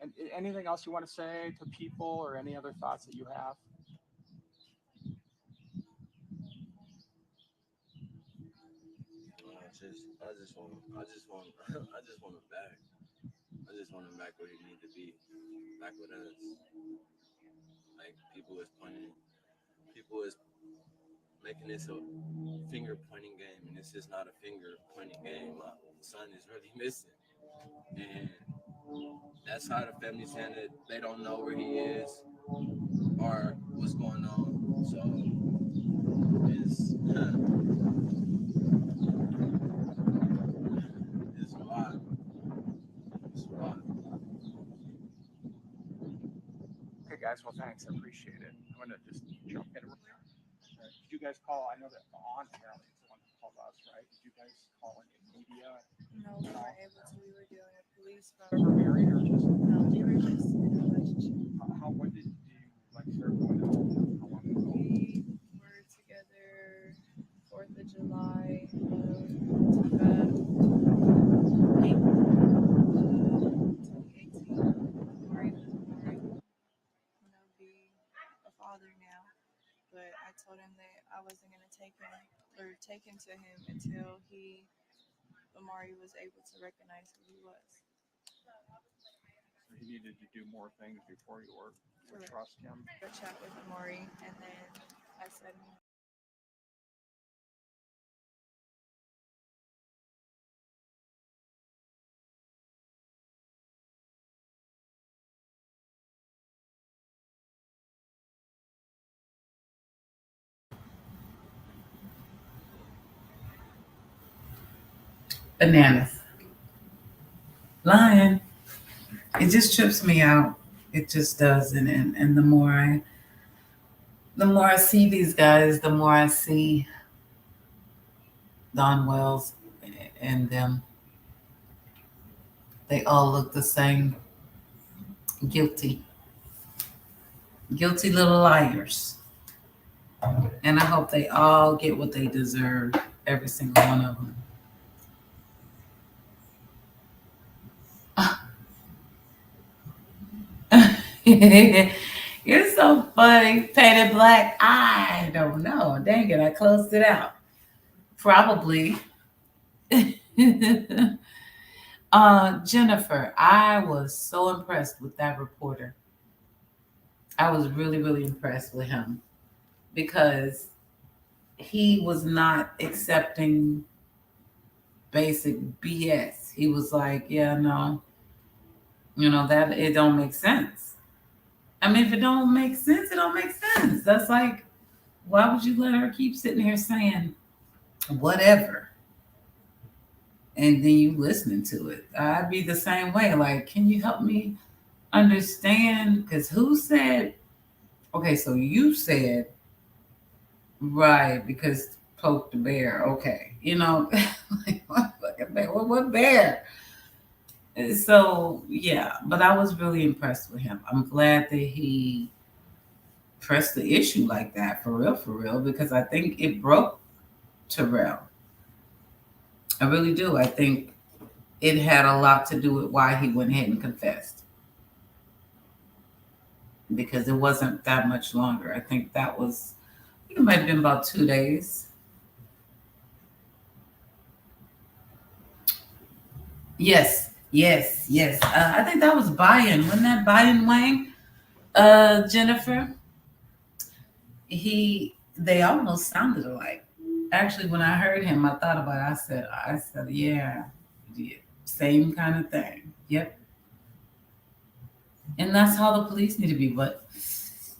And anything else you want to say to people, or any other thoughts that you have? I just want him back. I just want him back where he need to be, back with us. Like people is making this a finger pointing game, and this is not a finger pointing game. My son is really missing, and that's how the family's saying that they don't know where he is or what's going on. So it's it's a lot. It's a lot. Okay, guys. Well, thanks. I appreciate it. I'm gonna just jump in. Did you guys call? I know that the aunt apparently is the one who called us, right? Did you guys call any media? No, we weren't able to. We were dealing with police from. Ever married or just? No, we were just in a relationship. When did you start going out? How long ago? We were together 4th of July of 2018. Be a father now, but I told him that I wasn't going to take him to him until Amari was able to recognize who he was. So he needed to do more things before you would trust him. I chat with Amari, and then I said Bananas. Lying. It just trips me out. It just does. And the more I see these guys, the more I see Don Wells and them. They all look the same. Guilty. Guilty little liars. And I hope they all get what they deserve. Every single one of them. You're so funny. Painted black. I don't know. Dang it. I closed it out. Probably. Jennifer, I was so impressed with that reporter. I was really, really impressed with him because he was not accepting basic BS. He was like, yeah, no, that it don't make sense. I mean, if it don't make sense, it don't make sense. That's like, why would you let her keep sitting here saying whatever? And then you listening to it. I'd be the same way. Like, can you help me understand? Because who said, okay, so you said, right, because poke the bear. Okay. Like, what bear? What bear? So, yeah, but I was really impressed with him. I'm glad that he pressed the issue like that, for real, because I think it broke Terrell. I really do. I think it had a lot to do with why he went ahead and confessed. Because it wasn't that much longer. I think it might have been about 2 days. Yes. I think that was Biden. Wasn't that Biden Wayne? Jennifer? They almost sounded alike. Actually, when I heard him, I thought about it. I said, yeah, same kind of thing. Yep. And that's how the police need to be. But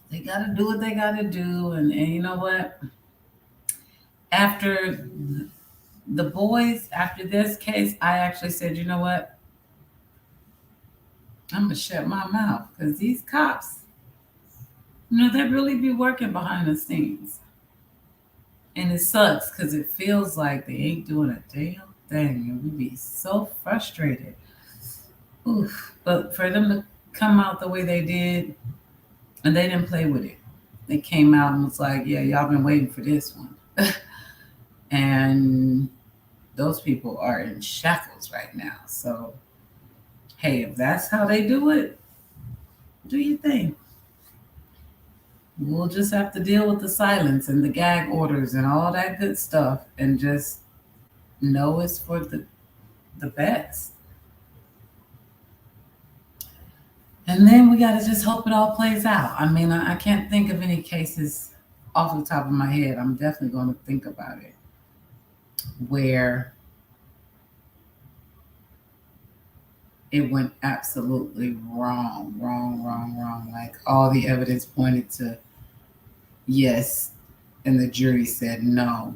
they got to do what they got to do. And you know what? After the boys, after this case, I actually said, you know what? I'm going to shut my mouth. Because these cops, they really be working behind the scenes. And it sucks because it feels like they ain't doing a damn thing. And we be so frustrated. Oof. But for them to come out the way they did, and they didn't play with it. They came out and was like, yeah, y'all been waiting for this one. And those people are in shackles right now. So, hey, if that's how they do it, do your thing. We'll just have to deal with the silence and the gag orders and all that good stuff and just know it's for the best. And then we got to just hope it all plays out. I mean, I can't think of any cases off the top of my head. I'm definitely going to think about it where it went absolutely wrong. Like all the evidence pointed to yes, and the jury said no.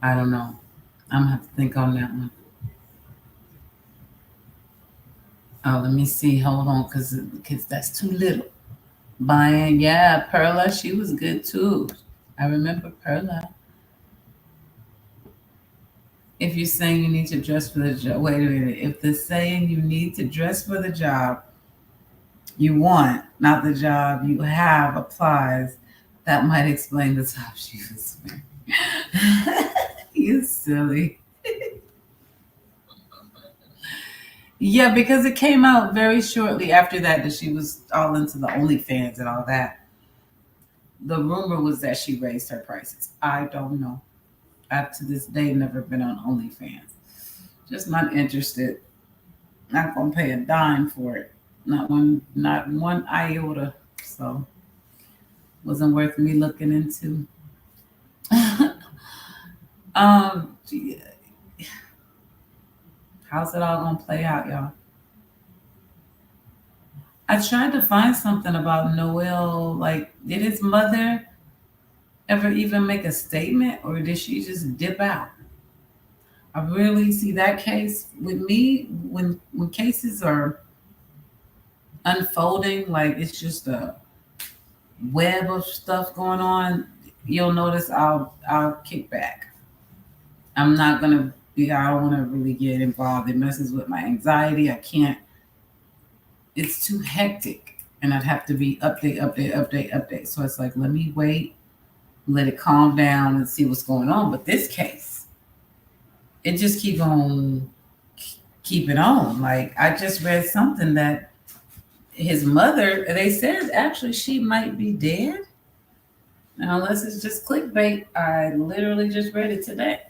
I don't know. I'm going to have to think on that one. Oh, let me see. Hold on, because that's too little. Buying, yeah, Perla, she was good too. I remember Perla. If you're saying you need to dress for the job, wait a minute. If they're saying you need to dress for the job you want, not the job you have, applies, that might explain the top she was wearing. You silly. Yeah, because it came out very shortly after that she was all into the OnlyFans and all that. The rumor was that she raised her prices. I don't know. I've to this day never been on OnlyFans. Just not interested. Not gonna pay a dime for it. Not one iota. So wasn't worth me looking into. How's it all gonna play out, y'all? I tried to find something about Noel. Like, did his mother ever even make a statement, or did she just dip out? I really see that case with me when cases are unfolding, like it's just a web of stuff going on. You'll notice I'll kick back. I'm not gonna be. I don't want to really get involved. It messes with my anxiety. I can't. It's too hectic, and I'd have to be update. So it's like, let me wait, let it calm down, and see what's going on. But this case, it just keep it on. Like I just read something that his mother. They said actually she might be dead. Now, unless it's just clickbait, I literally just read it today.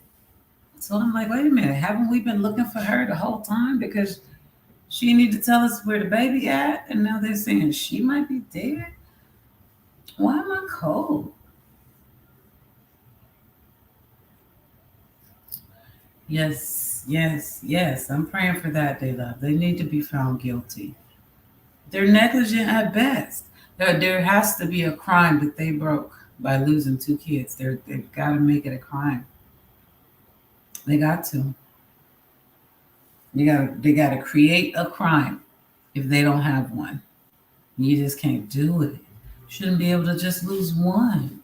So I'm like, wait a minute, haven't we been looking for her the whole time? Because she need to tell us where the baby at, and now they're saying she might be dead. Why am I cold? Yes. I'm praying for that, they love. They need to be found guilty. They're negligent at best. There has to be a crime that they broke by losing two kids. They've got to make it a crime. They got to. They gotta create a crime if they don't have one. You just can't do it. Shouldn't be able to just lose one.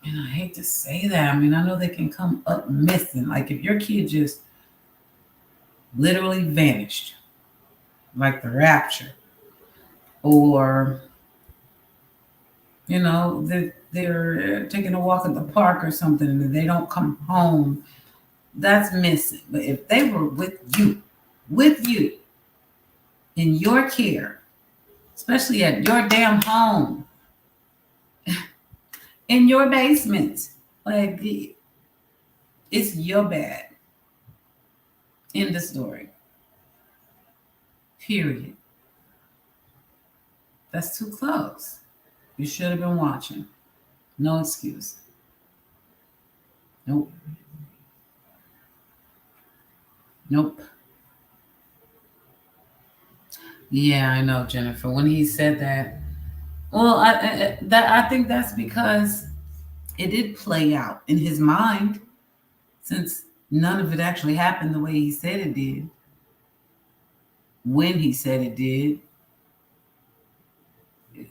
And I hate to say that. I mean, I know they can come up missing. Like if your kid just literally vanished, like the rapture, or they're taking a walk at the park or something and they don't come home, that's missing. But if they were with you in your care, especially at your damn home, in your basement, like it's your bad. End the story. Period. That's too close. You should have been watching. No excuse. Nope. Yeah, I know, Jennifer. When he said that, well, I think that's because it did play out in his mind, since none of it actually happened the way he said it did. When he said it did,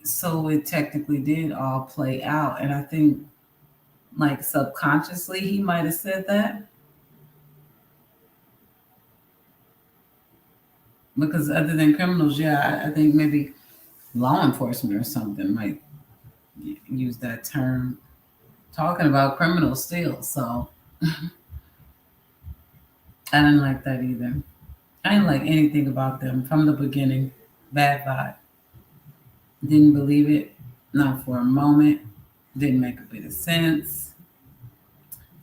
so it technically did all play out, and I think, like subconsciously, he might have said that. Because other than criminals, yeah, I think maybe law enforcement or something might use that term, talking about criminals still. So I didn't like that either. I didn't like anything about them from the beginning. Bad vibe. Didn't believe it, not for a moment. Didn't make a bit of sense.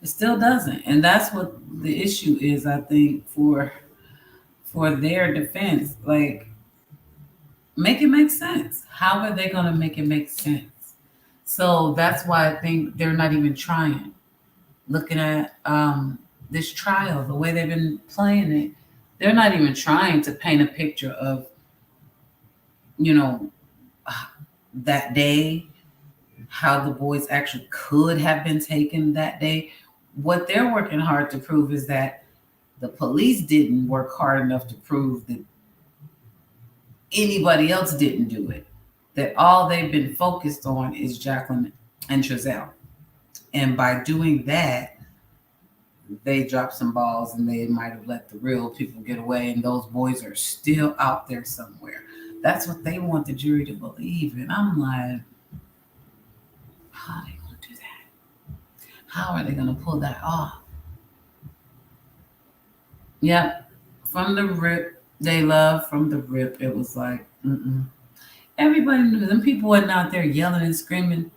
It still doesn't, and that's what the issue is. I think for their defense, like, make it make sense. How are they going to make it make sense? So that's why I think they're not even trying. Looking at this trial, the way they've been playing it, they're not even trying to paint a picture of, that day, how the boys actually could have been taken that day. What they're working hard to prove is that the police didn't work hard enough to prove that anybody else didn't do it. That all they've been focused on is Jacqueline and Trezell. And by doing that, they dropped some balls and they might have let the real people get away, and those boys are still out there somewhere. That's what they want the jury to believe. And I'm like, how are they going to do that? How are they going to pull that off? Yep. From the rip, it was like, everybody knew. Them people wasn't out there yelling and screaming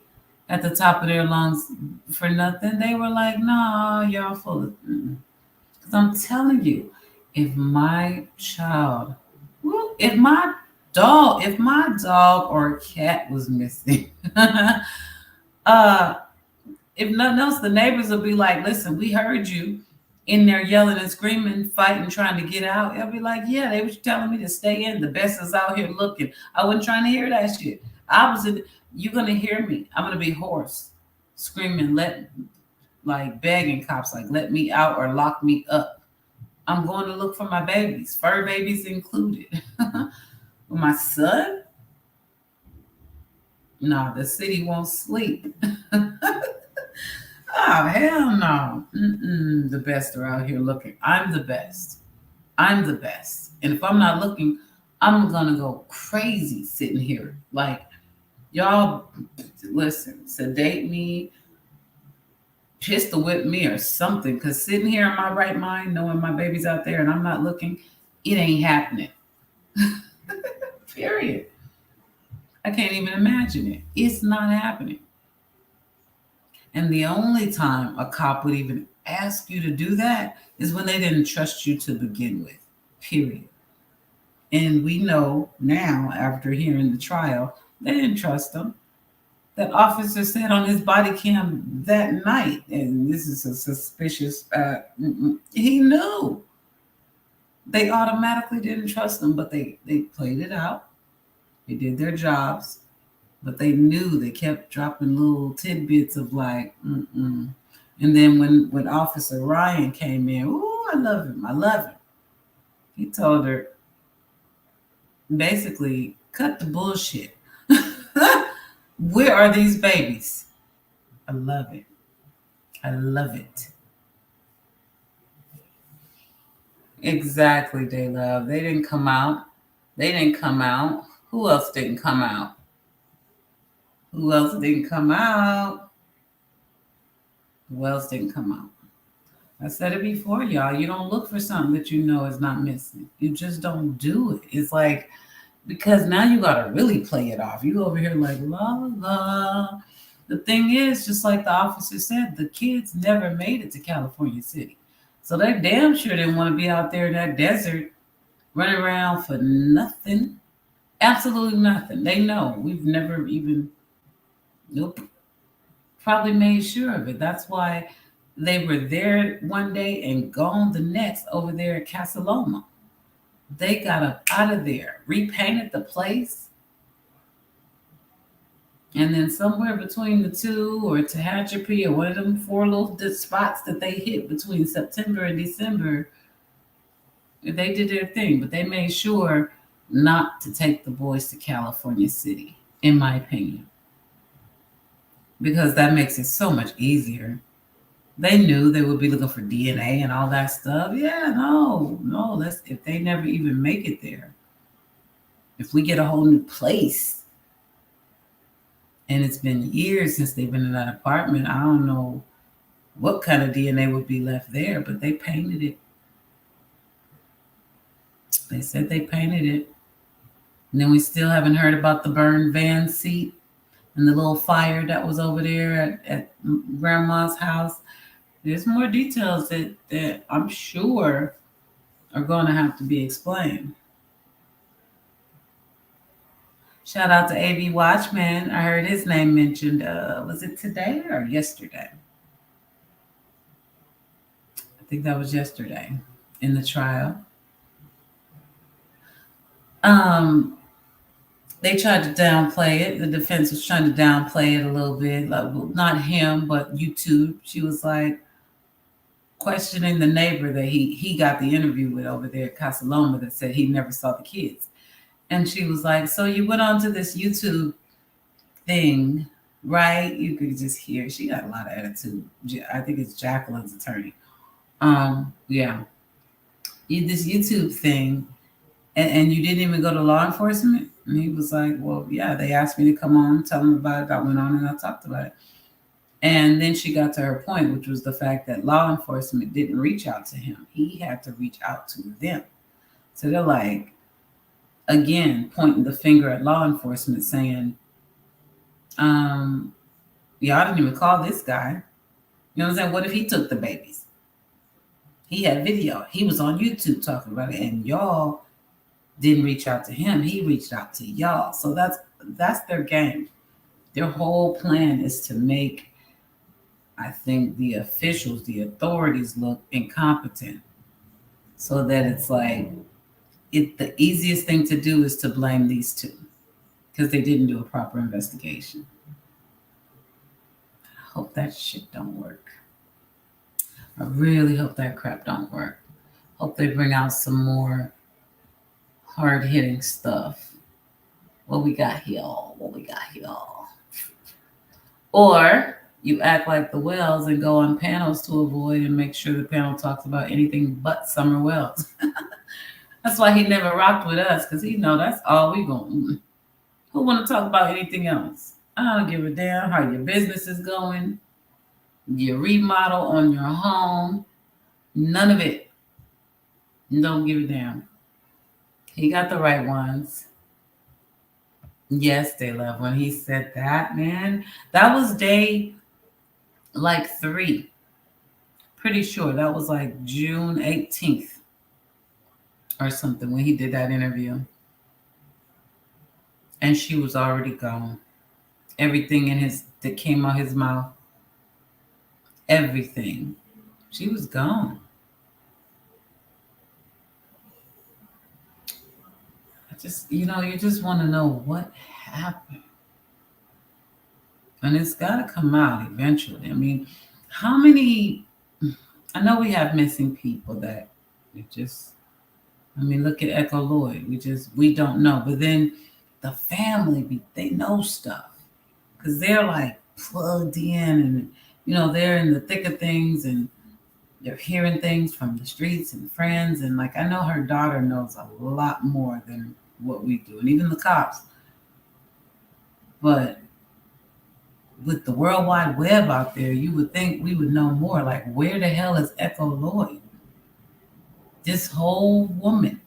at the top of their lungs for nothing. They were like, no, y'all full of. Because I'm telling you, if my child, if my dog or cat was missing, if nothing else, the neighbors will be like, listen, we heard you in there yelling and screaming, fighting, trying to get out. They'll be like, yeah, they were telling me to stay in. The best is out here looking. I wasn't trying to hear that shit. You're going to hear me. I'm going to be hoarse, screaming, like begging cops, like, let me out or lock me up. I'm going to look for my babies, fur babies included. My son? No, the city won't sleep. Oh, hell no. The best are out here looking. I'm the best. I'm the best. And if I'm not looking, I'm going to go crazy sitting here. Like, y'all, listen, sedate me, pistol whip me or something. Because sitting here in my right mind, knowing my baby's out there and I'm not looking, it ain't happening. Period. I can't even imagine it. It's not happening. And the only time a cop would even ask you to do that is when they didn't trust you to begin with. Period. And we know now, after hearing the trial, they didn't trust him. That officer said on his body cam that night, and this is a suspicious, he knew. They automatically didn't trust him, but they played it out. They did their jobs. But they knew, they kept dropping little tidbits of like, And then when Officer Ryan came in, ooh, I love him. I love him. He told her, basically, cut the bullshit. Where are these babies? I love it. I love it. Exactly, they love. They didn't come out. They didn't come out. Who else didn't come out? Who else didn't come out? Who else didn't come out? I said it before, y'all. You don't look for something that you know is not missing. You just don't do it. It's like, because now you got to really play it off. You over here like, la, la, la. The thing is, just like the officer said, the kids never made it to California City. So they damn sure didn't want to be out there in that desert running around for nothing. Absolutely nothing. They know. We've never even, nope, probably made sure of it. That's why they were there one day and gone the next over there at Casa Loma. They got up out of there, repainted the place, and then somewhere between the two or Tehachapi or one of them 4 little spots that they hit between September and December, they did their thing. But they made sure not to take the boys to California City, in my opinion, because that makes it so much easier. They knew they would be looking for DNA and all that stuff. Yeah, no. If they never even make it there. If we get a whole new place, and it's been years since they've been in that apartment, I don't know what kind of DNA would be left there, but they painted it. They said they painted it. And then we still haven't heard about the burned van seat and the little fire that was over there at Grandma's house. There's more details that I'm sure are going to have to be explained. Shout out to A.B. Watchman. I heard his name mentioned. Was it today or yesterday? I think that was yesterday in the trial. They tried to downplay it. The defense was trying to downplay it a little bit. Like, well, not him, but YouTube. She was like questioning the neighbor that he got the interview with over there at Casa Loma that said he never saw the kids. And she was like, so you went on to this YouTube thing, right? You could just hear. She got a lot of attitude. I think it's Jacqueline's attorney. Yeah. This YouTube thing, and you didn't even go to law enforcement? And he was like, well, yeah, they asked me to come on, tell them about it. I went on and I talked about it. And then she got to her point, which was the fact that law enforcement didn't reach out to him. He had to reach out to them. So they're like, again, pointing the finger at law enforcement saying, y'all didn't even call this guy. You know what I'm saying? What if he took the babies? He had video. He was on YouTube talking about it, and y'all didn't reach out to him. He reached out to y'all. So that's their game. Their whole plan is to make, I think, the officials, the authorities look incompetent, so that it's like, the easiest thing to do is to blame these two because they didn't do a proper investigation. I hope that shit don't work. I really hope that crap don't work. Hope they bring out some more hard-hitting stuff. What we got here? What we got here? Or you act like the Wells and go on panels to avoid and make sure the panel talks about anything but Summer Wells. That's why he never rocked with us, because he know that's all we going. Who want to talk about anything else? I don't give a damn how your business is going, your remodel on your home, none of it. Don't give a damn. He got the right ones. Yes, they love when he said that, man. That was day like 3. Pretty sure that was like June 18th or something when he did that interview. And she was already gone. Everything that came out his mouth, everything. She was gone. You just want to know what happened. And it's got to come out eventually. I mean, how many, I know we have missing people that look at Echo Lloyd. We don't know. But then the family, they know stuff. Because they're like plugged in and, they're in the thick of things and they're hearing things from the streets and friends. And like, I know her daughter knows a lot more than what we do. And even the cops. But with the World Wide Web out there, you would think we would know more. Like, where the hell is Echo Lloyd? This whole woman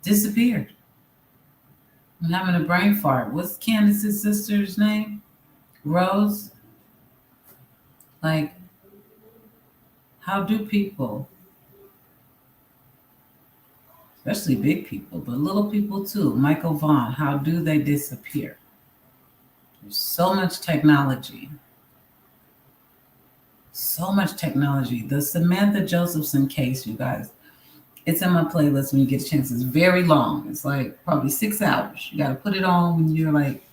disappeared. I'm having a brain fart. What's Candace's sister's name? Rose? Like, how do people, especially big people, but little people too, Michael Vaughn, how do they disappear? There's so much technology. So much technology. The Samantha Josephson case, you guys, it's in my playlist when you get a chance. It's very long. It's like probably 6 hours. You got to put it on when you're like,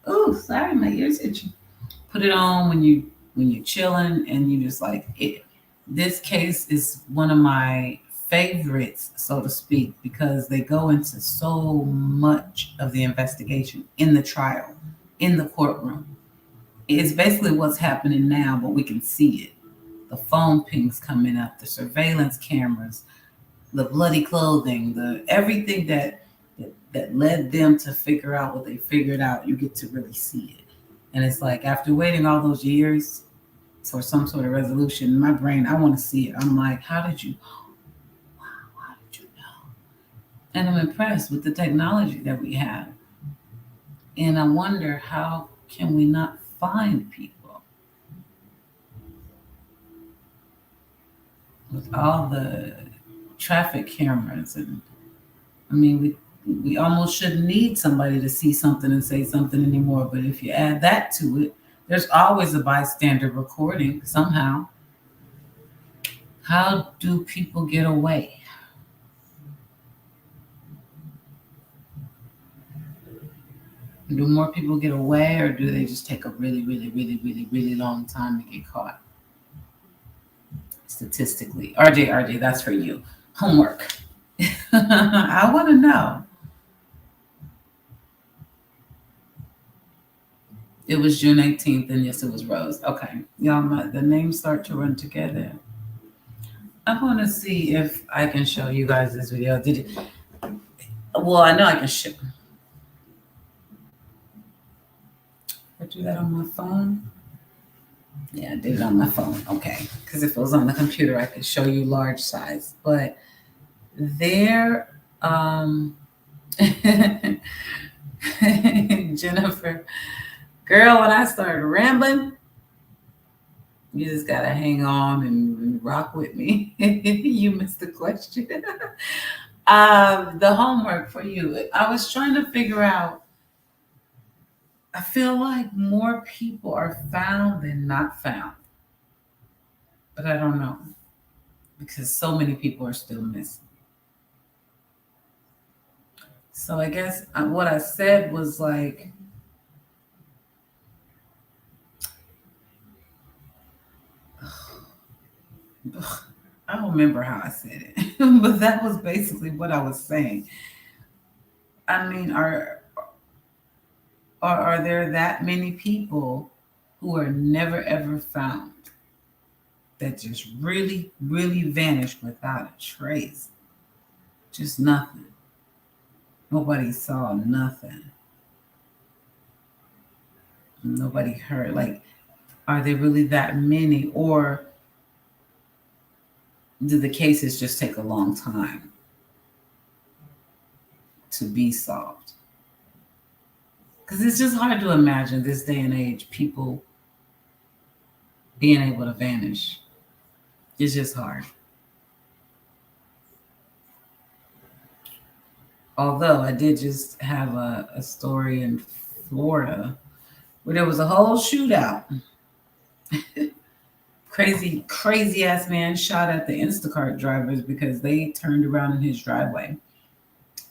oh, sorry, my ears itching. Put it on when you're chilling and you just like it. This case is one of my favorites, so to speak, because they go into so much of the investigation in the trial, in the courtroom. It's basically what's happening now, but we can see it. The phone pings coming up, the surveillance cameras, the bloody clothing, the everything that led them to figure out what they figured out, you get to really see it. And it's like, after waiting all those years for some sort of resolution, in my brain, I want to see it. I'm like, how did you know? And I'm impressed with the technology that we have. And I wonder, how can we not find people? With all the traffic cameras, and we almost shouldn't need somebody to see something and say something anymore. But if you add that to it, there's always a bystander recording somehow. How do people get away? Do more people get away, or do they just take a really, really, really, really, really long time to get caught? Statistically. RJ, that's for you. Homework. I want to know. It was June 18th, and yes, it was Rose. Okay. Y'all, the names start to run together. I want to see if I can show you guys this video. Well, I know I can show. I do that on my phone. Yeah, I did it on my phone. Okay. Because if it was on the computer, I could show you large size. But there, Jennifer, girl, when I started rambling, you just got to hang on and rock with me. You missed the question. The homework for you. I was trying to figure out, I feel like more people are found than not found. But I don't know. Because so many people are still missing. So I guess what I said was like, remember how I said it, but that was basically what I was saying. I mean, are there that many people who are never ever found that just really, really vanished without a trace? Just nothing. Nobody saw nothing. Nobody heard. Like, are there really that many? Or do the cases just take a long time to be solved? Because it's just hard to imagine this day and age people being able to vanish. It's just hard. Although I did just have a story in Florida where there was a whole shootout. Crazy ass man shot at the Instacart drivers because they turned around in his driveway.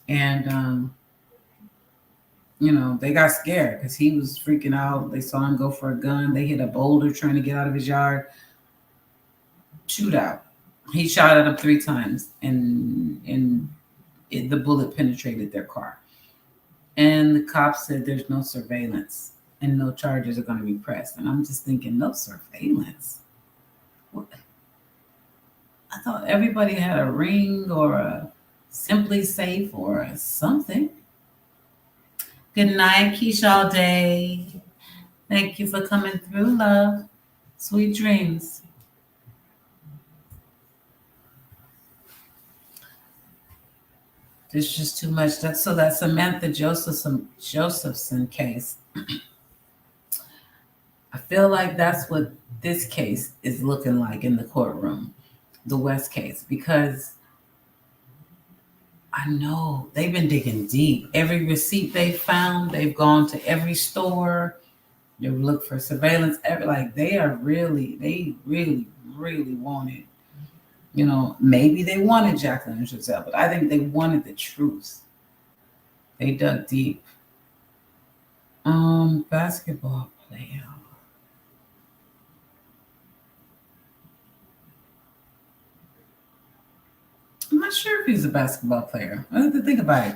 And they got scared because he was freaking out. They saw him go for a gun. They hit a boulder trying to get out of his yard. Shootout. He shot at them 3 times, and the bullet penetrated their car. And the cops said there's no surveillance and no charges are going to be pressed. And I'm just thinking, no surveillance? What? I thought everybody had a Ring or a Simply Safe or something. Good night, Keisha all day. Thank you for coming through, love. Sweet dreams. There's just too much. That Samantha Josephson case. I feel like that's what this case is looking like in the courtroom, the West case, because I know they've been digging deep. Every receipt they found, they've gone to every store. They've looked for surveillance. They really, really wanted. Maybe they wanted Jacqueline and Trezell, but I think they wanted the truth. They dug deep. Basketball player. I'm not sure if he's a basketball player. I have to think about it.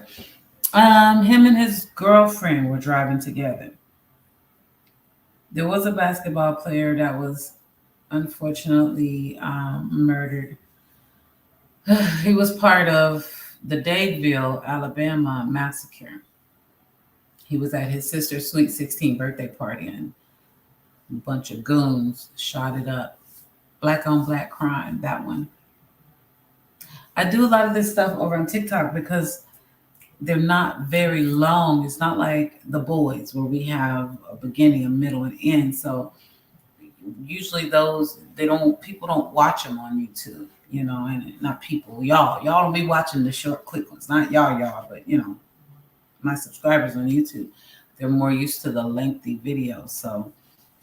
Him and his girlfriend were driving together. There was a basketball player that was unfortunately murdered. He was part of the Dadeville, Alabama massacre. He was at his sister's sweet 16 birthday party and a bunch of goons shot it up. Black on black crime, that one. I do a lot of this stuff over on TikTok because they're not very long. It's not like The Boys where we have a beginning, a middle, and end. So usually people don't watch them on YouTube, and not people, y'all don't be watching the short, quick ones. Not y'all, but my subscribers on YouTube, they're more used to the lengthy videos. So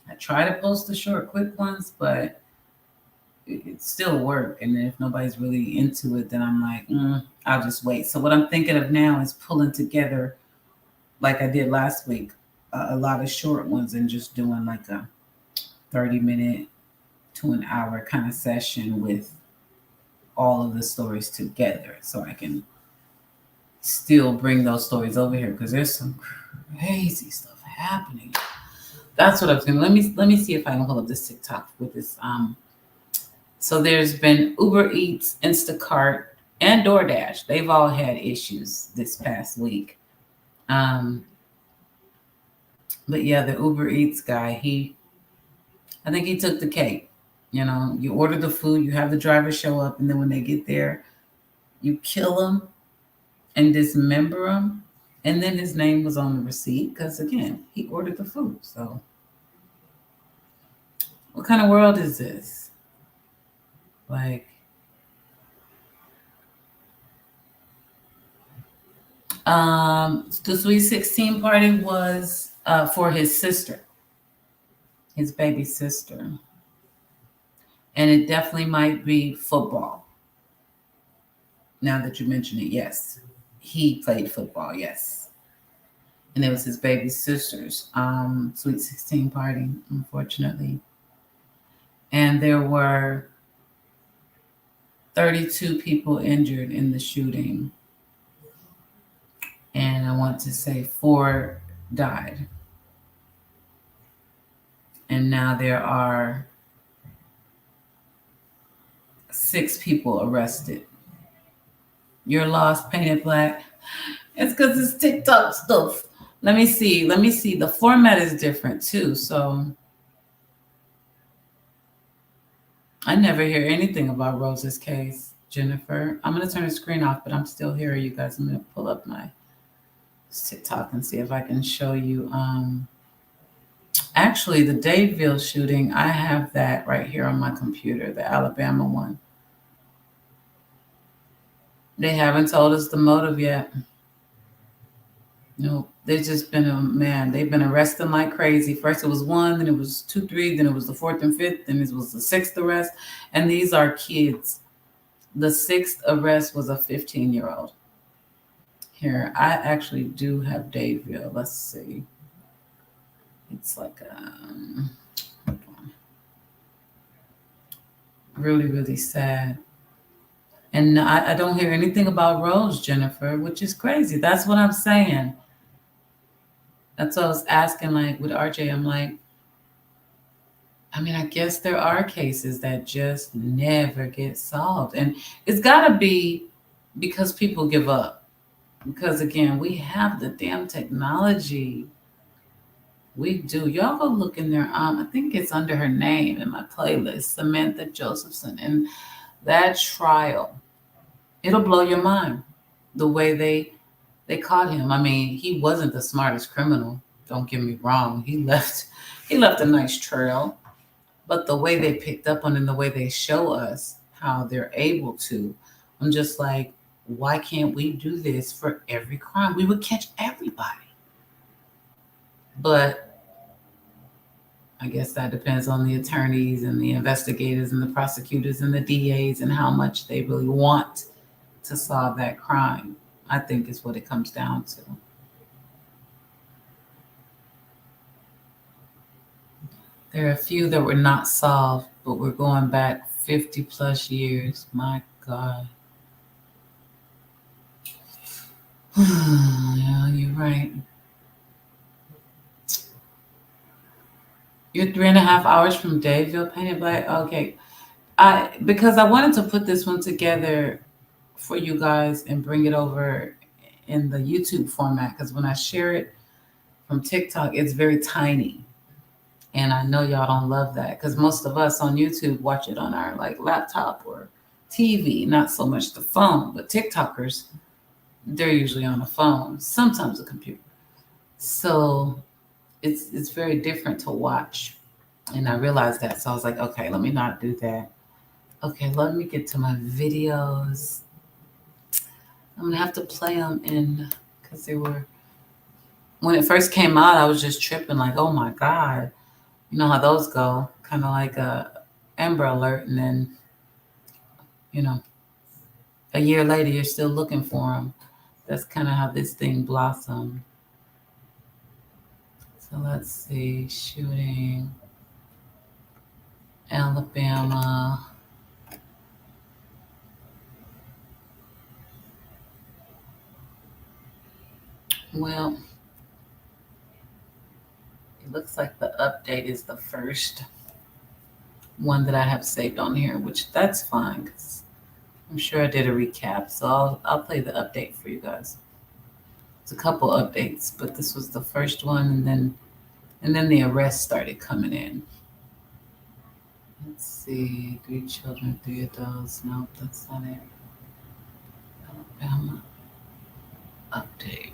I try to post the short, quick ones, but it still work. And then if nobody's really into it, then I'm like, I'll just wait. So what I'm thinking of now is pulling together, like I did last week, a lot of short ones and just doing like a 30-minute to an hour kind of session with all of the stories together, so I can still bring those stories over here because there's some crazy stuff happening. That's what I was doing. Let me see if I can pull up this TikTok with this. So there's been Uber Eats, Instacart, and DoorDash. They've all had issues this past week. But yeah, the Uber Eats guy, I think he took the cake. You order the food, you have the driver show up, and then when they get there, you kill them and dismember them. And then his name was on the receipt because, again, he ordered the food. So what kind of world is this? Like, the Sweet 16 party was for his sister, his baby sister. And it definitely might be football. Now that you mention it, yes. He played football, yes. And it was his baby sister's Sweet 16 party, unfortunately. And there were 32 people injured in the shooting. And I want to say 4 died. And now there are 6 people arrested. Your loss painted black. It's because it's TikTok stuff. Let me see. The format is different too. So I never hear anything about Rose's case, Jennifer. I'm going to turn the screen off, but I'm still here, you guys. I'm going to pull up my TikTok and see if I can show you. Actually, the Dadeville shooting, I have that right here on my computer, the Alabama one. They haven't told us the motive yet. No, they've just been they've been arresting like crazy. First it was 1, then it was 2, 3, then it was the 4th and 5th, then it was the 6th arrest. And these are kids. The 6th arrest was a 15-year-old. Here, I actually do have Dadeville. Let's see. It's like hold on. Really, really sad. And I don't hear anything about Rose, Jennifer, which is crazy. That's what I'm saying. That's what I was asking, like, with RJ. I'm like, I mean, I guess there are cases that just never get solved. And it's got to be because people give up. Because, again, we have the damn technology. We do. Y'all go look in there. I think it's under her name in my playlist, Samantha Josephson. And that trial, it'll blow your mind. The way they caught him. I mean, he wasn't the smartest criminal. Don't get me wrong. He left a nice trail. But the way they picked up on it and the way they show us how they're able to, I'm just like, why can't we do this for every crime? We would catch everybody. But I guess that depends on the attorneys and the investigators and the prosecutors and the DAs and how much they really want to solve that crime. I think is what it comes down to. There are a few that were not solved, but we're going back 50 plus years. My God. Yeah, you're right. You're 3.5 hours from Dadeville, Painted Black? Okay. Because I wanted to put this one together for you guys and bring it over in the YouTube format, because when I share it from TikTok, it's very tiny. And I know y'all don't love that because most of us on YouTube watch it on our like laptop or TV, not so much the phone. But TikTokers, they're usually on a phone, sometimes a computer. So it's very different to watch. And I realized that. So I was like, okay, let me not do that. Okay, let me get to my videos. I'm gonna have to play them in because they were, when it first came out, I was just tripping like, oh my God. You know how those go, kind of like a Amber Alert, and then, a year later you're still looking for them. That's kind of how this thing blossomed. So let's see, shooting, Alabama. Well, it looks like the update is the first one that I have saved on here, which that's fine because I'm sure I did a recap. So I'll play the update for you guys. It's a couple updates, but this was the first one, and then the arrests started coming in. Let's see, 3 children, 3 adults. Nope, that's not it. Alabama update.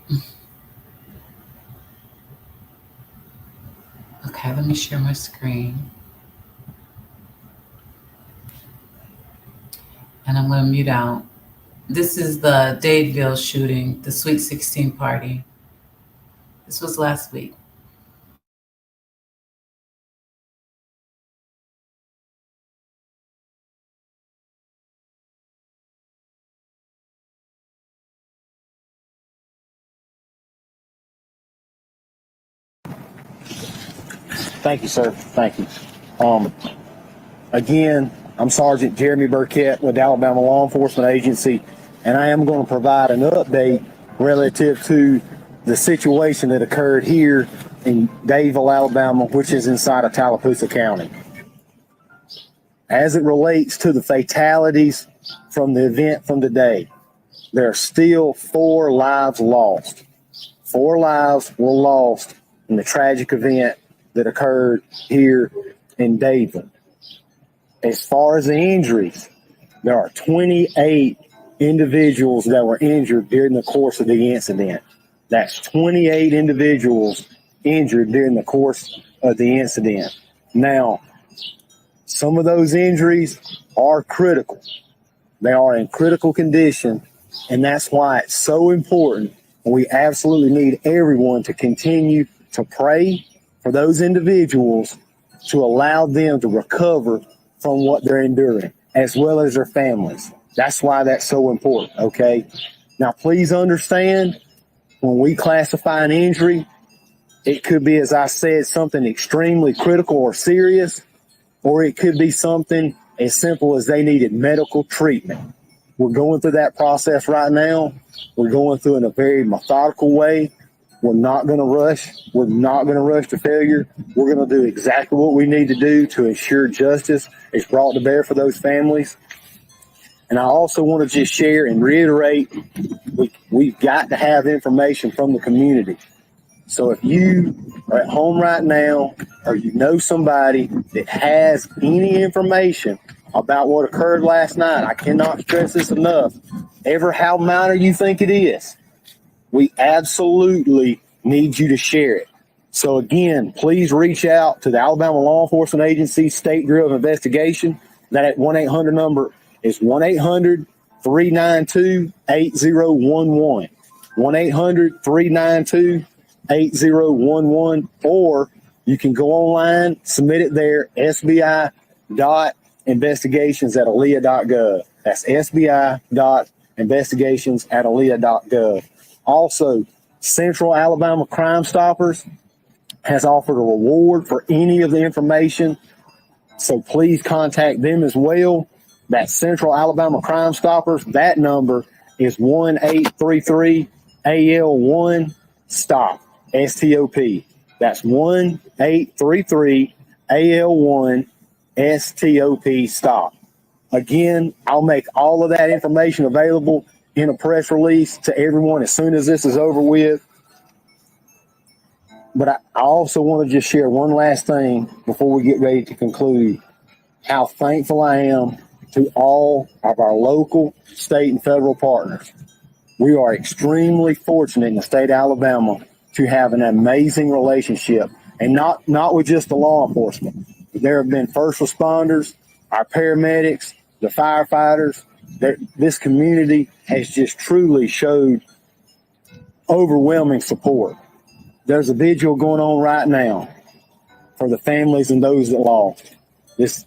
Okay, let me share my screen. And I'm going to mute out. This is the Dadeville shooting, the Sweet 16 party. This was last week. Thank you, sir. Thank you. Again, I'm Sergeant Jeremy Burkett with Alabama Law Enforcement Agency, and I am going to provide an update relative to the situation that occurred here in Dadeville, Alabama, which is inside of Tallapoosa County. As it relates to the fatalities from the event from today, there are still 4 lives lost. 4 lives were lost in the tragic event that occurred here in Dadeville. As far as the injuries, there are 28 individuals that were injured during the course of the incident. That's 28 individuals injured during the course of the incident. Now, some of those injuries are critical. They are in critical condition, and that's why it's so important. We absolutely need everyone to continue to pray for those individuals to allow them to recover from what they're enduring, as well as their families. That's why that's so important, okay? Now, please understand, when we classify an injury, it could be, as I said, something extremely critical or serious, or it could be something as simple as they needed medical treatment. We're going through that process right now. We're going through it in a very methodical way. We're not going to rush. We're not going to rush to failure. We're going to do exactly what we need to do to ensure justice is brought to bear for those families. And I also want to just share and reiterate, we've got to have information from the community. So if you are at home right now, or you know somebody that has any information about what occurred last night, I cannot stress this enough, ever how minor you think it is, we absolutely need you to share it. So again, please reach out to the Alabama Law Enforcement Agency State Bureau of Investigation. That 1-800 number is 1-800-392-8011. 1-800-392-8011, or you can go online, submit it there, sbi.investigations@alea.gov. That's sbi.investigations@alea.gov. Also, Central Alabama Crime Stoppers has offered a reward for any of the information, so please contact them as well. That's Central Alabama Crime Stoppers. That number is 1-833-AL1-STOP, STOP. That's 1-833-AL1-STOP, STOP. Again, I'll make all of that information available in a press release to everyone as soon as this is over with. But I also want to just share one last thing before we get ready to conclude. How thankful I am to all of our local, state, and federal partners. We are extremely fortunate in the state of Alabama to have an amazing relationship, and not with just the law enforcement. There have been first responders, our paramedics, the firefighters. This community has just truly showed overwhelming support. There's a vigil going on right now for the families and those that lost. This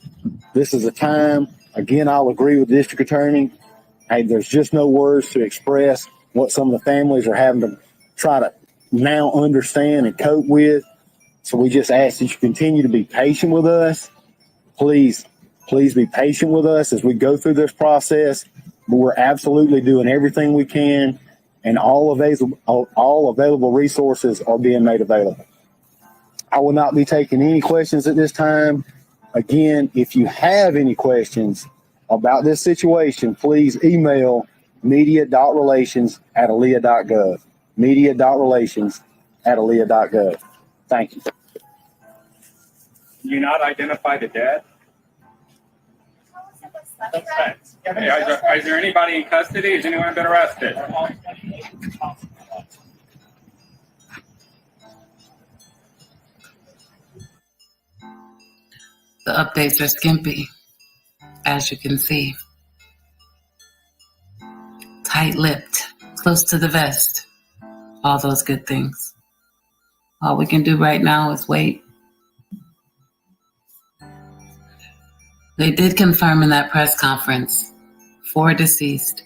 is a time, again, I'll agree with the district attorney. Hey, there's just no words to express what some of the families are having to try to now understand and cope with. So we just ask that you continue to be patient with us. Please be patient with us as we go through this process. But we're absolutely doing everything we can, and all available resources are being made available. I will not be taking any questions at this time. Again, if you have any questions about this situation, please email media.relations@alea.gov. Media.relations@alea.gov. Thank you. You not identify the dead? Okay. Is there anybody in custody? Has anyone been arrested? The updates are skimpy, as you can see. Tight-lipped, close to the vest, all those good things. All we can do right now is wait. They did confirm in that press conference 4 deceased,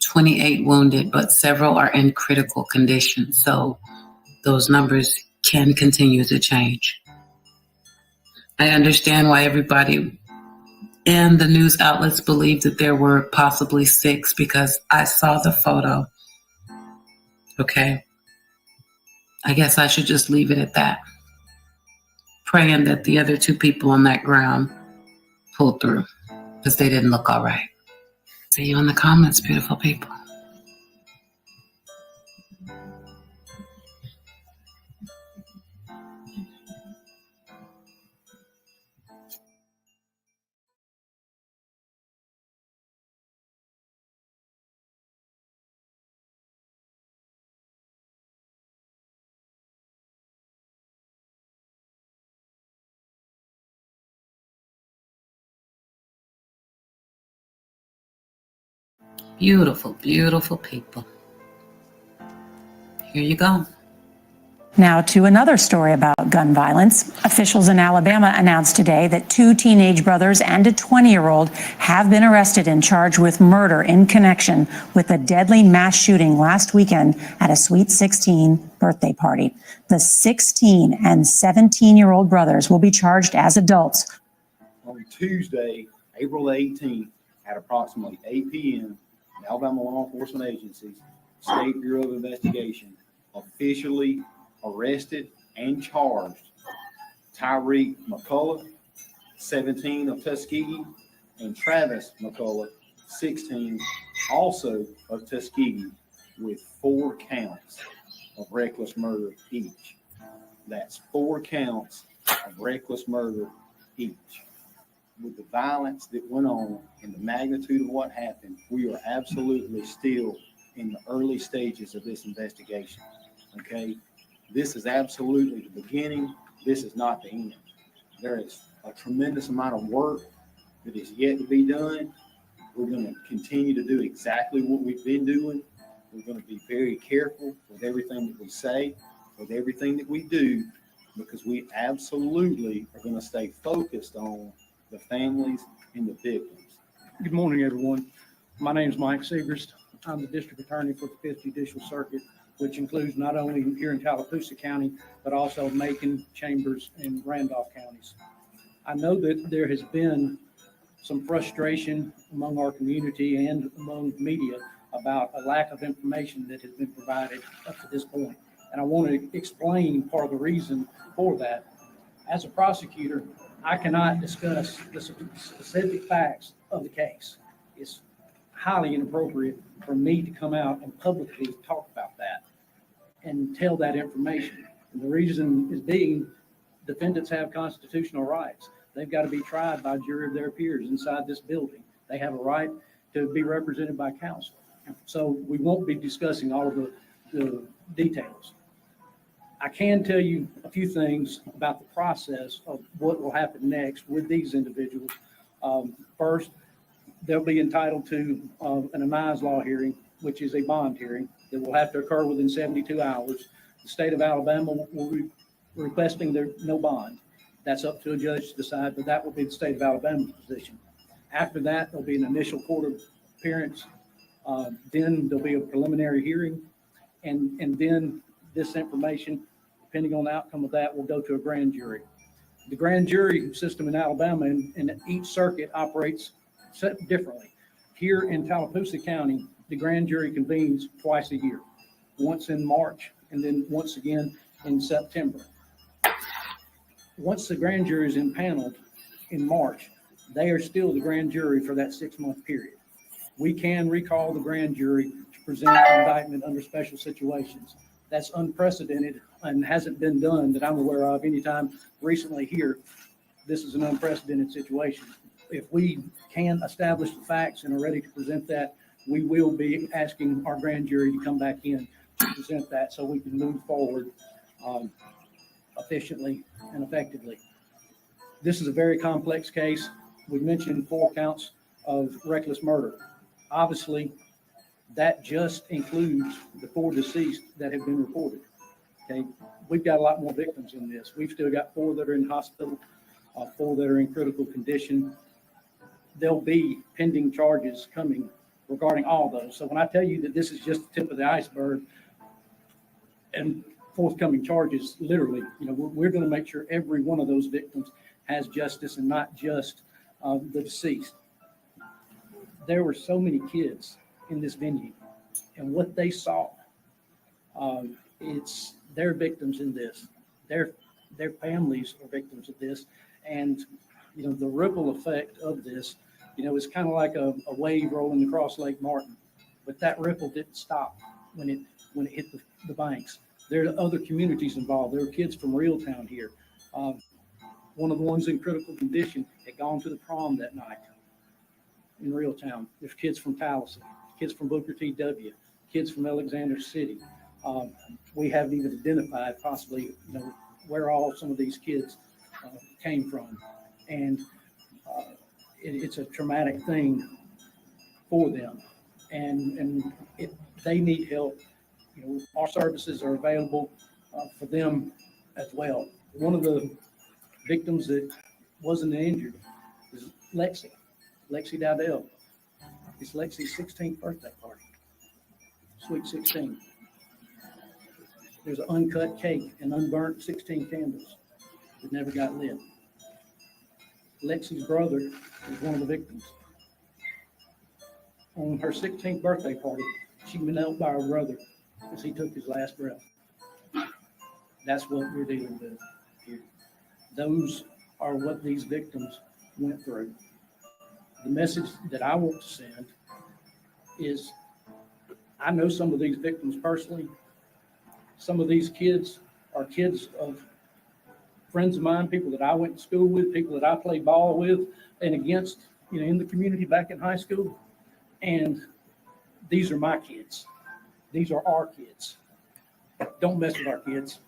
28 wounded, but several are in critical condition. So those numbers can continue to change. I understand why everybody And the news outlets believe that there were possibly 6 because I saw the photo. Okay. I guess I should just leave it at that. Praying that the other 2 people on that ground pulled through because they didn't look all right. See you in the comments, beautiful people. Beautiful, beautiful people. Here you go. Now to another story about gun violence. Officials in Alabama announced today that 2 teenage brothers and a 20-year-old have been arrested and charged with murder in connection with a deadly mass shooting last weekend at a Sweet 16 birthday party. The 16 and 17-year-old brothers will be charged as adults. On Tuesday, April 18th, at approximately 8 p.m., the Alabama law enforcement agencies, State Bureau of Investigation, officially arrested and charged Tyreek McCullough, 17 of Tuskegee, and Travis McCullough, 16, also of Tuskegee, with 4 counts of reckless murder each. That's 4 counts of reckless murder each. With the violence that went on and the magnitude of what happened, we are absolutely still in the early stages of this investigation. Okay? This is absolutely the beginning. This is not the end. There is a tremendous amount of work that is yet to be done. We're going to continue to do exactly what we've been doing. We're going to be very careful with everything that we say, with everything that we do, because we absolutely are going to stay focused on the families and the victims. Good morning, everyone. My name is Mike Segrist. I'm the district attorney for the 5th Judicial Circuit, which includes not only here in Tallapoosa County, but also Macon, Chambers, and Randolph counties. I know that there has been some frustration among our community and among media about a lack of information that has been provided up to this point. And I want to explain part of the reason for that. As a prosecutor, I cannot discuss the specific facts of the case. It's highly inappropriate for me to come out and publicly talk about that and tell that information. And the reason is being defendants have constitutional rights. They've got to be tried by a jury of their peers inside this building. They have a right to be represented by counsel. So we won't be discussing all of the details. I can tell you a few things about the process of what will happen next with these individuals. First, they'll be entitled to an advised law hearing, which is a bond hearing that will have to occur within 72 hours. The state of Alabama will be requesting no bond. That's up to a judge to decide, but that will be the state of Alabama's position. After that, there'll be an initial court appearance. Then there'll be a preliminary hearing, and then this information, depending on the outcome of that, will go to a grand jury. The grand jury system in Alabama and each circuit operates differently. Here in Tallapoosa County, the grand jury convenes twice a year, once in March and then once again in September. Once the grand jury is impaneled in March, they are still the grand jury for that 6-month period. We can recall the grand jury to present an indictment under special situations. That's unprecedented and hasn't been done that I'm aware of anytime recently here. This is an unprecedented situation. If we can establish the facts and are ready to present that, we will be asking our grand jury to come back in to present that so we can move forward efficiently and effectively. This is a very complex case. We mentioned 4 counts of reckless murder. Obviously, that just includes the 4 deceased that have been reported. Okay, we've got a lot more victims in this. We've still got 4 that are in hospital, 4 that are in critical condition. There'll be pending charges coming regarding all those. So when I tell you that this is just the tip of the iceberg and forthcoming charges, literally, we're going to make sure every one of those victims has justice and not just the deceased. There were so many kids in this venue, and what they saw, it's their victims in this. Their families are victims of this, and the ripple effect of this, is kind of like a wave rolling across Lake Martin, but that ripple didn't stop when it hit the banks. There are other communities involved. There are kids from Reeltown here. One of the ones in critical condition had gone to the prom that night in Reeltown. There's kids from Tallahassee, kids from Booker T. W., kids from Alexander City. We haven't even identified possibly where all some of these kids came from, and it's a traumatic thing for them, and they need help. Our services are available for them as well. One of the victims that wasn't injured is Lexi Dowdell. It's Lexi's 16th birthday party, sweet 16. There's an uncut cake and unburnt 16 candles that never got lit. Lexi's brother is one of the victims. On her 16th birthday party, she was knelt by her brother as he took his last breath. That's what we're dealing with here. Those are what these victims went through. The message that I want to send is, I know some of these victims personally. Some of these kids are kids of friends of mine, people that I went to school with, people that I played ball with and against, in the community back in high school. And these are my kids. These are our kids. Don't mess with our kids.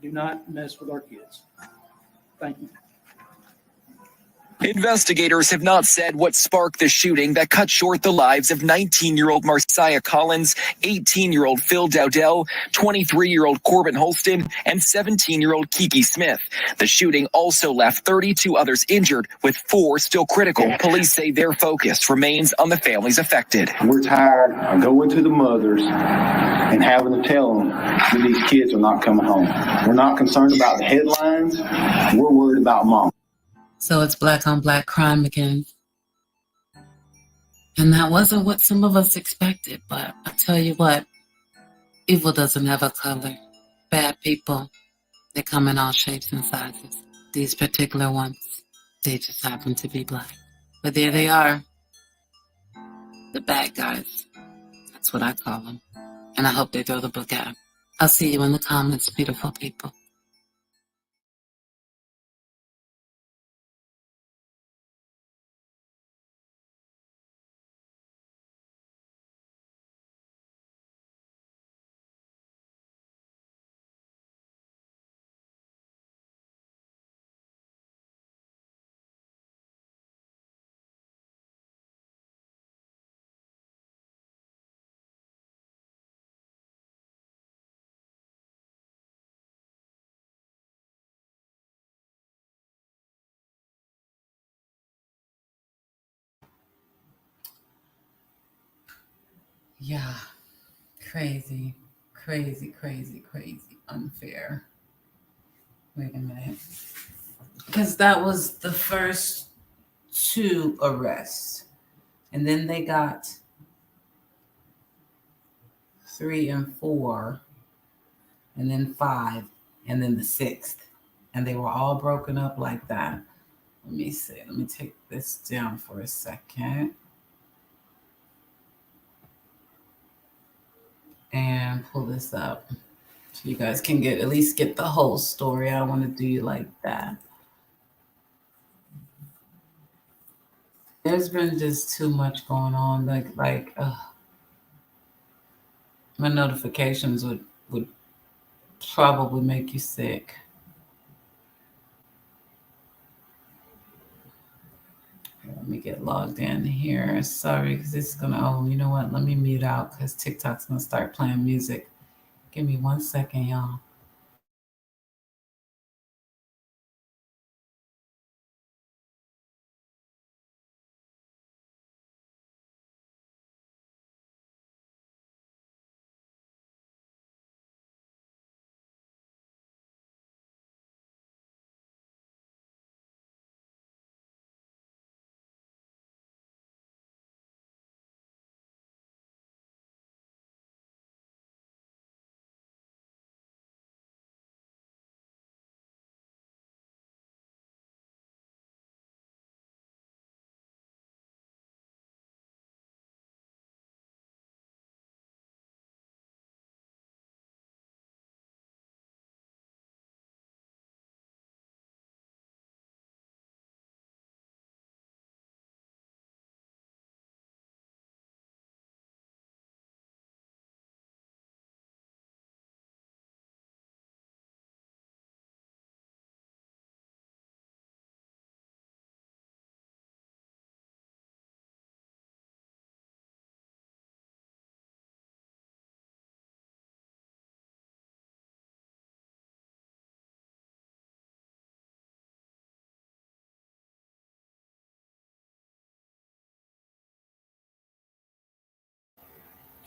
Do not mess with our kids. Thank you. Investigators have not said what sparked the shooting that cut short the lives of 19-year-old Marcia Collins, 18-year-old Phil Dowdell, 23-year-old Corbin Holston, and 17-year-old Kiki Smith. The shooting also left 32 others injured, with 4 still critical. Police say their focus remains on the families affected. We're tired of going to the mothers and having to tell them that these kids are not coming home. We're not concerned about the headlines. We're worried about mom. So it's black on black crime again. And that wasn't what some of us expected, but I tell you what, evil doesn't have a color. Bad people, they come in all shapes and sizes. These particular ones, they just happen to be black. But there they are, the bad guys. That's what I call them. And I hope they throw the book at them. I'll see you in the comments, beautiful people. Yeah, crazy, unfair. Wait a minute. Because that was the first 2 arrests. And then they got 3 and 4, and then 5, and then the 6th. And they were all broken up like that. Let me see. Let me take this down for a second. And pull this up so you guys can at least get the whole story. I don't want to do you like that. There's been just too much going on. My notifications would probably make you sick. Let me get logged in here. Sorry, because it's gonna. Oh, you know what? Let me mute out because TikTok's gonna start playing music. Give me 1 second, y'all.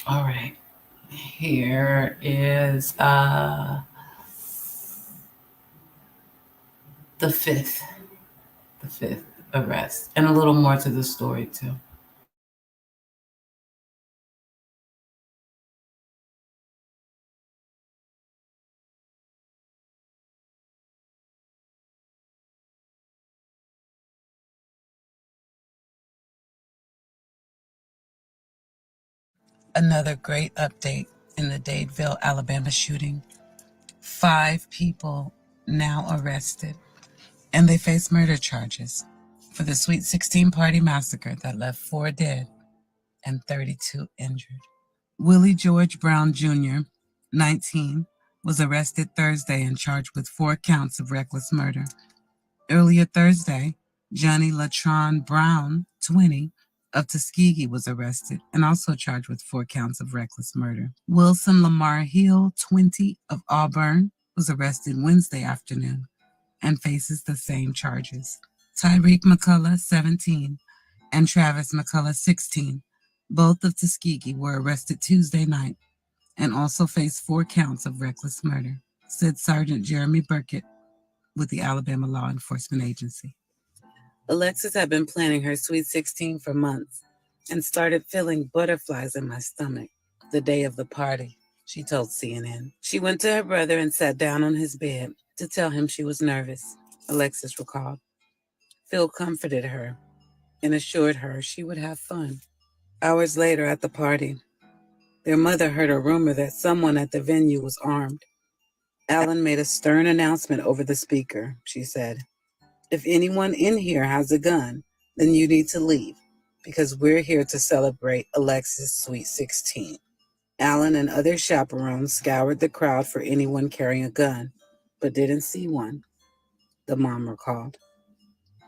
All right. Here is the fifth, the fifth arrest, and a little more to the story too. Another great update in the Dadeville, Alabama shooting. 5 people now arrested, and they face murder charges for the Sweet 16 party massacre that left 4 dead and 32 injured. Willie George Brown Jr., 19, was arrested Thursday and charged with 4 counts of reckless murder. Earlier Thursday, Johnny Latron Brown, 20, of Tuskegee was arrested and also charged with 4 counts of reckless murder. Wilson Lamar Hill, 20, of Auburn, was arrested Wednesday afternoon and faces the same charges. Tyreek McCullough, 17, and Travis McCullough, 16, both of Tuskegee, were arrested Tuesday night and also face 4 counts of reckless murder, said Sergeant Jeremy Burkett with the Alabama Law Enforcement Agency. Alexis had been planning her Sweet 16 for months and started feeling butterflies in my stomach the day of the party, she told CNN. She went to her brother and sat down on his bed to tell him she was nervous, Alexis recalled. Phil comforted her and assured her she would have fun. Hours later at the party, their mother heard a rumor that someone at the venue was armed. Alan made a stern announcement over the speaker, she said. If anyone in here has a gun, then you need to leave, because we're here to celebrate Alexis' Sweet 16. Alan and other chaperones scoured the crowd for anyone carrying a gun, but didn't see one, the mom recalled.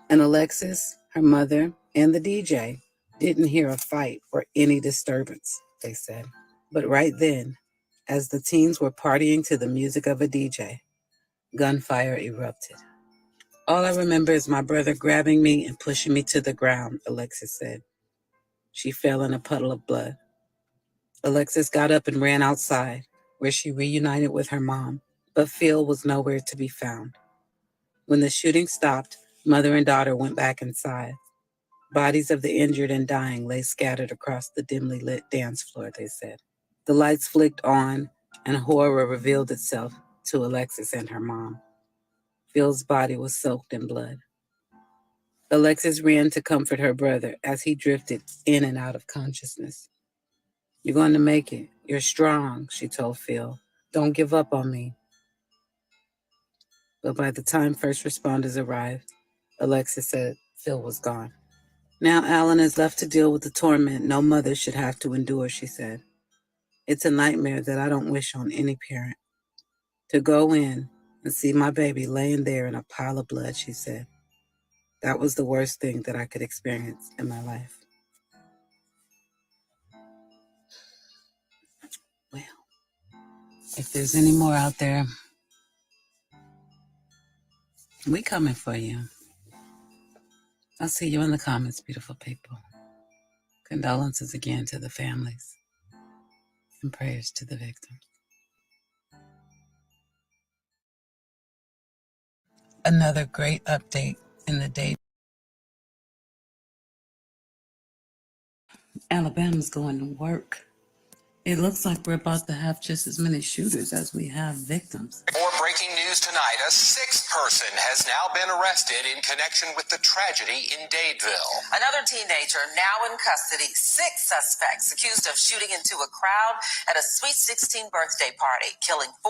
And Alexis, her mother, and the DJ didn't hear a fight or any disturbance, they said. But right then, as the teens were partying to the music of a DJ, gunfire erupted. All I remember is my brother grabbing me and pushing me to the ground, Alexis said. She fell in a puddle of blood. Alexis got up and ran outside, where she reunited with her mom, but Phil was nowhere to be found. When the shooting stopped, mother and daughter went back inside. Bodies of the injured and dying lay scattered across the dimly lit dance floor, they said. The lights flicked on, and horror revealed itself to Alexis and her mom. Phil's body was soaked in blood. Alexis ran to comfort her brother as he drifted in and out of consciousness. You're going to make it. You're strong, she told Phil. Don't give up on me. But by the time first responders arrived, Alexis said Phil was gone. Now Alan is left to deal with the torment no mother should have to endure, she said. It's a nightmare that I don't wish on any parent. To go in and see my baby laying there in a pile of blood, she said. That was the worst thing that I could experience in my life. Well, if there's any more out there, we coming for you. I'll see you in the comments, beautiful people. Condolences again to the families and prayers to the victims. Another great update in the day. Alabama's going to work. It looks like we're about to have just as many shooters as we have victims. More breaking news tonight. A 6th person has now been arrested in connection with the tragedy in Dadeville. Another teenager now in custody. 6 suspects accused of shooting into a crowd at a Sweet 16 birthday party, killing 4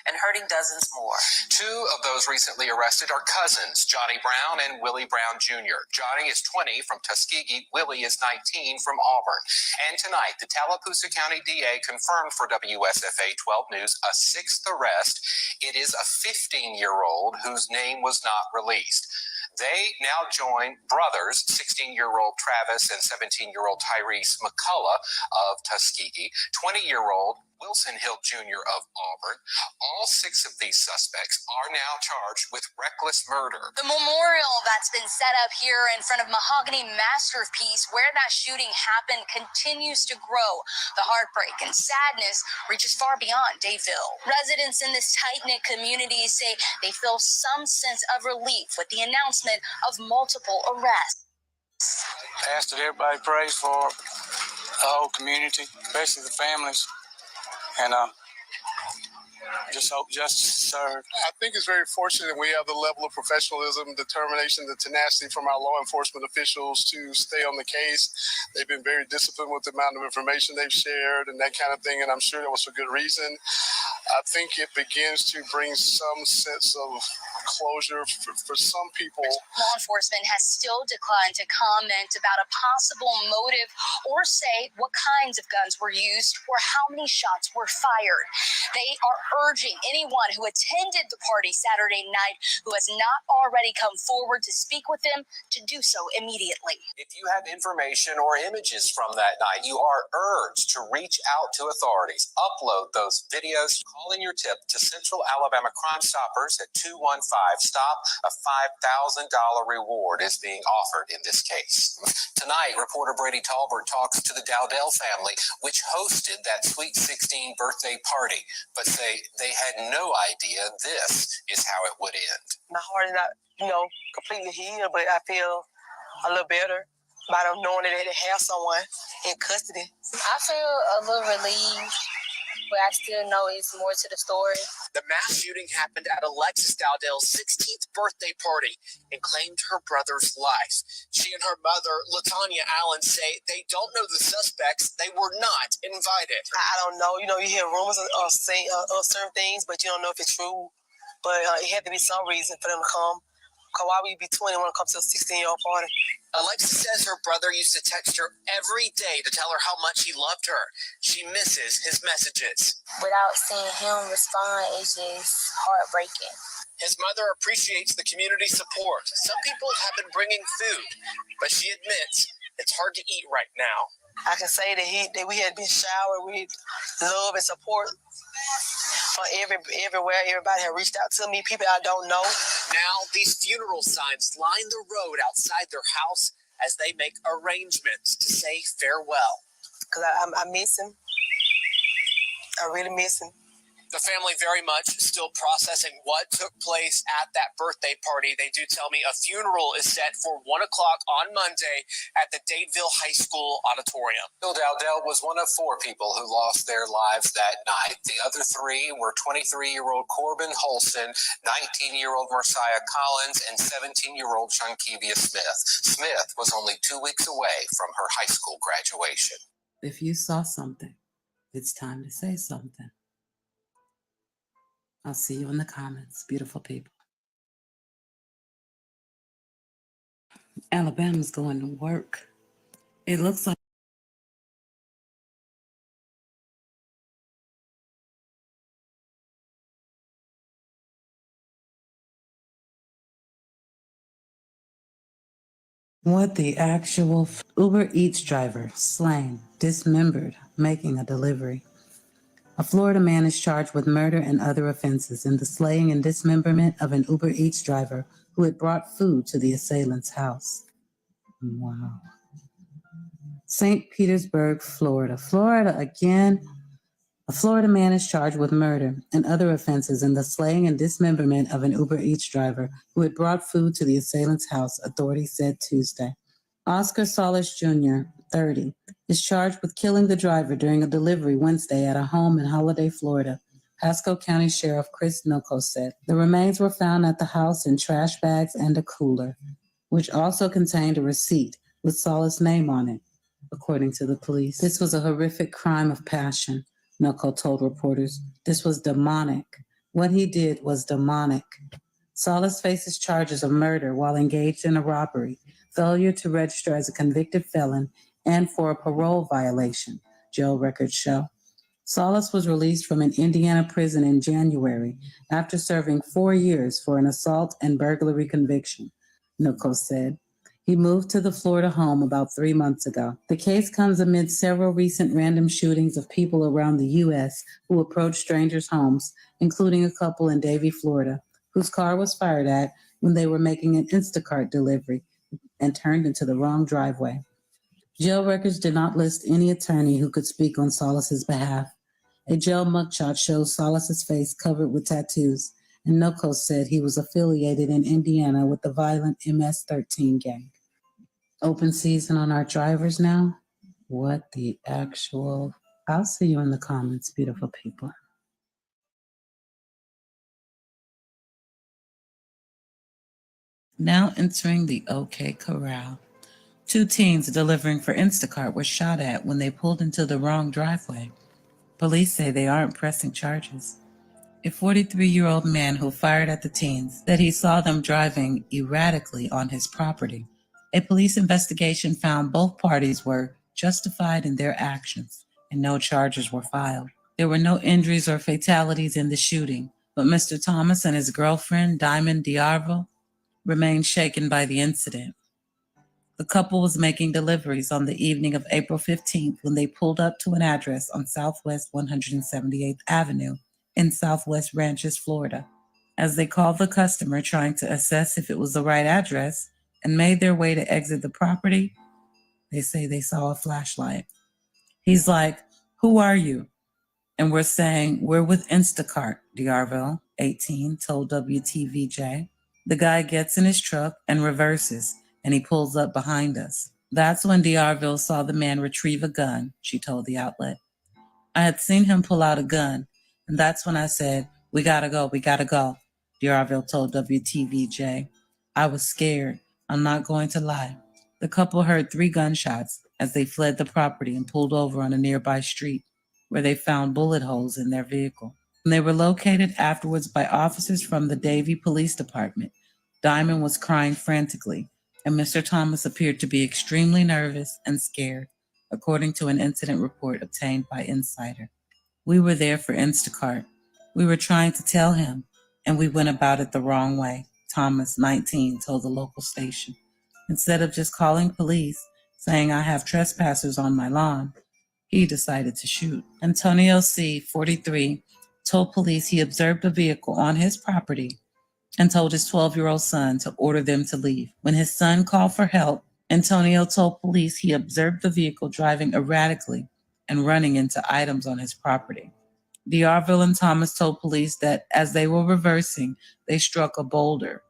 and hurting dozens more. 2 of those recently arrested are cousins, Johnny Brown and Willie Brown Jr. Johnny is 20 from Tuskegee. Willie is 19 from Auburn. And tonight, the Tallapoosa County DA confirmed for WSFA 12 News a 6th arrest. It is a 15-year-old whose name was not released. They now join brothers, 16-year-old Travis and 17-year-old Tyrese McCullough of Tuskegee, 20-year-old Wilson Hill Jr. of Auburn. All All 6 of these suspects are now charged with reckless murder. The memorial that's been set up here in front of Mahogany Masterpiece, where that shooting happened, continues to grow. The heartbreak and sadness reaches far beyond Dadeville. Residents in this tight-knit community say they feel some sense of relief with the announcement of multiple arrests. Ask that everybody prays for the whole community, especially the families, and just hope justice is served. I think it's very fortunate we have the level of professionalism, determination, the tenacity from our law enforcement officials to stay on the case. They've been very disciplined with the amount of information they've shared and that kind of thing, and I'm sure that was for good reason. I think it begins to bring some sense of closure for some people. Law enforcement has still declined to comment about a possible motive or say what kinds of guns were used or how many shots were fired. They are urging anyone who attended the party Saturday night who has not already come forward to speak with them to do so immediately. If you have information or images from that night, you are urged to reach out to authorities. Upload those videos. Call in your tip to Central Alabama Crime Stoppers at 215-STOP. A $5,000 reward is being offered in this case. Tonight, reporter Brady Talbert talks to the Dowdell family, which hosted that Sweet 16 birthday party, but say they had no idea this is how it would end. My heart is not, completely healed, but I feel a little better by them knowing that they have someone in custody. I feel a little relieved, but I still know it's more to the story. The mass shooting happened at Alexis Dowdell's 16th birthday party and claimed her brother's life. She and her mother, LaTanya Allen, say they don't know the suspects. They were not invited. I don't know. You hear rumors of certain things, but you don't know if it's true. But it had to be some reason for them to come. Because why would you be 20 when it comes to a 16-year-old party? Alexis says her brother used to text her every day to tell her how much he loved her. She misses his messages. Without seeing him respond, it's just heartbreaking. His mother appreciates the community support. Some people have been bringing food, but she admits it's hard to eat right now. I can say that we had been showered with love and support from everywhere. Everybody had reached out to me, people I don't know. Now, these funeral signs line the road outside their house as they make arrangements to say farewell. Because I miss him. I really miss him. The family very much still processing what took place at that birthday party. They do tell me a funeral is set for 1 o'clock on Monday at the Dadeville High School auditorium. Bill Dowdell was one of 4 people who lost their lives that night. The other 3 were 23-year-old Corbin Holston, 19-year-old Marciah Collins, and 17-year-old Shankivia Smith. Smith was only 2 weeks away from her high school graduation. If you saw something, it's time to say something. I'll see you in the comments, beautiful people. Alabama's going to work. It looks like what the actual Uber Eats driver slain, dismembered, making a delivery. A Florida man is charged with murder and other offenses in the slaying and dismemberment of an Uber Eats driver who had brought food to the assailant's house. Wow. St. Petersburg, Florida. Florida again. A Florida man is charged with murder and other offenses in the slaying and dismemberment of an Uber Eats driver who had brought food to the assailant's house, authorities said Tuesday. Oscar Solis Jr., 30, is charged with killing the driver during a delivery Wednesday at a home in Holiday, Florida. Pasco County Sheriff Chris Noko said the remains were found at the house in trash bags and a cooler, which also contained a receipt with Solis' name on it, according to the police. This was a horrific crime of passion, Noko told reporters. This was demonic. What he did was demonic. Solis faces charges of murder while engaged in a robbery, failure to register as a convicted felon, and for a parole violation, jail records show. Solis was released from an Indiana prison in January after serving 4 years for an assault and burglary conviction, Noko said. He moved to the Florida home about 3 months ago. The case comes amid several recent random shootings of people around the U.S. who approached strangers' homes, including a couple in Davie, Florida, whose car was fired at when they were making an Instacart delivery and turned into the wrong driveway. Jail records did not list any attorney who could speak on Solis's behalf. A jail mugshot shows Solis's face covered with tattoos, and Noko said he was affiliated in Indiana with the violent MS-13 gang. Open season on our drivers now? What the actual... I'll see you in the comments, beautiful people. Now entering the OK Corral. 2 teens delivering for Instacart were shot at when they pulled into the wrong driveway. Police say they aren't pressing charges. A 43-year-old man who fired at the teens said he saw them driving erratically on his property. A police investigation found both parties were justified in their actions and no charges were filed. There were no injuries or fatalities in the shooting, but Mr. Thomas and his girlfriend, Diamond Diarvo, remained shaken by the incident. The couple was making deliveries on the evening of April 15th when they pulled up to an address on Southwest 178th Avenue in Southwest Ranches, Florida. As they called the customer trying to assess if it was the right address and made their way to exit the property, they say they saw a flashlight. He's like, "Who are you?" And we're saying, "We're with Instacart," Diarvo, 18, told WTVJ. The guy gets in his truck and reverses, and he pulls up behind us. That's when Diarville saw the man retrieve a gun, she told the outlet. I had seen him pull out a gun, and that's when I said, we gotta go, Diarville told WTVJ. I was scared. I'm not going to lie. The couple heard 3 gunshots as they fled the property and pulled over on a nearby street, where they found bullet holes in their vehicle. When they were located afterwards by officers from the Davie Police Department, Diamond was crying frantically, and Mr. Thomas appeared to be extremely nervous and scared, according to an incident report obtained by Insider. We were there for Instacart. We were trying to tell him, and we went about it the wrong way, Thomas, 19, told the local station. Instead of just calling police, saying I have trespassers on my lawn, he decided to shoot. Antonio C., 43, told police he observed a vehicle on his property and told his 12-year-old son to order them to leave. When his son called for help, Antonio told police he observed the vehicle driving erratically and running into items on his property. Diarville and Thomas told police that as they were reversing, they struck a boulder,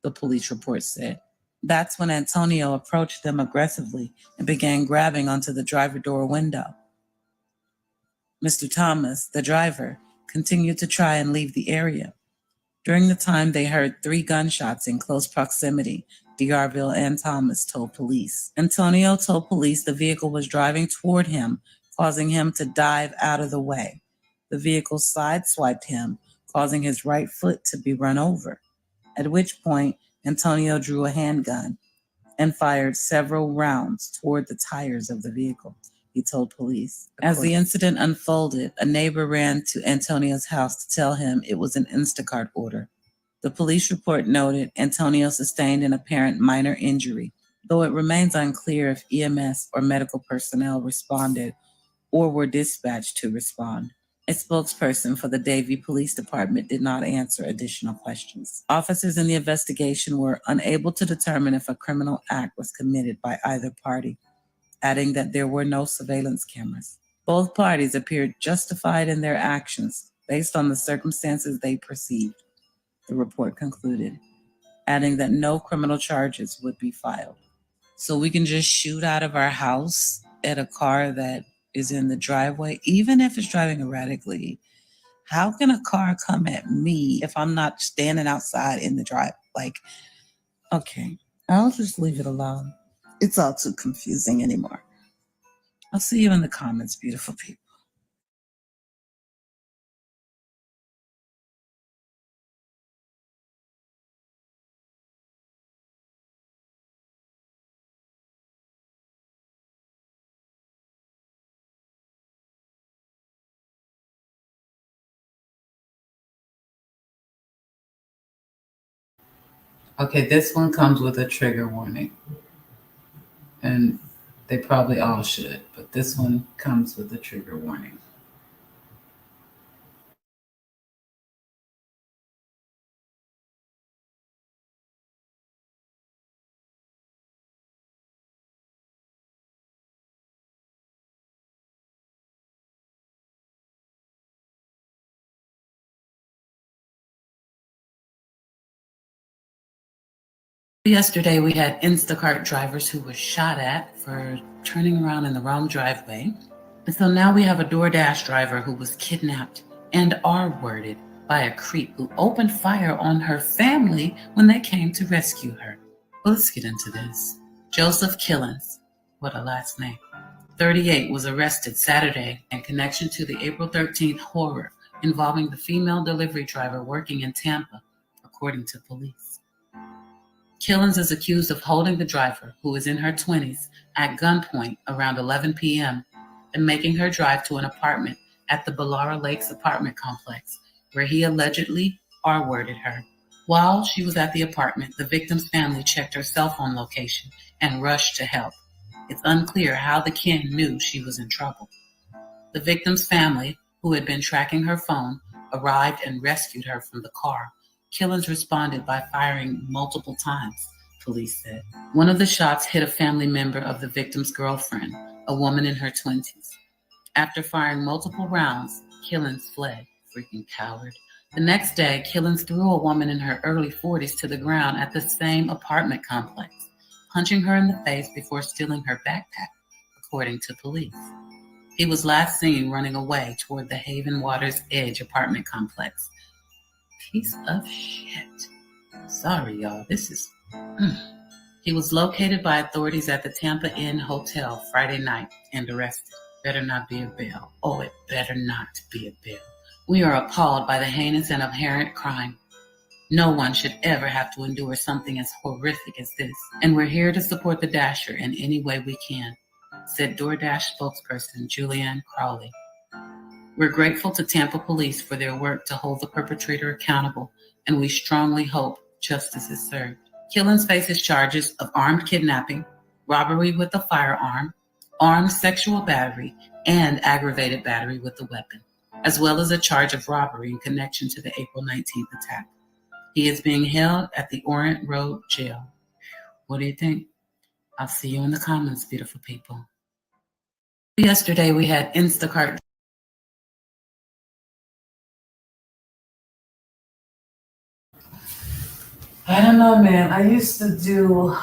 the police report said. That's when Antonio approached them aggressively and began grabbing onto the driver door window. Mr. Thomas, the driver, continued to try and leave the area. During the time, they heard 3 gunshots in close proximity, Diarville and Thomas told police. Antonio told police the vehicle was driving toward him, causing him to dive out of the way. The vehicle sideswiped him, causing his right foot to be run over, at which point Antonio drew a handgun and fired several rounds toward the tires of the vehicle, he told police. As the incident unfolded, a neighbor ran to Antonio's house to tell him it was an Instacart order. The police report noted Antonio sustained an apparent minor injury, though it remains unclear if EMS or medical personnel responded or were dispatched to respond. A spokesperson for the Davie Police Department did not answer additional questions. Officers in the investigation were unable to determine if a criminal act was committed by either party, adding that there were no surveillance cameras. Both parties appeared justified in their actions based on the circumstances they perceived, the report concluded, adding that no criminal charges would be filed. So we can just shoot out of our house at a car that is in the driveway, even if it's driving erratically. How can a car come at me if I'm not standing outside in the drive? Okay, I'll just leave it alone. It's all too confusing anymore. I'll see you in the comments, beautiful people. Okay, this one comes with a trigger warning. And they probably all should, but this one comes with a trigger warning. Yesterday, we had Instacart drivers who were shot at for turning around in the wrong driveway. And so now we have a DoorDash driver who was kidnapped and R-worded by a creep who opened fire on her family when they came to rescue her. Well, let's get into this. Joseph Killens, what a last name, 38, was arrested Saturday in connection to the April 13th horror involving the female delivery driver working in Tampa, according to police. Killens is accused of holding the driver, who is in her 20s, at gunpoint around 11 p.m. and making her drive to an apartment at the Bellara Lakes apartment complex, where he allegedly R-worded her. While she was at the apartment, the victim's family checked her cell phone location and rushed to help. It's unclear how the kin knew she was in trouble. The victim's family, who had been tracking her phone, arrived and rescued her from the car. Killens responded by firing multiple times, police said. One of the shots hit a family member of the victim's girlfriend, a woman in her 20s. After firing multiple rounds, Killens fled. Freaking coward. The next day, Killens threw a woman in her early 40s to the ground at the same apartment complex, punching her in the face before stealing her backpack, according to police. He was last seen running away toward the Haven Waters Edge apartment complex. Piece of shit. Sorry, y'all. This is... He was located by authorities at the Tampa Inn Hotel Friday night and arrested. Better not be a bail. Oh, it better not be a bail. We are appalled by the heinous and abhorrent crime. No one should ever have to endure something as horrific as this. And we're here to support the Dasher in any way we can, said DoorDash spokesperson Julianne Crawley. We're grateful to Tampa Police for their work to hold the perpetrator accountable, and we strongly hope justice is served. Killens faces charges of armed kidnapping, robbery with a firearm, armed sexual battery, and aggravated battery with a weapon, as well as a charge of robbery in connection to the April 19th attack. He is being held at the Orient Road Jail. What do you think? I'll see you in the comments, beautiful people. Yesterday, we had Instacart. I don't know, man. I used to do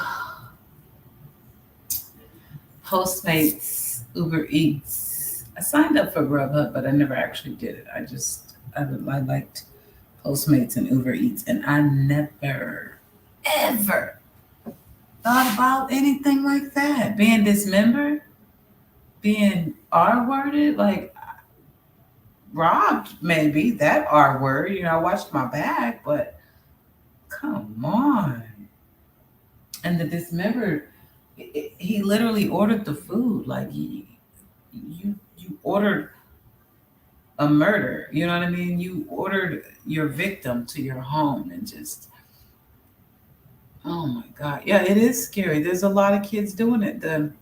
Postmates, Uber Eats. I signed up for Grubhub, but I never actually did it. I liked Postmates and Uber Eats, and I never, ever thought about anything like that. Being dismembered, being R-worded, like robbed, maybe, that R word. I watched my bag, but come on. And the dismembered, he literally ordered the food. Like, you ordered a murder. You know what I mean? You ordered your victim to your home and just, oh my God. Yeah, it is scary. There's a lot of kids doing it. The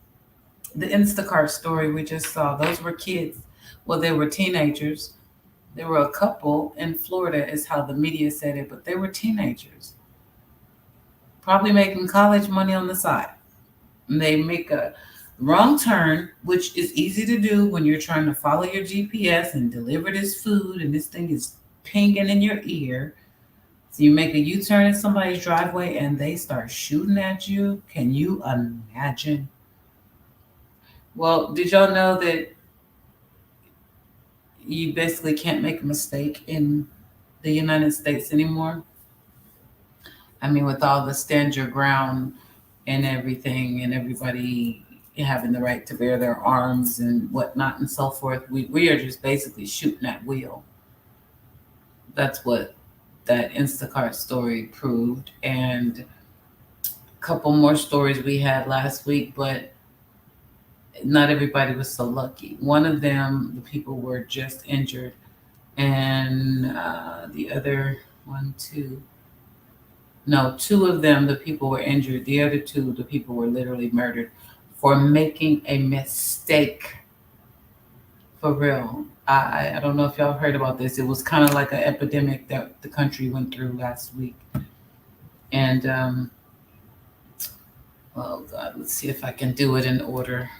Instacart story we just saw, those were kids. Well, they were teenagers. There were a couple in Florida, is how the media said it, but they were teenagers. Probably making college money on the side. And they make a wrong turn, which is easy to do when you're trying to follow your GPS and deliver this food, and this thing is pinging in your ear. So you make a U-turn in somebody's driveway and they start shooting at you. Can you imagine? Well, did y'all know that you basically can't make a mistake in the United States anymore? I mean, with all the stand your ground and everything, and everybody having the right to bear their arms and whatnot and so forth, we are just basically shooting at will. That's what that Instacart story proved. And a couple more stories we had last week, but not everybody was so lucky. One of them, the people were just injured, and the other two of them, the people were injured. The other two, the people were literally murdered. for making a mistake. For real. I don't know if y'all heard about this. It was kind of like an epidemic that the country went through last week. And, oh God, let's see if I can do it in order.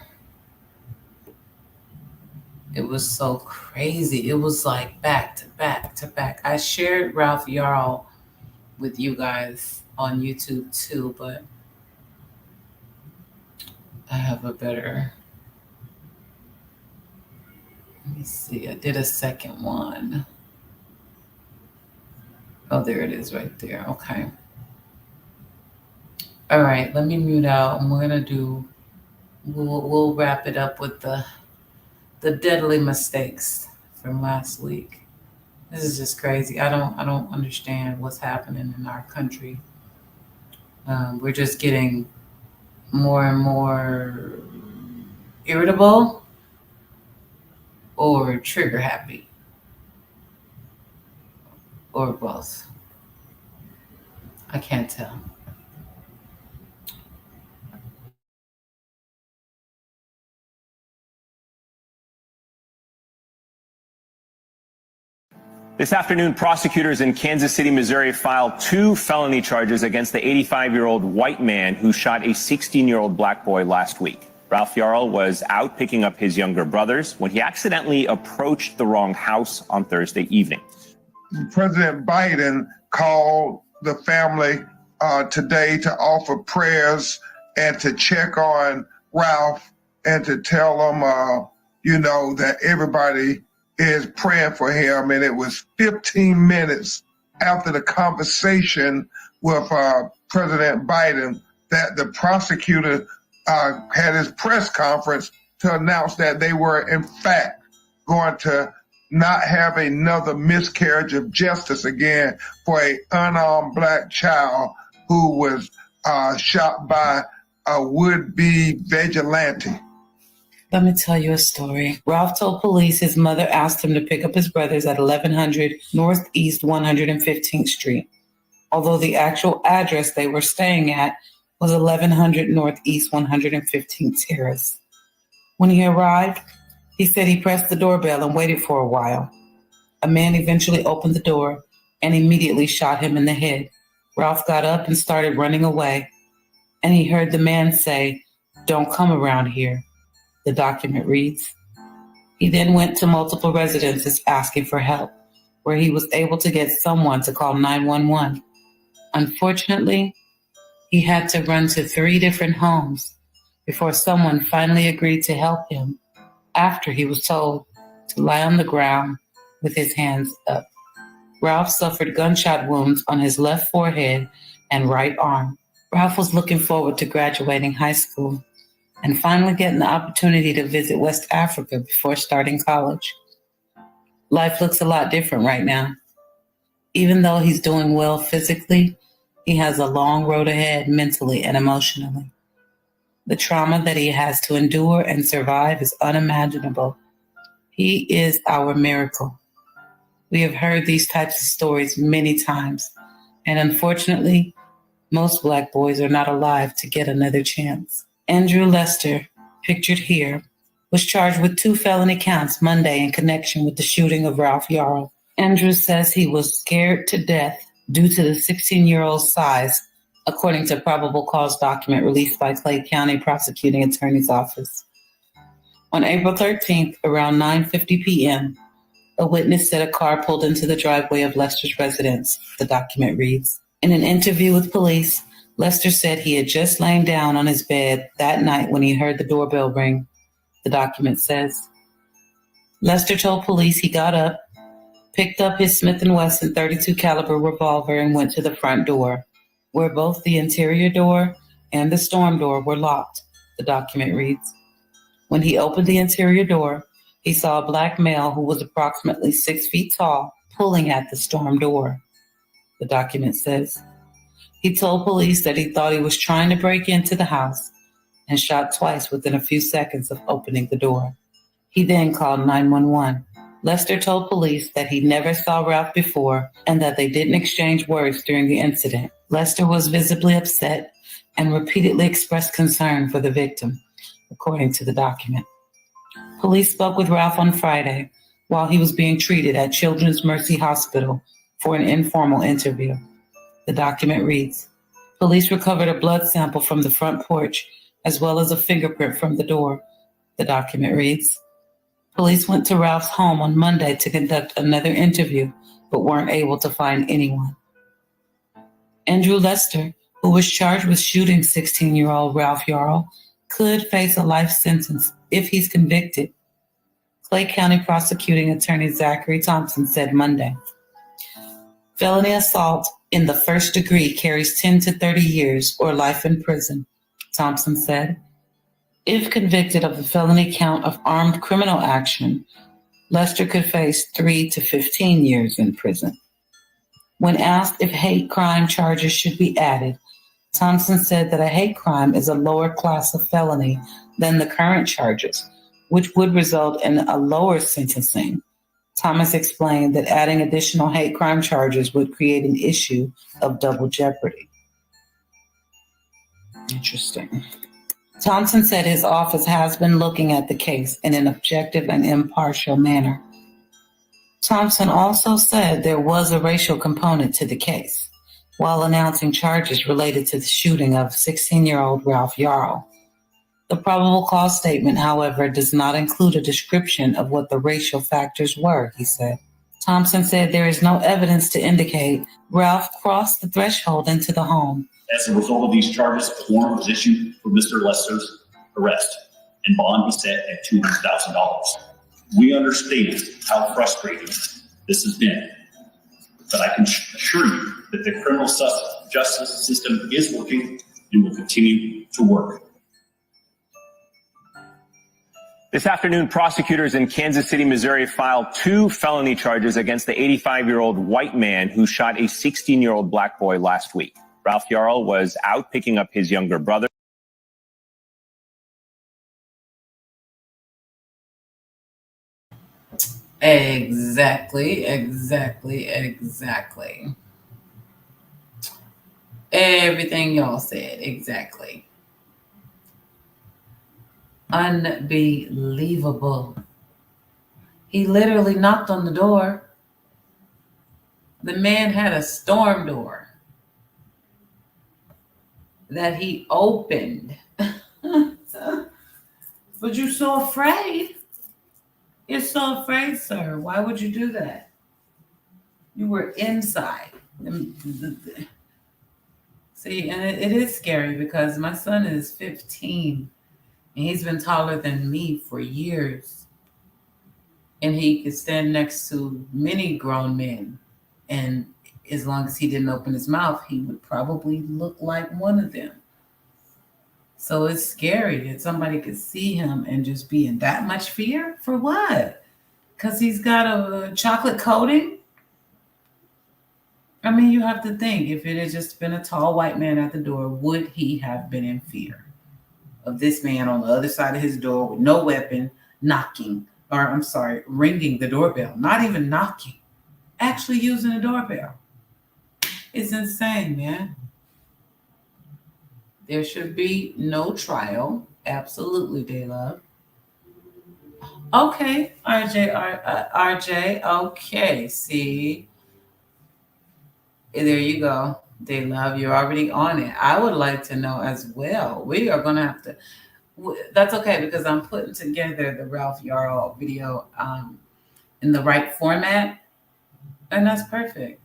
It was so crazy. It was like back to back to back. I shared Ralph Yarl with you guys on YouTube too, but I have a better. Let me see. I did a second one. Oh, there it is right there. Okay. All right. Let me mute out, and we're gonna do. We'll wrap it up with the deadly mistakes from last week. This is just crazy. I don't understand what's happening in our country. We're just getting more and more irritable or trigger happy or both. I can't tell. This afternoon, prosecutors in Kansas City, Missouri filed 2 felony charges against the 85-year-old white man who shot a 16-year-old black boy last week. Ralph Yarl was out picking up his younger brothers when he accidentally approached the wrong house on Thursday evening. President Biden called the family today to offer prayers and to check on Ralph and to tell them, that everybody is praying for him. And it was 15 minutes after the conversation with President Biden that the prosecutor had his press conference to announce that they were, in fact, going to not have another miscarriage of justice again for an unarmed black child who was shot by a would-be vigilante. Let me tell you a story. Ralph told police his mother asked him to pick up his brothers at 1100 Northeast 115th Street, although the actual address they were staying at was 1100 Northeast 115th Terrace. When he arrived, he said he pressed the doorbell and waited for a while. A man eventually opened the door and immediately shot him in the head. Ralph got up and started running away, and he heard the man say, "Don't come around here," the document reads. He then went to multiple residences asking for help, where he was able to get someone to call 911. Unfortunately, he had to run to 3 different homes before someone finally agreed to help him after he was told to lie on the ground with his hands up. Ralph suffered gunshot wounds on his left forehead and right arm. Ralph was looking forward to graduating high school and finally getting the opportunity to visit West Africa before starting college. Life looks a lot different right now. Even though he's doing well physically, he has a long road ahead mentally and emotionally. The trauma that he has to endure and survive is unimaginable. He is our miracle. We have heard these types of stories many times, and unfortunately, most Black boys are not alive to get another chance. Andrew Lester, pictured here, was charged with 2 felony counts Monday in connection with the shooting of Ralph Yarl. Andrew says he was scared to death due to the 16-year-old's size, according to probable cause document released by Clay County Prosecuting Attorney's Office. On April 13th, around 9:50 p.m., a witness said a car pulled into the driveway of Lester's residence, the document reads. In an interview with police, Lester said he had just lain down on his bed that night when he heard the doorbell ring, the document says. Lester told police he got up, picked up his Smith & Wesson .32 caliber revolver and went to the front door, where both the interior door and the storm door were locked, the document reads. When he opened the interior door, he saw a black male who was approximately 6 feet tall pulling at the storm door, the document says. He told police that he thought he was trying to break into the house and shot twice within a few seconds of opening the door. He then called 911. Lester told police that he never saw Ralph before and that they didn't exchange words during the incident. Lester was visibly upset and repeatedly expressed concern for the victim, according to the document. Police spoke with Ralph on Friday while he was being treated at Children's Mercy Hospital for an informal interview. The document reads, police recovered a blood sample from the front porch as well as a fingerprint from the door. The document reads, police went to Ralph's home on Monday to conduct another interview, but weren't able to find anyone. Andrew Lester, who was charged with shooting 16-year-old Ralph Yarl, could face a life sentence if he's convicted. Clay County Prosecuting Attorney Zachary Thompson said Monday. Felony assault in the first degree carries 10 to 30 years or life in prison, Thompson said. If convicted of the felony count of armed criminal action, Lester could face 3 to 15 years in prison. When asked if hate crime charges should be added, Thompson said that a hate crime is a lower class of felony than the current charges, which would result in a lower sentencing. Thomas explained that adding additional hate crime charges would create an issue of double jeopardy. Interesting. Thompson said his office has been looking at the case in an objective and impartial manner. Thompson also said there was a racial component to the case, while announcing charges related to the shooting of 16-year-old Ralph Yarl. The probable cause statement, however, does not include a description of what the racial factors were, he said. Thompson said there is no evidence to indicate Ralph crossed the threshold into the home. As a result of these charges, a warrant was issued for Mr. Lester's arrest, and bond was set at $200,000. We understand how frustrating this has been, but I can assure you that the criminal justice system is working and will continue to work. This afternoon, prosecutors in Kansas City, Missouri filed 2 felony charges against the 85-year-old white man who shot a 16-year-old black boy last week. Ralph Yarl was out picking up his younger brother. Exactly. Everything y'all said, exactly. Unbelievable. He literally knocked on the door. The man had a storm door that he opened. But you're so afraid. You're so afraid, sir. Why would you do that? You were inside. See, and it is scary because my son is 15 and he's been taller than me for years. And he could stand next to many grown men. And as long as he didn't open his mouth, he would probably look like one of them. So it's scary that somebody could see him and just be in that much fear. For what? Because he's got a chocolate coating? I mean, you have to think, if it had just been a tall white man at the door, would he have been in fear of this man on the other side of his door with no weapon, ringing the doorbell, not even knocking, actually using a doorbell? It's insane, man. There should be no trial. Absolutely, they love. Okay, RJ, okay, see. There you go. They love, you're already on it. I would like to know as well. We are going to have to, that's okay because I'm putting together the Ralph Yarl video in the right format, and that's perfect.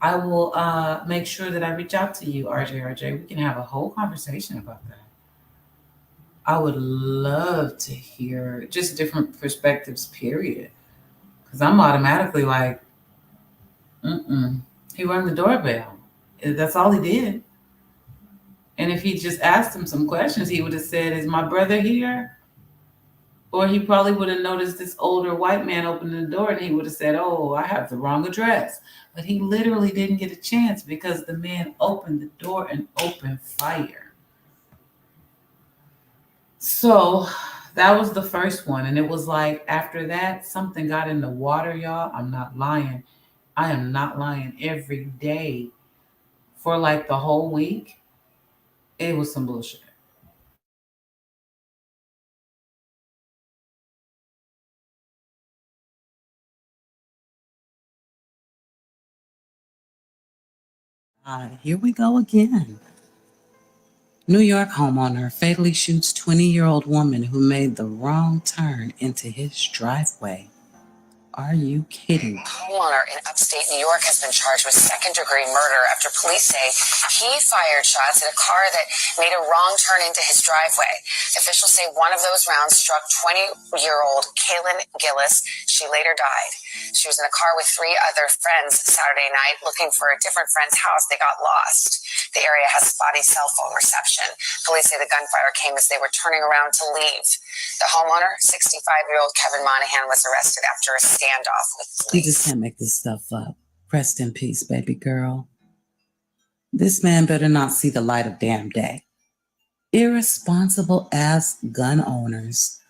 I will make sure that I reach out to you, RJ. We can have a whole conversation about that. I would love to hear just different perspectives, period. Because I'm automatically like, He rang the doorbell. That's all he did. And if he just asked him some questions, he would have said, is my brother here? Or he probably would have noticed this older white man opening the door and he would have said, oh, I have the wrong address. But he literally didn't get a chance because the man opened the door and opened fire. So that was the first one. And it was like, after that, something got in the water, y'all. I'm not lying. I am not lying. Every day for like the whole week, it was some bullshit. Here we go again. New York homeowner fatally shoots 20-year-old woman who made the wrong turn into his driveway. Are you kidding? A homeowner in upstate New York has been charged with second-degree murder after police say he fired shots at a car that made a wrong turn into his driveway. Officials say one of those rounds struck 20-year-old Kaylin Gillis. She later died. She was in a car with 3 other friends Saturday night looking for a different friend's house. They got lost. The area has spotty cell phone reception. Police say the gunfire came as they were turning around to leave. The homeowner, 65-year-old Kevin Monahan, was arrested after a standoff with police. You just can't make this stuff up. Rest in peace, baby girl. This man better not see the light of damn day. Irresponsible ass gun owners.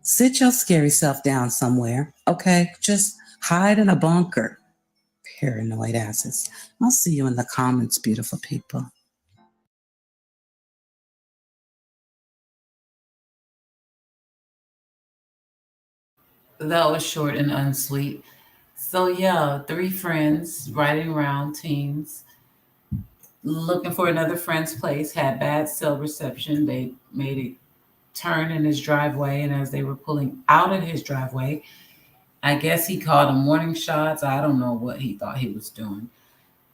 Sit your scary self down somewhere, okay? Just hide in a bunker. Paranoid asses. I'll see you in the comments, beautiful people. That was short and unsweet. So yeah, 3 friends riding around, teens, looking for another friend's place, had bad cell reception. They made a turn in his driveway, and as they were pulling out of his driveway, I guess he called them warning shots. I don't know what he thought he was doing.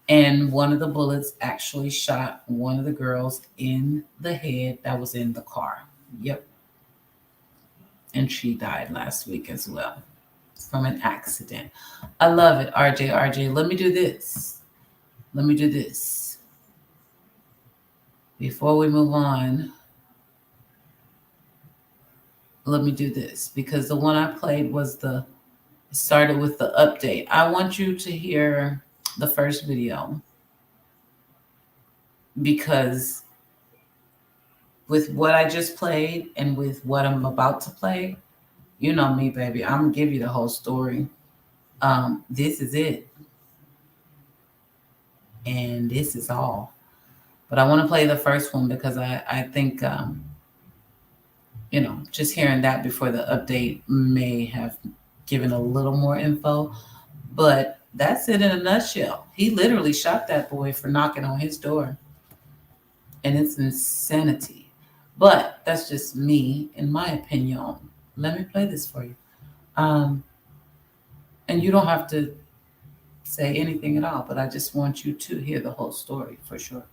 And one of the bullets actually shot one of the girls in the head that was in the car. Yep. And she died last week as well from an accident. I love it, RJ. Let me do this. Before we move on, let me do this because the one I played started with the update. I want you to hear the first video because with what I just played and with what I'm about to play, you know me, baby. I'm gonna give you the whole story. This is it. And this is all. But I want to play the first one because I think, just hearing that before the update may have given a little more info. But that's it in a nutshell. He literally shot that boy for knocking on his door. And it's insanity. But that's just me, in my opinion. Let me play this for you. And you don't have to say anything at all, but I just want you to hear the whole story for sure.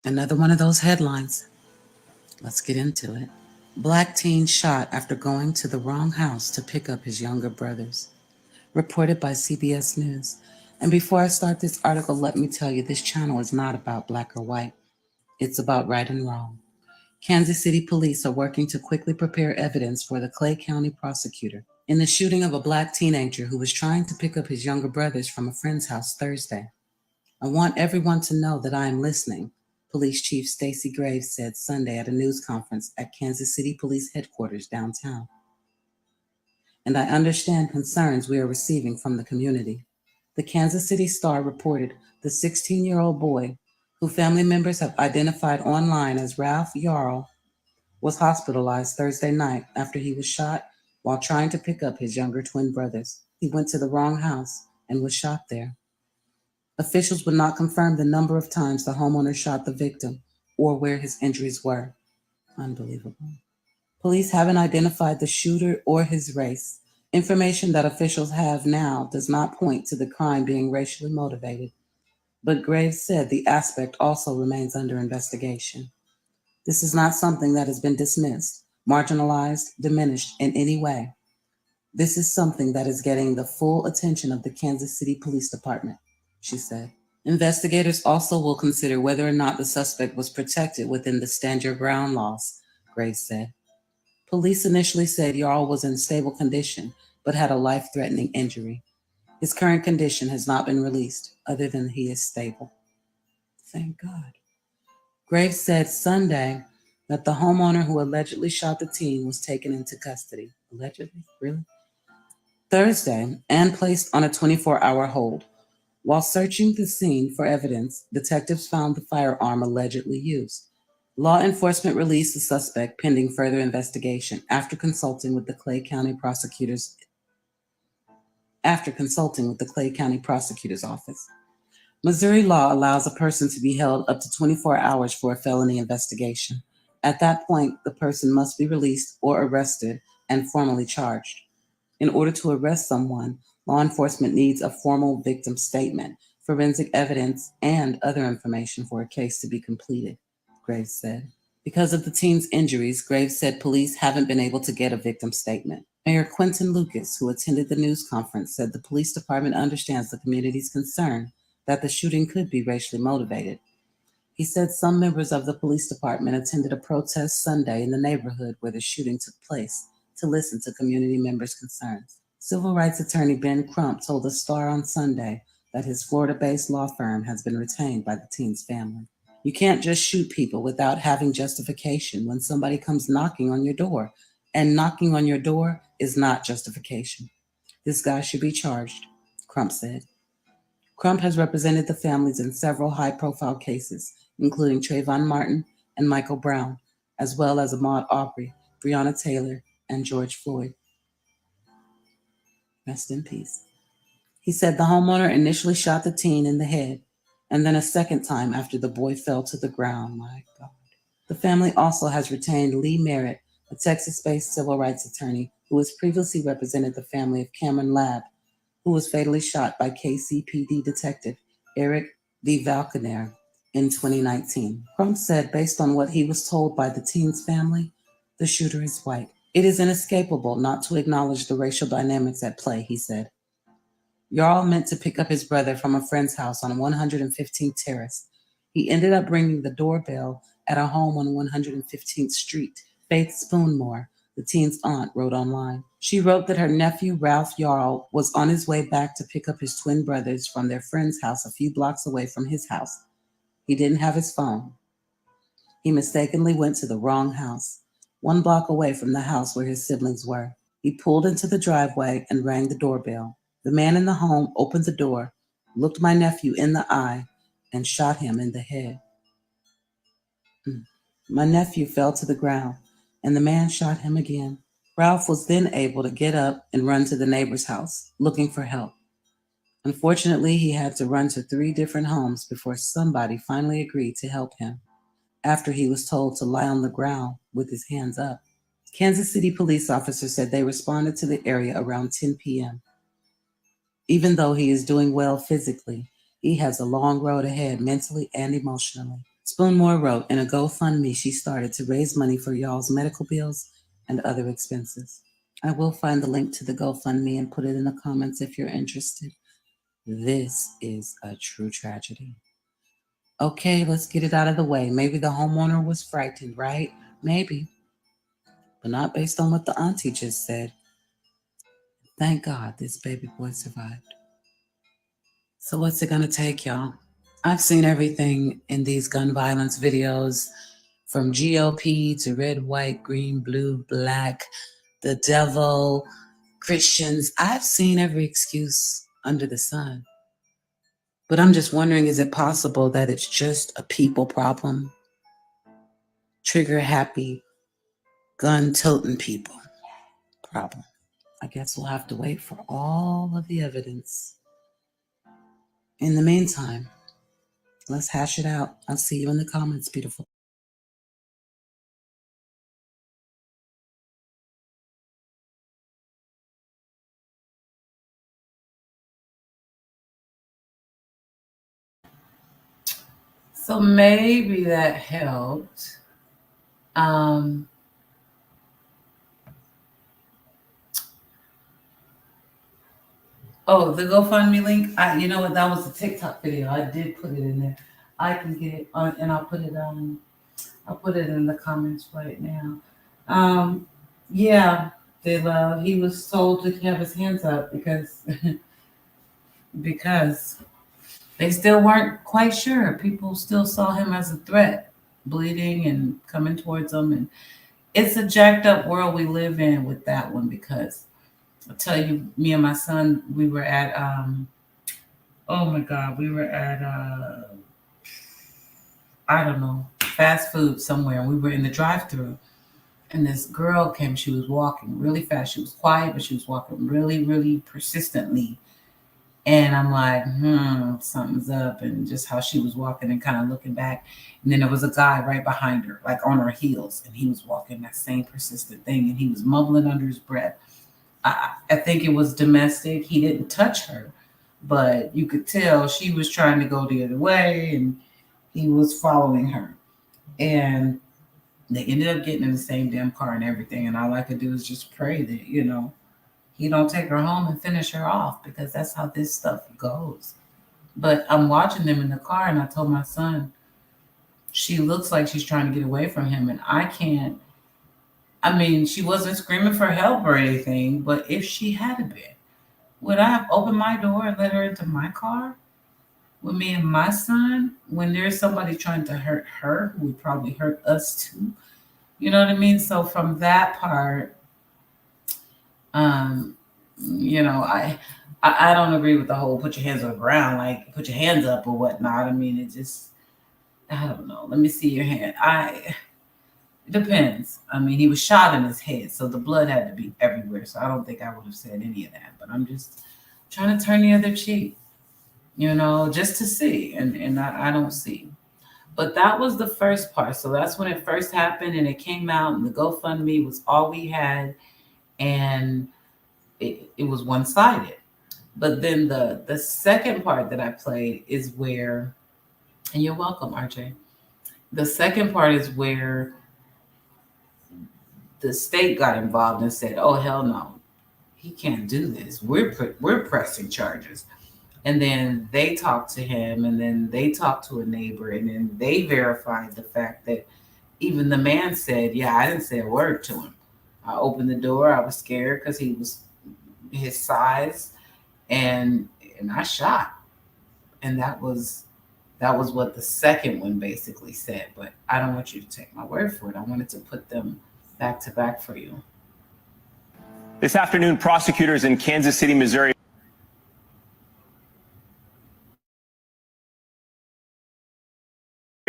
Another one of those headlines. Let's get into it. Black teen shot after going to the wrong house to pick up his younger brothers. Reported by CBS News. And before I start this article, let me tell you, this channel is not about black or white. It's about right and wrong. Kansas City police are working to quickly prepare evidence for the Clay County prosecutor in the shooting of a black teenager who was trying to pick up his younger brothers from a friend's house Thursday. I want everyone to know that I am listening, Police Chief Stacey Graves said Sunday at a news conference at Kansas City Police Headquarters downtown. And I understand concerns we are receiving from the community. The Kansas City Star reported the 16-year-old boy, who family members have identified online as Ralph Yarl, was hospitalized Thursday night after he was shot while trying to pick up his younger twin brothers. He went to the wrong house and was shot there. Officials would not confirm the number of times the homeowner shot the victim or where his injuries were. Unbelievable. Police haven't identified the shooter or his race. Information that officials have now does not point to the crime being racially motivated, but Graves said the aspect also remains under investigation. This is not something that has been dismissed, marginalized, diminished in any way. This is something that is getting the full attention of the Kansas City Police Department, she said. Investigators also will consider whether or not the suspect was protected within the Stand Your Ground laws, Graves said. Police initially said Yarl was in stable condition, but had a life-threatening injury. His current condition has not been released, other than he is stable. Thank God. Graves said Sunday that the homeowner who allegedly shot the teen was taken into custody. Allegedly? Really? Thursday, and placed on a 24-hour hold. While searching the scene for evidence, detectives found the firearm allegedly used. Law enforcement released the suspect pending further investigation after consulting with the Clay County prosecutor's after consulting with the Clay County Prosecutor's Office. Missouri law allows a person to be held up to 24 hours for a felony investigation. At that point, the person must be released or arrested and formally charged. In order to arrest someone, law enforcement needs a formal victim statement, forensic evidence, and other information for a case to be completed, Graves said. Because of the teen's injuries, Graves said police haven't been able to get a victim statement. Mayor Quentin Lucas, who attended the news conference, said the police department understands the community's concern that the shooting could be racially motivated. He said some members of the police department attended a protest Sunday in the neighborhood where the shooting took place to listen to community members' concerns. Civil rights attorney Ben Crump told the Star on Sunday that his Florida-based law firm has been retained by the teen's family. You can't just shoot people without having justification when somebody comes knocking on your door, and knocking on your door is not justification. This guy should be charged, Crump said. Crump has represented the families in several high-profile cases, including Trayvon Martin and Michael Brown, as well as Ahmaud Arbery, Breonna Taylor, and George Floyd. Rest in peace. He said the homeowner initially shot the teen in the head, and then a second time after the boy fell to the ground. My God. The family also has retained Lee Merritt, a Texas-based civil rights attorney who has previously represented the family of Cameron Labb, who was fatally shot by KCPD detective Eric D. Valconair in 2019. Crump said, based on what he was told by the teen's family, the shooter is white. It is inescapable not to acknowledge the racial dynamics at play, he said. Jarl meant to pick up his brother from a friend's house on 115th Terrace. He ended up ringing the doorbell at a home on 115th Street. Faith Spoonmore, the teen's aunt, wrote online. She wrote that her nephew, Ralph Jarl, was on his way back to pick up his twin brothers from their friend's house a few blocks away from his house. He didn't have his phone. He mistakenly went to the wrong house, 1 block away from the house where his siblings were. He pulled into the driveway and rang the doorbell. The man in the home opened the door, looked my nephew in the eye, and shot him in the head. My nephew fell to the ground, and the man shot him again. Ralph was then able to get up and run to the neighbor's house, looking for help. Unfortunately, he had to run to 3 different homes before somebody finally agreed to help him, after he was told to lie on the ground with his hands up. Kansas City police officers said they responded to the area around 10 p.m. Even though he is doing well physically, he has a long road ahead mentally and emotionally. Spoonmore wrote in a GoFundMe she started to raise money for y'all's medical bills and other expenses. I will find the link to the GoFundMe and put it in the comments if you're interested. This is a true tragedy. Okay, let's get it out of the way. Maybe the homeowner was frightened, right? Maybe. But not based on what the auntie just said. Thank God this baby boy survived. So what's it gonna take, y'all? I've seen everything in these gun violence videos, from GOP to red, white, green, blue, black, the devil, Christians. I've seen every excuse under the sun. But I'm just wondering, is it possible that it's just a people problem? Trigger happy, gun toting people problem. I guess we'll have to wait for all of the evidence. In the meantime, let's hash it out. I'll see you in the comments, beautiful. So maybe that helped. Oh, the GoFundMe link. You know what? That was a TikTok video. I did put it in there. I can get it on, and I'll put it on. I'll put it in the comments right now. Yeah, he was told to have his hands up because because they still weren't quite sure. People still saw him as a threat, bleeding and coming towards them, and it's a jacked up world we live in with that one, because I'll tell you, me and my son, we were at oh my God, we were at I don't know, fast food somewhere. We were in the drive-thru, And this girl came, she was walking really fast. She was quiet, but she was walking really, really persistently. And I'm like, something's up. And just how she was walking and kind of looking back. And then there was a guy right behind her, like on her heels. And he was walking that same persistent thing. And he was mumbling under his breath. I think it was domestic. He didn't touch her. But you could tell she was trying to go the other way. And he was following her. And they ended up getting in the same damn car and everything. And all I could do is just pray that, he don't take her home and finish her off, because that's how this stuff goes. But I'm watching them in the car, and I told my son, she looks like she's trying to get away from him, and I can't. I mean, she wasn't screaming for help or anything, but if she had been, would I have opened my door and let her into my car with me and my son when there's somebody trying to hurt her who would probably hurt us too? You know what I mean? So from that part, I don't agree with the whole put your hands on the ground, like put your hands up or whatnot. I mean, it just, I don't know. Let me see your hand. It depends. I mean, he was shot in his head, so the blood had to be everywhere. So I don't think I would have said any of that. But I'm just trying to turn the other cheek, just to see. And I don't see. But that was the first part. So that's when it first happened, and it came out, and the GoFundMe was all we had. And it was one-sided. But then the second part that I played is where, and you're welcome, RJ. The second part is where the state got involved and said, "Oh hell no, he can't do this. We're pressing charges." And then they talked to him, and then they talked to a neighbor, and then they verified the fact that even the man said, "Yeah, I didn't say a word to him. I opened the door. I was scared because he was his size." And I shot. And that was what the second one basically said. But I don't want you to take my word for it. I wanted to put them back to back for you. This afternoon, prosecutors in Kansas City, Missouri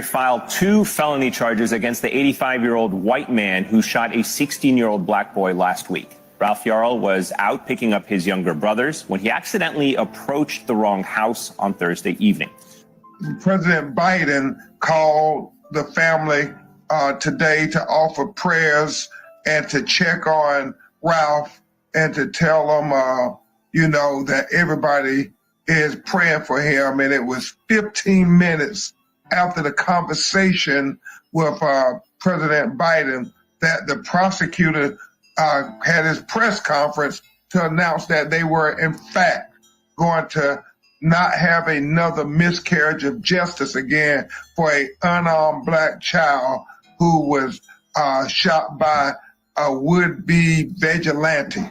filed 2 felony charges against the 85-year-old white man who shot a 16-year-old black boy last week. Ralph Yarl was out picking up his younger brothers when he accidentally approached the wrong house on Thursday evening. President Biden called the family today to offer prayers and to check on Ralph and to tell them, that everybody is praying for him. And it was 15 minutes after the conversation with President Biden that the prosecutor had his press conference to announce that they were, in fact, going to not have another miscarriage of justice again for an unarmed black child who was shot by a would-be vigilante.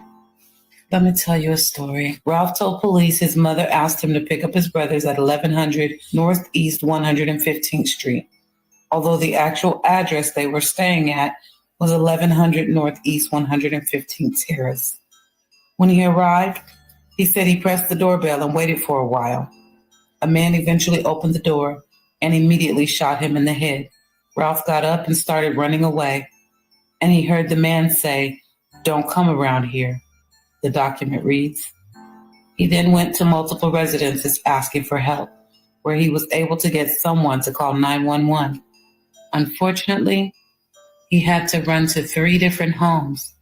Let me tell you a story. Ralph told police his mother asked him to pick up his brothers at 1100 Northeast 115th Street, although the actual address they were staying at was 1100 Northeast 115th Terrace. When he arrived, he said he pressed the doorbell and waited for a while. A man eventually opened the door and immediately shot him in the head. Ralph got up and started running away, and he heard the man say, "Don't come around here," the document reads. He then went to multiple residences asking for help, where he was able to get someone to call 911. Unfortunately, he had to run to 3 different homes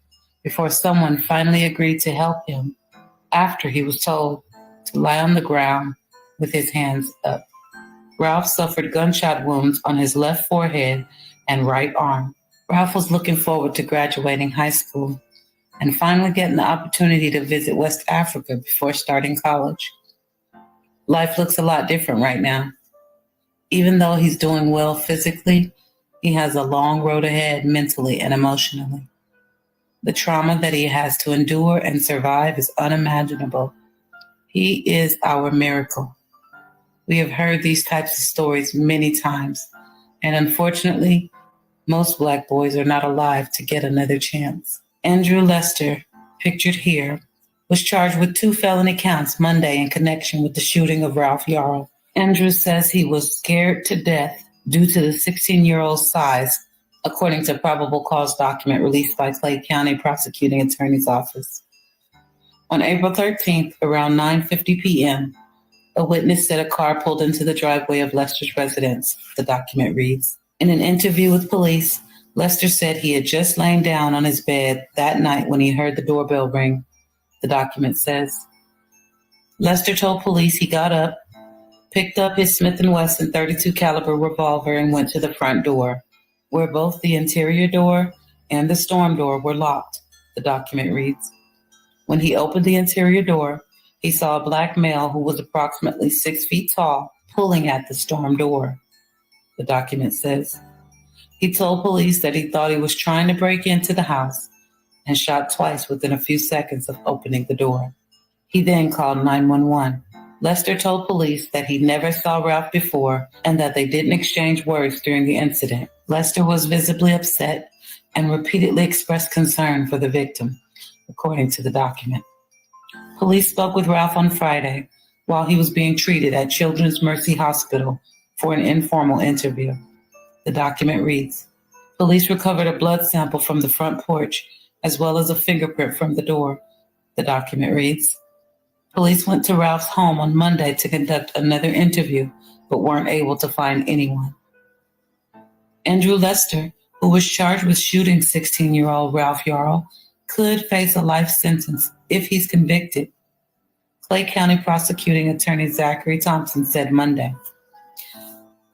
before someone finally agreed to help him after he was told to lie on the ground with his hands up. Ralph suffered gunshot wounds on his left forehead and right arm. Ralph was looking forward to graduating high school and finally getting the opportunity to visit West Africa before starting college. Life looks a lot different right now. Even though he's doing well physically, he has a long road ahead mentally and emotionally. The trauma that he has to endure and survive is unimaginable. He is our miracle. We have heard these types of stories many times, and unfortunately, most Black boys are not alive to get another chance. Andrew Lester, pictured here, was charged with 2 felony counts Monday in connection with the shooting of Ralph Yarl. Andrew says he was scared to death due to the 16-year-old's size according to probable cause document released by Clay County Prosecuting Attorney's Office. On April 13th, around 9:50 p.m., a witness said a car pulled into the driveway of Lester's residence, the document reads. In an interview with police, Lester said he had just lain down on his bed that night when he heard the doorbell ring, the document says. Lester told police he got up, picked up his Smith & Wesson .32 caliber revolver and went to the front door, where both the interior door and the storm door were locked, the document reads. When he opened the interior door, he saw a black male who was approximately 6 feet tall pulling at the storm door, the document says. He told police that he thought he was trying to break into the house and shot twice within a few seconds of opening the door. He then called 911. Lester told police that he never saw Ralph before and that they didn't exchange words during the incident. Lester was visibly upset and repeatedly expressed concern for the victim, according to the document. Police spoke with Ralph on Friday while he was being treated at Children's Mercy Hospital for an informal interview. The document reads, police recovered a blood sample from the front porch as well as a fingerprint from the door. The document reads, police went to Ralph's home on Monday to conduct another interview, but weren't able to find anyone. Andrew Lester, who was charged with shooting 16-year-old Ralph Yarl, could face a life sentence if he's convicted. Clay County Prosecuting Attorney Zachary Thompson said Monday.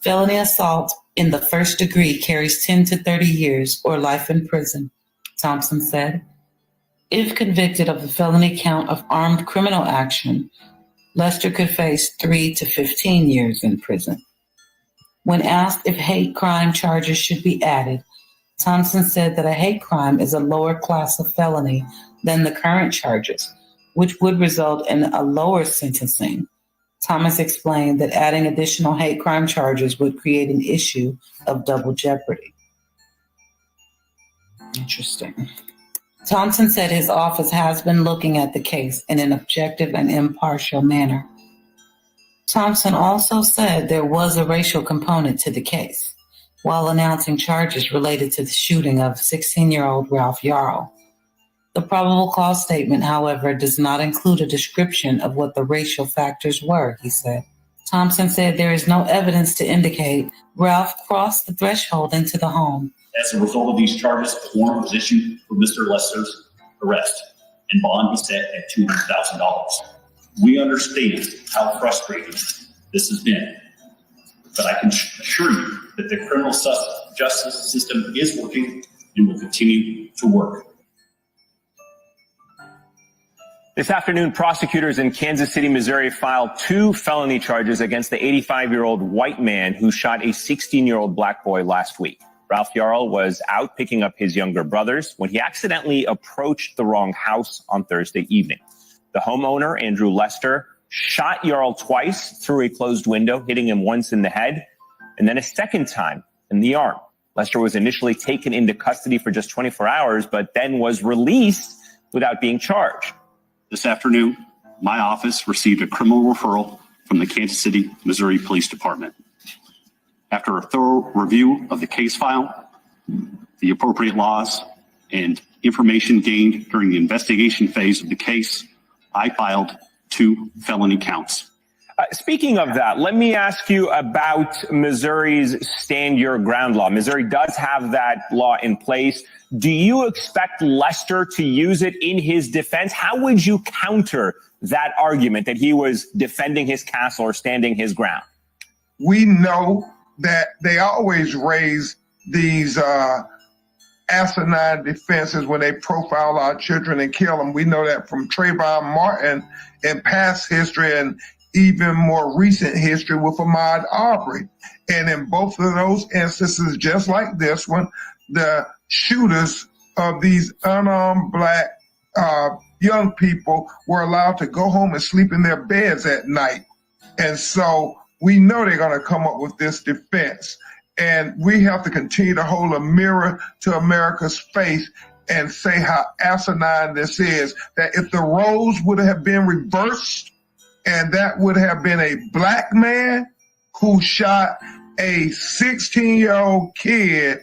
Felony assault in the first degree carries 10 to 30 years or life in prison, Thompson said. If convicted of the felony count of armed criminal action, Lester could face 3 to 15 years in prison. When asked if hate crime charges should be added, Thompson said that a hate crime is a lower class of felony than the current charges, which would result in a lower sentencing. Thomas explained that adding additional hate crime charges would create an issue of double jeopardy. Interesting. Thompson said his office has been looking at the case in an objective and impartial manner. Thompson also said there was a racial component to the case, while announcing charges related to the shooting of 16-year-old Ralph Yarl. The probable cause statement, however, does not include a description of what the racial factors were, he said. Thompson said there is no evidence to indicate Ralph crossed the threshold into the home. As a result of these charges, a warrant was issued for Mr. Lester's arrest and bond was set at $200,000. We understand how frustrating this has been, but I can assure you that the criminal justice system is working and will continue to work. This afternoon, prosecutors in Kansas City, Missouri filed 2 felony charges against the 85-year-old white man who shot a 16-year-old black boy last week. Ralph Yarl was out picking up his younger brothers when he accidentally approached the wrong house on Thursday evening. The homeowner, Andrew Lester, shot Yarl twice through a closed window, hitting him once in the head and then a second time in the arm. Lester was initially taken into custody for just 24 hours, but then was released without being charged. This afternoon, my office received a criminal referral from the Kansas City, Missouri Police Department. After a thorough review of the case file, the appropriate laws, and information gained during the investigation phase of the case, I filed 2 felony counts. Speaking of that, let me ask you about Missouri's Stand Your Ground law. Missouri does have that law in place. Do you expect Lester to use it in his defense? How would you counter that argument that he was defending his castle or standing his ground? We know that they always raise these asinine defenses when they profile our children and kill them. We know that from Trayvon Martin in past history and even more recent history with Ahmaud Arbery. And in both of those instances, just like this one, the shooters of these unarmed black young people were allowed to go home and sleep in their beds at night. And so we know they're going to come up with this defense. And we have to continue to hold a mirror to America's face and say how asinine this is, that if the roles would have been reversed and that would have been a black man who shot a 16-year-old kid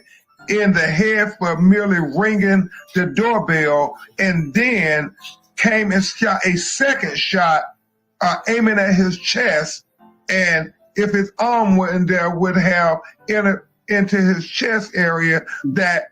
in the head for merely ringing the doorbell, and then came and shot a second shot aiming at his chest, and if his arm wasn't there, would have entered into his chest area, that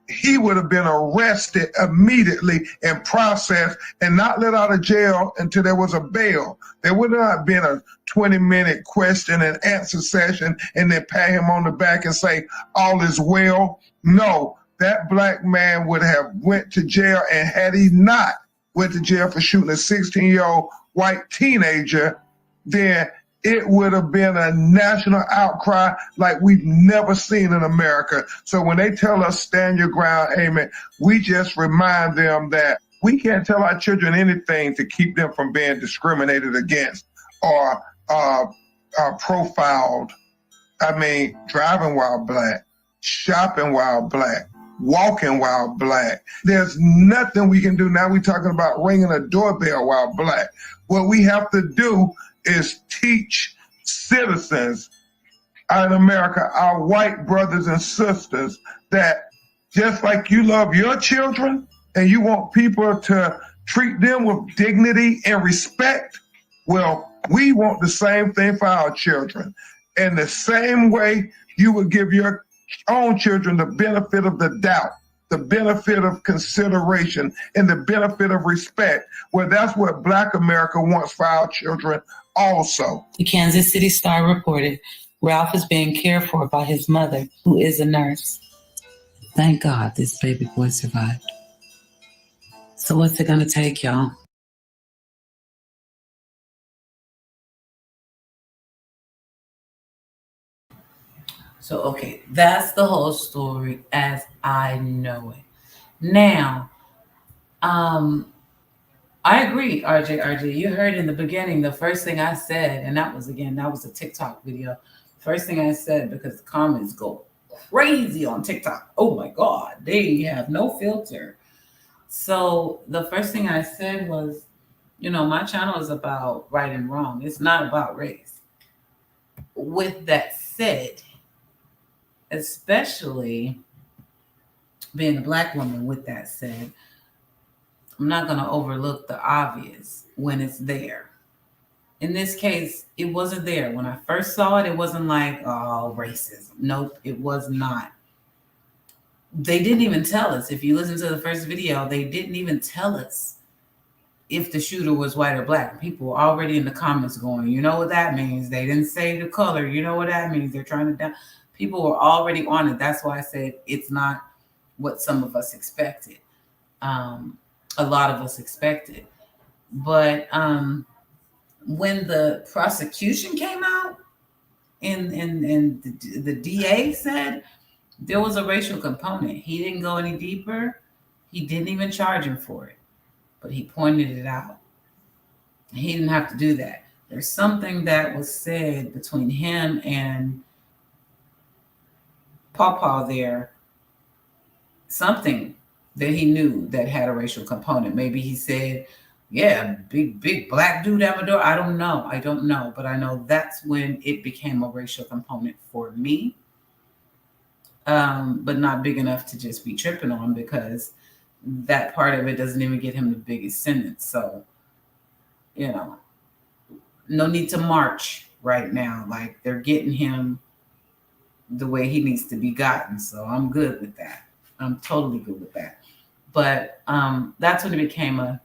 he would have been arrested immediately and processed and not let out of jail until there was a bail. There would not have been a 20-minute question and answer session and then pat him on the back and say, all is well. No, that black man would have went to jail, and had he not went to jail for shooting a 16-year-old white teenager, then it would have been a national outcry like we've never seen in America. So when they tell us stand your ground, amen, we just remind them that we can't tell our children anything to keep them from being discriminated against or profiled. I mean, driving while black, shopping while black, walking while black. There's nothing we can do. Now we're talking about ringing a doorbell while black. What we have to do is teach citizens in America, our white brothers and sisters, that just like you love your children and you want people to treat them with dignity and respect, well, we want the same thing for our children. And the same way you would give your own children the benefit of the doubt, the benefit of consideration, and the benefit of respect. Well, that's what Black America wants for our children also. The Kansas City Star reported Ralph is being cared for by his mother, who is a nurse. Thank God this baby boy survived. So what's it gonna take, y'all? So, okay, that's the whole story as I know it. Now, I agree, RJ. You heard in the beginning, the first thing I said, and that was a TikTok video. First thing I said, because the comments go crazy on TikTok. Oh my God, they have no filter. So the first thing I said was, my channel is about right and wrong. It's not about race. With that said, especially being a Black woman, with that said, I'm not going to overlook the obvious when it's there. In this case, it wasn't there. When I first saw it, it wasn't like, oh, racism. Nope, it was not. They didn't even tell us. If you listen to the first video, they didn't even tell us if the shooter was white or Black. People were already in the comments going, you know what that means? They didn't say the color. You know what that means? They're trying to down. People were already on it. That's why I said it's not what some of us expected. A lot of us expected. But when the prosecution came out and the DA said there was a racial component, he didn't go any deeper. He didn't even charge him for it, but he pointed it out. He didn't have to do that. There's something that was said between him and Pawpaw there, something that he knew that had a racial component. Maybe he said, yeah, big Black dude at my door. I don't know. But I know that's when it became a racial component for me. But not big enough to just be tripping on, because that part of it doesn't even get him the biggest sentence. So, no need to march right now. Like, they're getting him the way he needs to be gotten. So I'm good with that. I'm totally good with that. But that's when it became a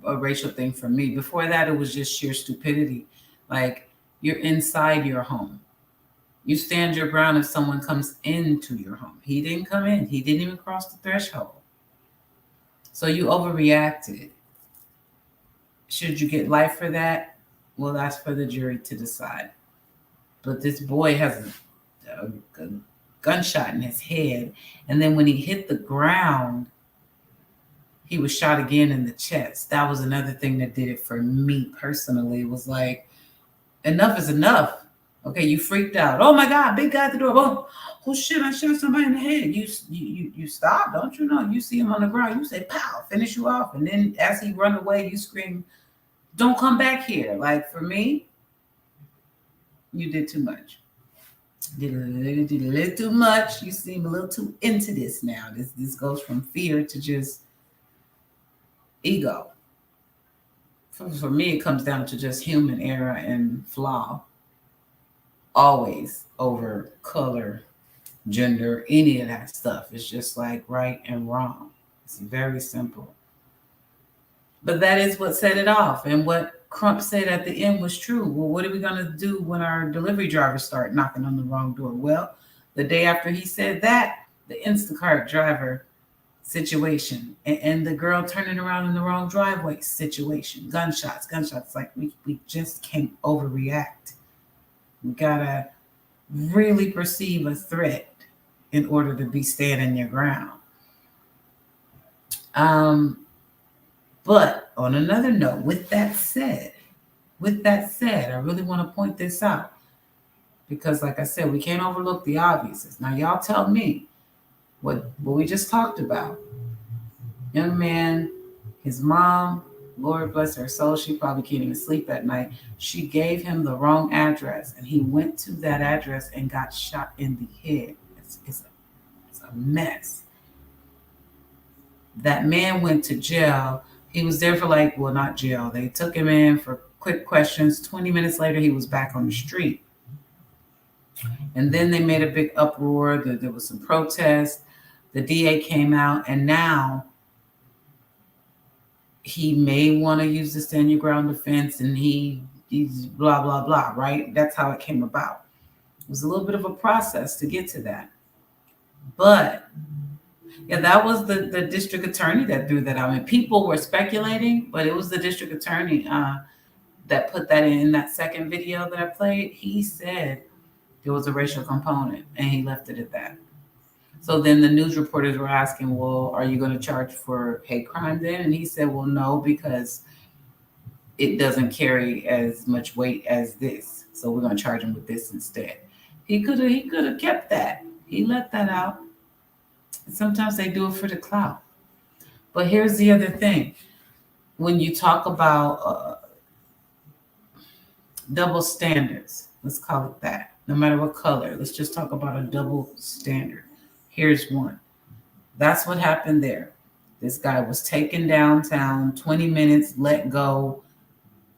racial thing for me. Before that, it was just sheer stupidity. Like, you're inside your home. You stand your ground if someone comes into your home. He didn't come in. He didn't even cross the threshold. So you overreacted. Should you get life for that? Well, that's for the jury to decide. But this boy has a gunshot in his head. And then when he hit the ground, he was shot again in the chest. That was another thing that did it for me personally. It was like, enough is enough. Okay, you freaked out. Oh my God, big guy at the door. Oh shit, I shot somebody in the head. You stop, don't you know? You see him on the ground, you say, pow, finish you off. And then as he run away, you scream, don't come back here. Like, for me, you did too much. Did a little too much. You seem a little too into this now. This goes from fear to just ego. For me, it comes down to just human error and flaw. Always over color, gender, any of that stuff. It's just like right and wrong. It's very simple. But that is what set it off. And what Crump said at the end was true. Well, what are we going to do when our delivery drivers start knocking on the wrong door? Well, the day after he said that, the Instacart driver situation and the girl turning around in the wrong driveway situation, gunshots. Like we just can't overreact. We got to really perceive a threat in order to be standing your ground. But on another note, with that said, I really want to point this out because, like I said, we can't overlook the obvious. Now, y'all tell me what we just talked about. Young man, his mom, Lord bless her soul, she probably can't even sleep at night. She gave him the wrong address, and he went to that address and got shot in the head. It's a mess. That man went to jail. He was there for not jail. They took him in for quick questions. 20 minutes later, he was back on the street. And then they made a big uproar. There was some protest. The DA came out, and now he may want to use the stand your ground defense, and he's blah, blah, blah, right? That's how it came about. It was a little bit of a process to get to that. But yeah, that was the district attorney that threw that out. I mean, people were speculating, but it was the district attorney that put that in that second video that I played. He said there was a racial component, and he left it at that. So then the news reporters were asking, well, are you going to charge for hate crime then? And he said, well, no, because it doesn't carry as much weight as this. So we're going to charge him with this instead. He could have kept that. He let that out. Sometimes they do it for the clout. But here's the other thing. When you talk about double standards, let's call it that, no matter what color, let's just talk about a double standard. Here's one. That's what happened there. This guy was taken downtown, 20 minutes, let go.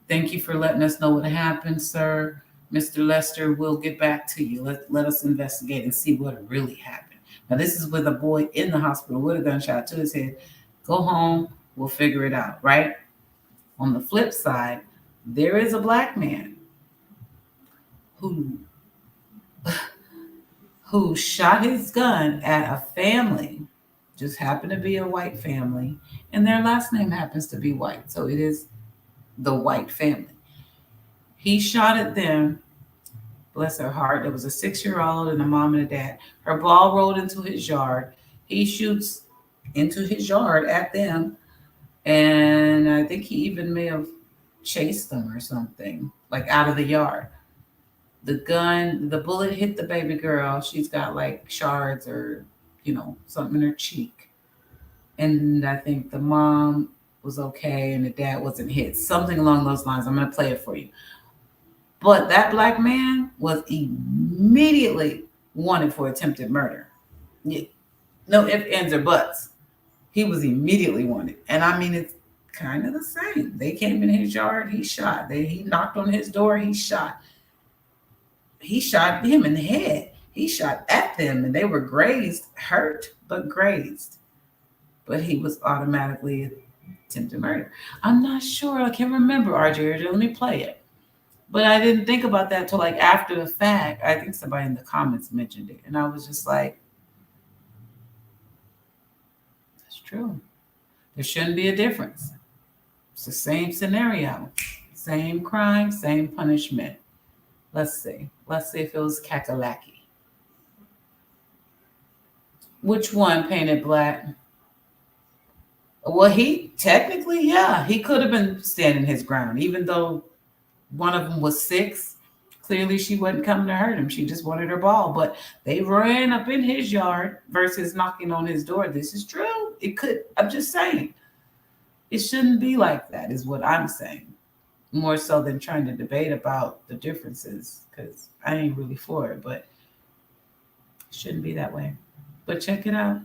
Thank you for letting us know what happened, sir. Mr. Lester, we'll get back to you. Let us investigate and see what really happened. Now, this is with a boy in the hospital with a gunshot to his head. Go home. We'll figure it out, right? On the flip side, there is a black man who shot his gun at a family, just happened to be a white family, and their last name happens to be white. So it is the white family. He shot at them. Bless her heart. There was a 6-year-old and a mom and a dad. Her ball rolled into his yard. He shoots into his yard at them. And I think he even may have chased them or something, like out of the yard. The bullet hit the baby girl. She's got like shards or, something in her cheek. And I think the mom was okay and the dad wasn't hit. Something along those lines. I'm going to play it for you. But that black man was immediately wanted for attempted murder. Yeah. No ifs, ands, or buts. He was immediately wanted. And I mean, it's kind of the same. They came in his yard, he shot. He knocked on his door, he shot. He shot him in the head. He shot at them, and they were grazed, hurt, but grazed. But he was automatically attempted murder. I'm not sure. I can't remember, RJ. Let me play it. But I didn't think about that till like after the fact. I think somebody in the comments mentioned it. And I was just like, that's true. There shouldn't be a difference. It's the same scenario. Same crime, same punishment. Let's see. Let's see if it was Kakalaki. Which one painted black? Well, he technically, yeah, he could have been standing his ground, even though one of them was 6. Clearly, she wasn't coming to hurt him. She just wanted her ball. But they ran up in his yard versus knocking on his door. This is true. It could. I'm just saying. It shouldn't be like that, is what I'm saying. More so than trying to debate about the differences, because I ain't really for it. But Shouldn't be that way. But check it out.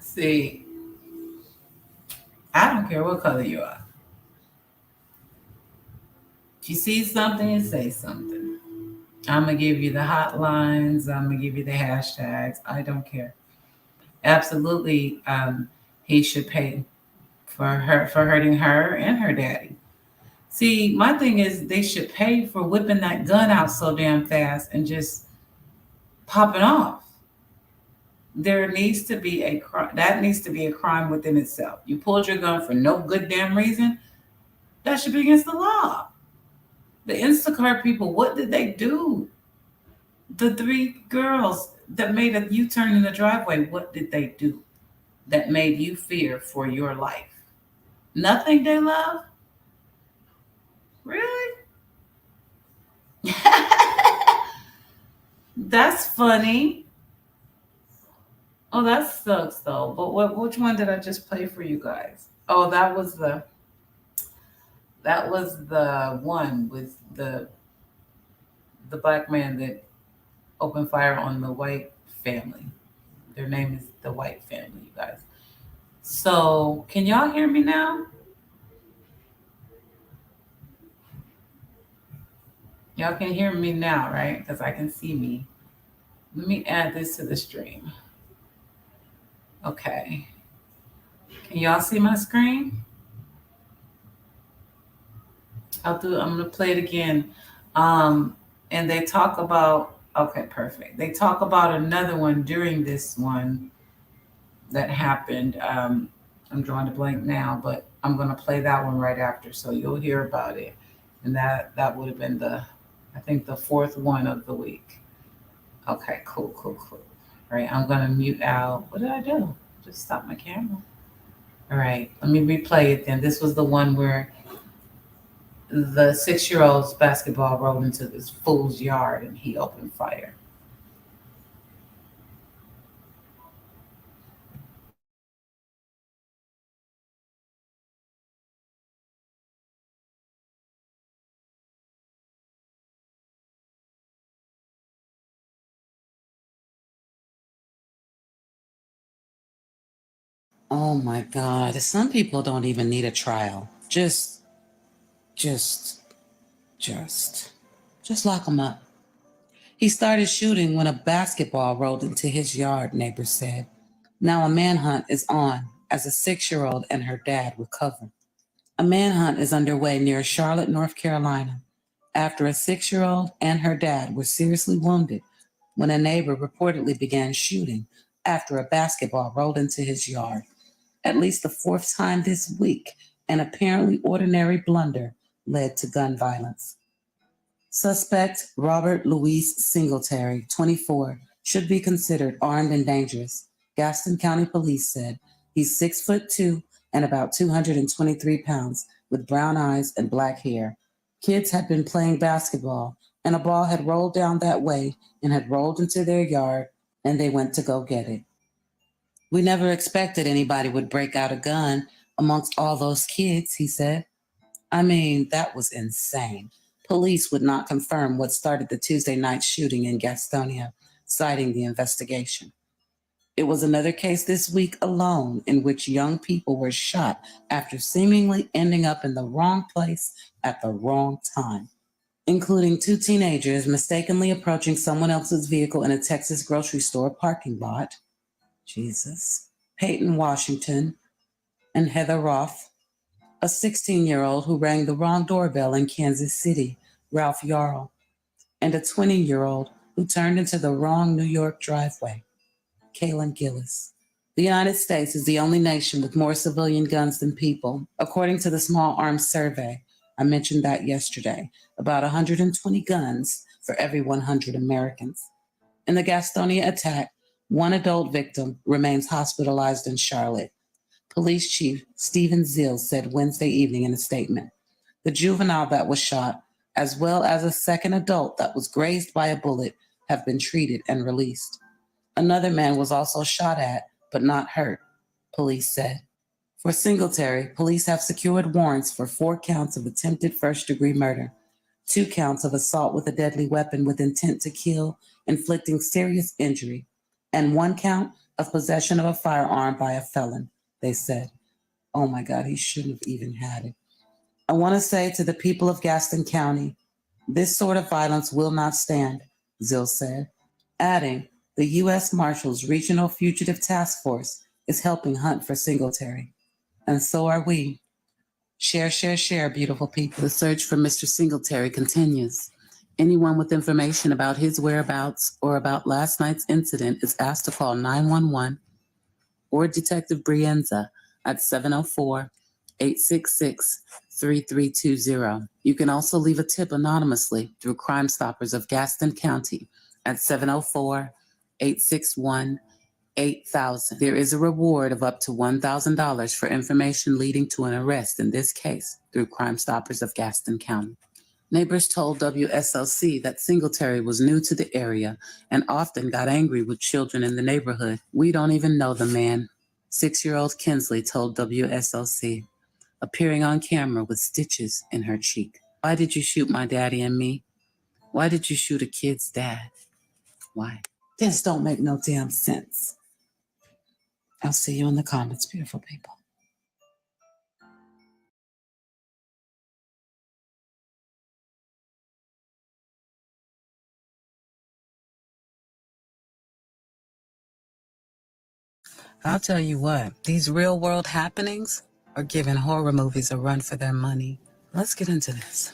See, I don't care what color you are. If you see something, you say something. I'm gonna give you the hotlines. I'm gonna give you the hashtags. I don't care. Absolutely, he should pay for hurting her and her daddy. See, my thing is they should pay for whipping that gun out so damn fast and just popping off. There needs to be a crime. That needs to be a crime within itself. You pulled your gun for no good damn reason. That should be against the law. The Instacart people, what did they do? The three girls that made a U-turn in the driveway, what did they do that made you fear for your life? Nothing, they love? Really? That's funny. Oh, that sucks though. But which one did I just play for you guys? Oh, that was the one with the black man that opened fire on the white family. Their name is the White Family, you guys. So, can y'all hear me now? Y'all can hear me now, right? Because I can see me. Let me add this to the stream. Okay. Can y'all see my screen? I'm gonna play it again. Um, and they talk about, okay, perfect. They talk about another one during this one that happened. I'm drawing a blank now, but I'm gonna play that one right after, so you'll hear about it. And that would have been I think the fourth one of the week. Okay, cool, cool, cool. All right, I'm gonna mute out. What did I do? Just stop my camera. All right, let me replay it then. This was the one where the 6-year-old's basketball rolled into this fool's yard and he opened fire. Oh my God. Some people don't even need a trial. Just, just, just lock him up. He started shooting when a basketball rolled into his yard, neighbors said. Now a manhunt is on as a 6-year-old and her dad recover. A manhunt is underway near Charlotte, North Carolina, after a 6-year-old and her dad were seriously wounded when a neighbor reportedly began shooting after a basketball rolled into his yard. At least the fourth time this week, an apparently ordinary blunder led to gun violence. Suspect Robert Louis Singletary, 24, should be considered armed and dangerous. Gaston County Police said he's 6'2" and about 223 pounds, with brown eyes and black hair. Kids had been playing basketball, and a ball had rolled down that way and had rolled into their yard, and they went to go get it. We never expected anybody would break out a gun amongst all those kids, he said. I mean, that was insane. Police would not confirm what started the Tuesday night shooting in Gastonia, citing the investigation. It was another case this week alone in which young people were shot after seemingly ending up in the wrong place at the wrong time, including 2 teenagers mistakenly approaching someone else's vehicle in a Texas grocery store parking lot. Jesus. Peyton Washington and Heather Roth, a 16-year-old who rang the wrong doorbell in Kansas City, Ralph Yarl, and a 20-year-old who turned into the wrong New York driveway, Kaylin Gillis. The United States is the only nation with more civilian guns than people, according to the Small Arms Survey. I mentioned that yesterday, about 120 guns for every 100 Americans. In the Gastonia attack, one adult victim remains hospitalized in Charlotte. Police Chief Stephen Zill said Wednesday evening in a statement. The juvenile that was shot, as well as a second adult that was grazed by a bullet, have been treated and released. Another man was also shot at, but not hurt, police said. For Singletary, police have secured warrants for 4 counts of attempted first-degree murder, 2 counts of assault with a deadly weapon with intent to kill, inflicting serious injury, and 1 count of possession of a firearm by a felon, they said. Oh my God, he shouldn't have even had it. I want to say to the people of Gaston County, this sort of violence will not stand, Zill said, adding, the U.S. Marshals Regional Fugitive Task Force is helping hunt for Singletary. And so are we. Share, share, share, beautiful people. The search for Mr. Singletary continues. Anyone with information about his whereabouts or about last night's incident is asked to call 911 or Detective Brienza at 704-866-3320. You can also leave a tip anonymously through Crime Stoppers of Gaston County at 704-861-8255. $8,000. There is a reward of up to $1,000 for information leading to an arrest in this case through Crime Stoppers of Gaston County. Neighbors told WSLC that Singletary was new to the area and often got angry with children in the neighborhood. We don't even know the man, 6-year-old Kinsley told WSLC, appearing on camera with stitches in her cheek. Why did you shoot my daddy and me? Why did you shoot a kid's dad? Why? This don't make no damn sense. I'll see you in the comments, beautiful people. I'll tell you what, these real world happenings are giving horror movies a run for their money. Let's get into this.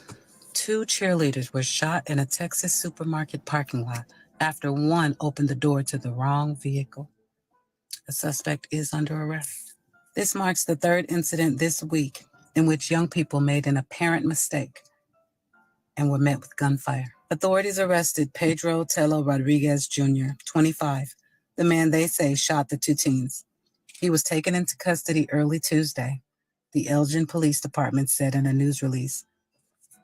2 cheerleaders were shot in a Texas supermarket parking lot after one opened the door to the wrong vehicle. The suspect is under arrest. This marks the 3rd incident this week in which young people made an apparent mistake and were met with gunfire. Authorities arrested Pedro Tello Rodriguez Jr., 25, the man they say shot the 2 teens. He was taken into custody early Tuesday, the Elgin Police Department said in a news release.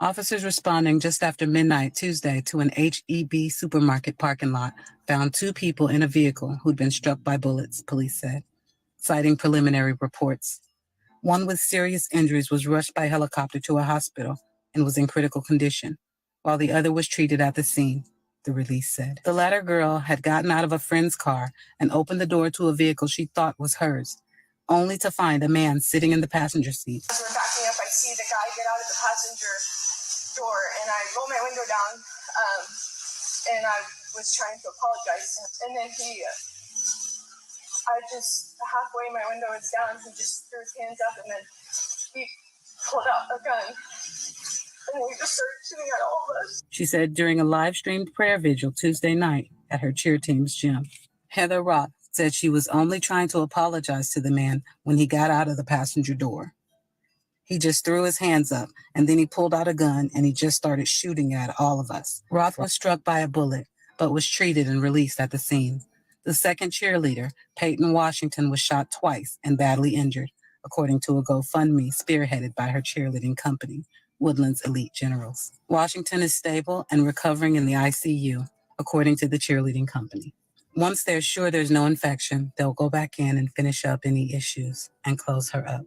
Officers responding just after midnight Tuesday to an H-E-B supermarket parking lot found 2 people in a vehicle who'd been struck by bullets, police said, citing preliminary reports. One with serious injuries was rushed by helicopter to a hospital and was in critical condition, while the other was treated at the scene, the release said. The latter girl had gotten out of a friend's car and opened the door to a vehicle she thought was hers, only to find a man sitting in the passenger seat. As we're backing up, I see the guy get out of the passenger door, and I roll my window down, and I was trying to apologize. And then I just, halfway my window was down, he just threw his hands up, and then he pulled out a gun. And then he just started shooting at all of us. She said during a live-streamed prayer vigil Tuesday night at her cheer team's gym. Heather Roth said she was only trying to apologize to the man when he got out of the passenger door. He just threw his hands up, and then he pulled out a gun, and he just started shooting at all of us. Roth was struck by a bullet, but was treated and released at the scene. The second cheerleader, Peyton Washington, was shot twice and badly injured, according to a GoFundMe spearheaded by her cheerleading company, Woodlands Elite Generals. Washington is stable and recovering in the ICU, according to the cheerleading company. Once they're sure there's no infection, they'll go back in and finish up any issues and close her up.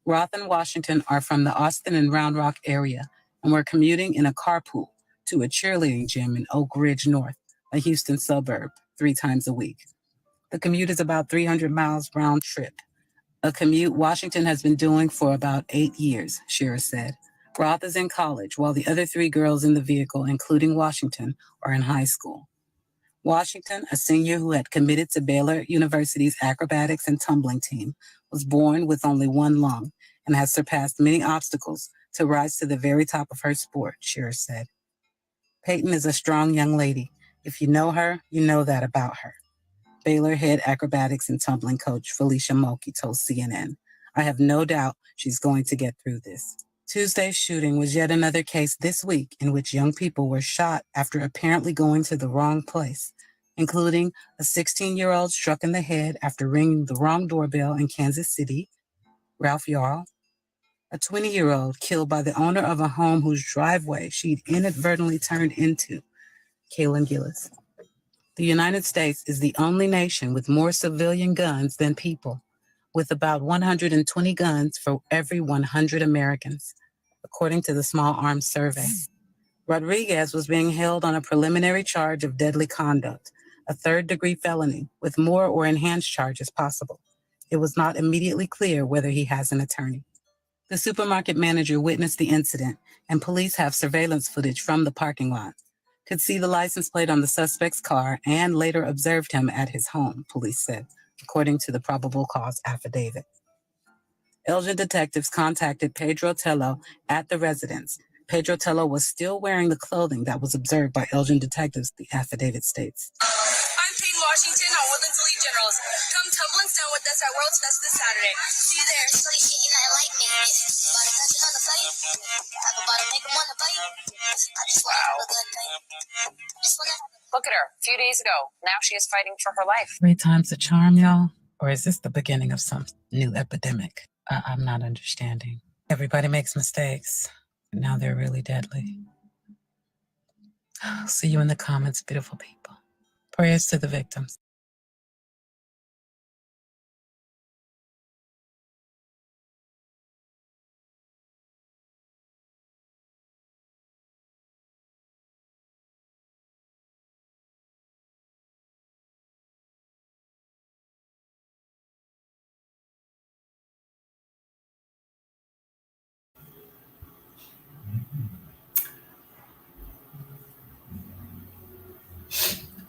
Roth and Washington are from the Austin and Round Rock area and were commuting in a carpool to a cheerleading gym in Oak Ridge North, a Houston suburb, 3 times a week. The commute is about 300 miles round trip, a commute Washington has been doing for about 8 years, Shearer said. Roth is in college, while the other 3 girls in the vehicle, including Washington, are in high school. Washington, a senior who had committed to Baylor University's acrobatics and tumbling team, was born with only 1 lung and has surpassed many obstacles to rise to the very top of her sport, Shearer said. Peyton is a strong young lady. If you know her, you know that about her. Baylor head acrobatics and tumbling coach Felicia Mulkey told CNN, I have no doubt she's going to get through this. Tuesday's shooting was yet another case this week in which young people were shot after apparently going to the wrong place, including a 16-year-old struck in the head after ringing the wrong doorbell in Kansas City, Ralph Yarl, a 20-year-old killed by the owner of a home whose driveway she'd inadvertently turned into, Kaylin Gillis. The United States is the only nation with more civilian guns than people, with about 120 guns for every 100 Americans, according to the Small Arms Survey. Rodriguez was being held on a preliminary charge of deadly conduct, a 3rd-degree felony, with more or enhanced charges possible. It was not immediately clear whether he has an attorney. The supermarket manager witnessed the incident, and police have surveillance footage from the parking lot. Could see the license plate on the suspect's car and later observed him at his home, police said, according to the probable cause affidavit. Elgin detectives contacted Pedro Tello at the residence. Pedro Tello was still wearing the clothing that was observed by Elgin detectives, the affidavit states. I'm Peyton Washington on Woodlands Elite Generals. Come tumble and snow with us at World's Fest this Saturday. See you there. So shit, you not like me. About to touch another fight. Talk about to make them want to fight. I just want to have a good night. Look at her, a few days ago. Now she is fighting for her life. 3 times the charm, y'all? Or is this the beginning of some new epidemic? I'm not understanding. Everybody makes mistakes. And now they're really deadly. I'll see you in the comments, beautiful people. Prayers to the victims.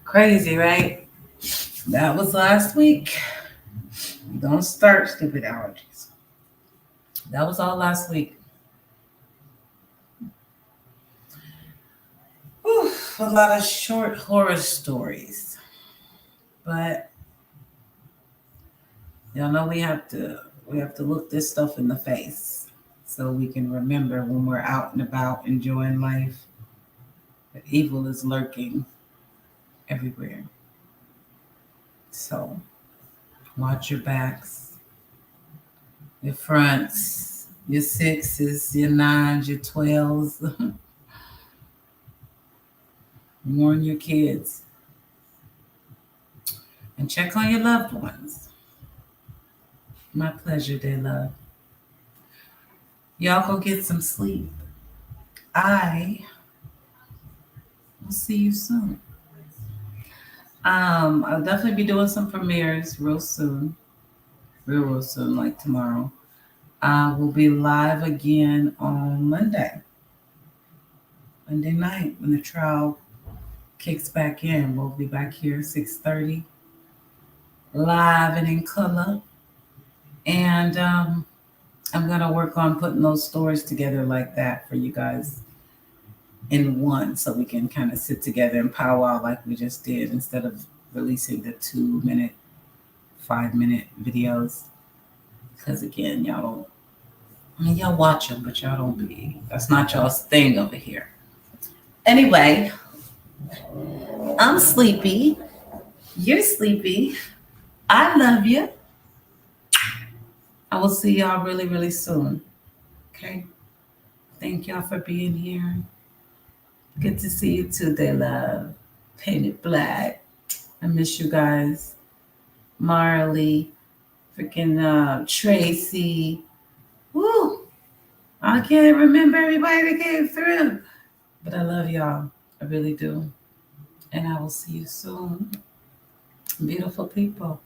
Crazy, right? That was last week. Don't start stupid allergies. That was all last week. Whew, a lot of short horror stories. But y'all know we have to look this stuff in the face so we can remember when we're out and about enjoying life that evil is lurking everywhere. So watch your backs, your fronts, your 6s, your 9s, your 12s. Warn your kids. And check on your loved ones. My pleasure, dear love. Y'all go get some sleep. I will see you soon. I'll definitely be doing some premieres real soon. Real soon, like tomorrow. We'll be live again on Monday night when the trial kicks back in. We'll be back here 6:30, live and in color. And I'm gonna work on putting those stories together like that for you guys in one, so we can kind of sit together and powwow like we just did, instead of releasing the 2-minute, 5-minute videos. Because again, y'all watch them, but y'all don't be, that's not y'all's thing over here. Anyway, I'm sleepy. You're sleepy. I love you. I will see y'all really, really soon. Okay? Thank y'all for being here. Good to see you too, they love. Painted Black. I miss you guys. Marley. Freaking Tracy. Woo! I can't remember everybody that came through. But I love y'all. I really do. And I will see you soon. Beautiful people.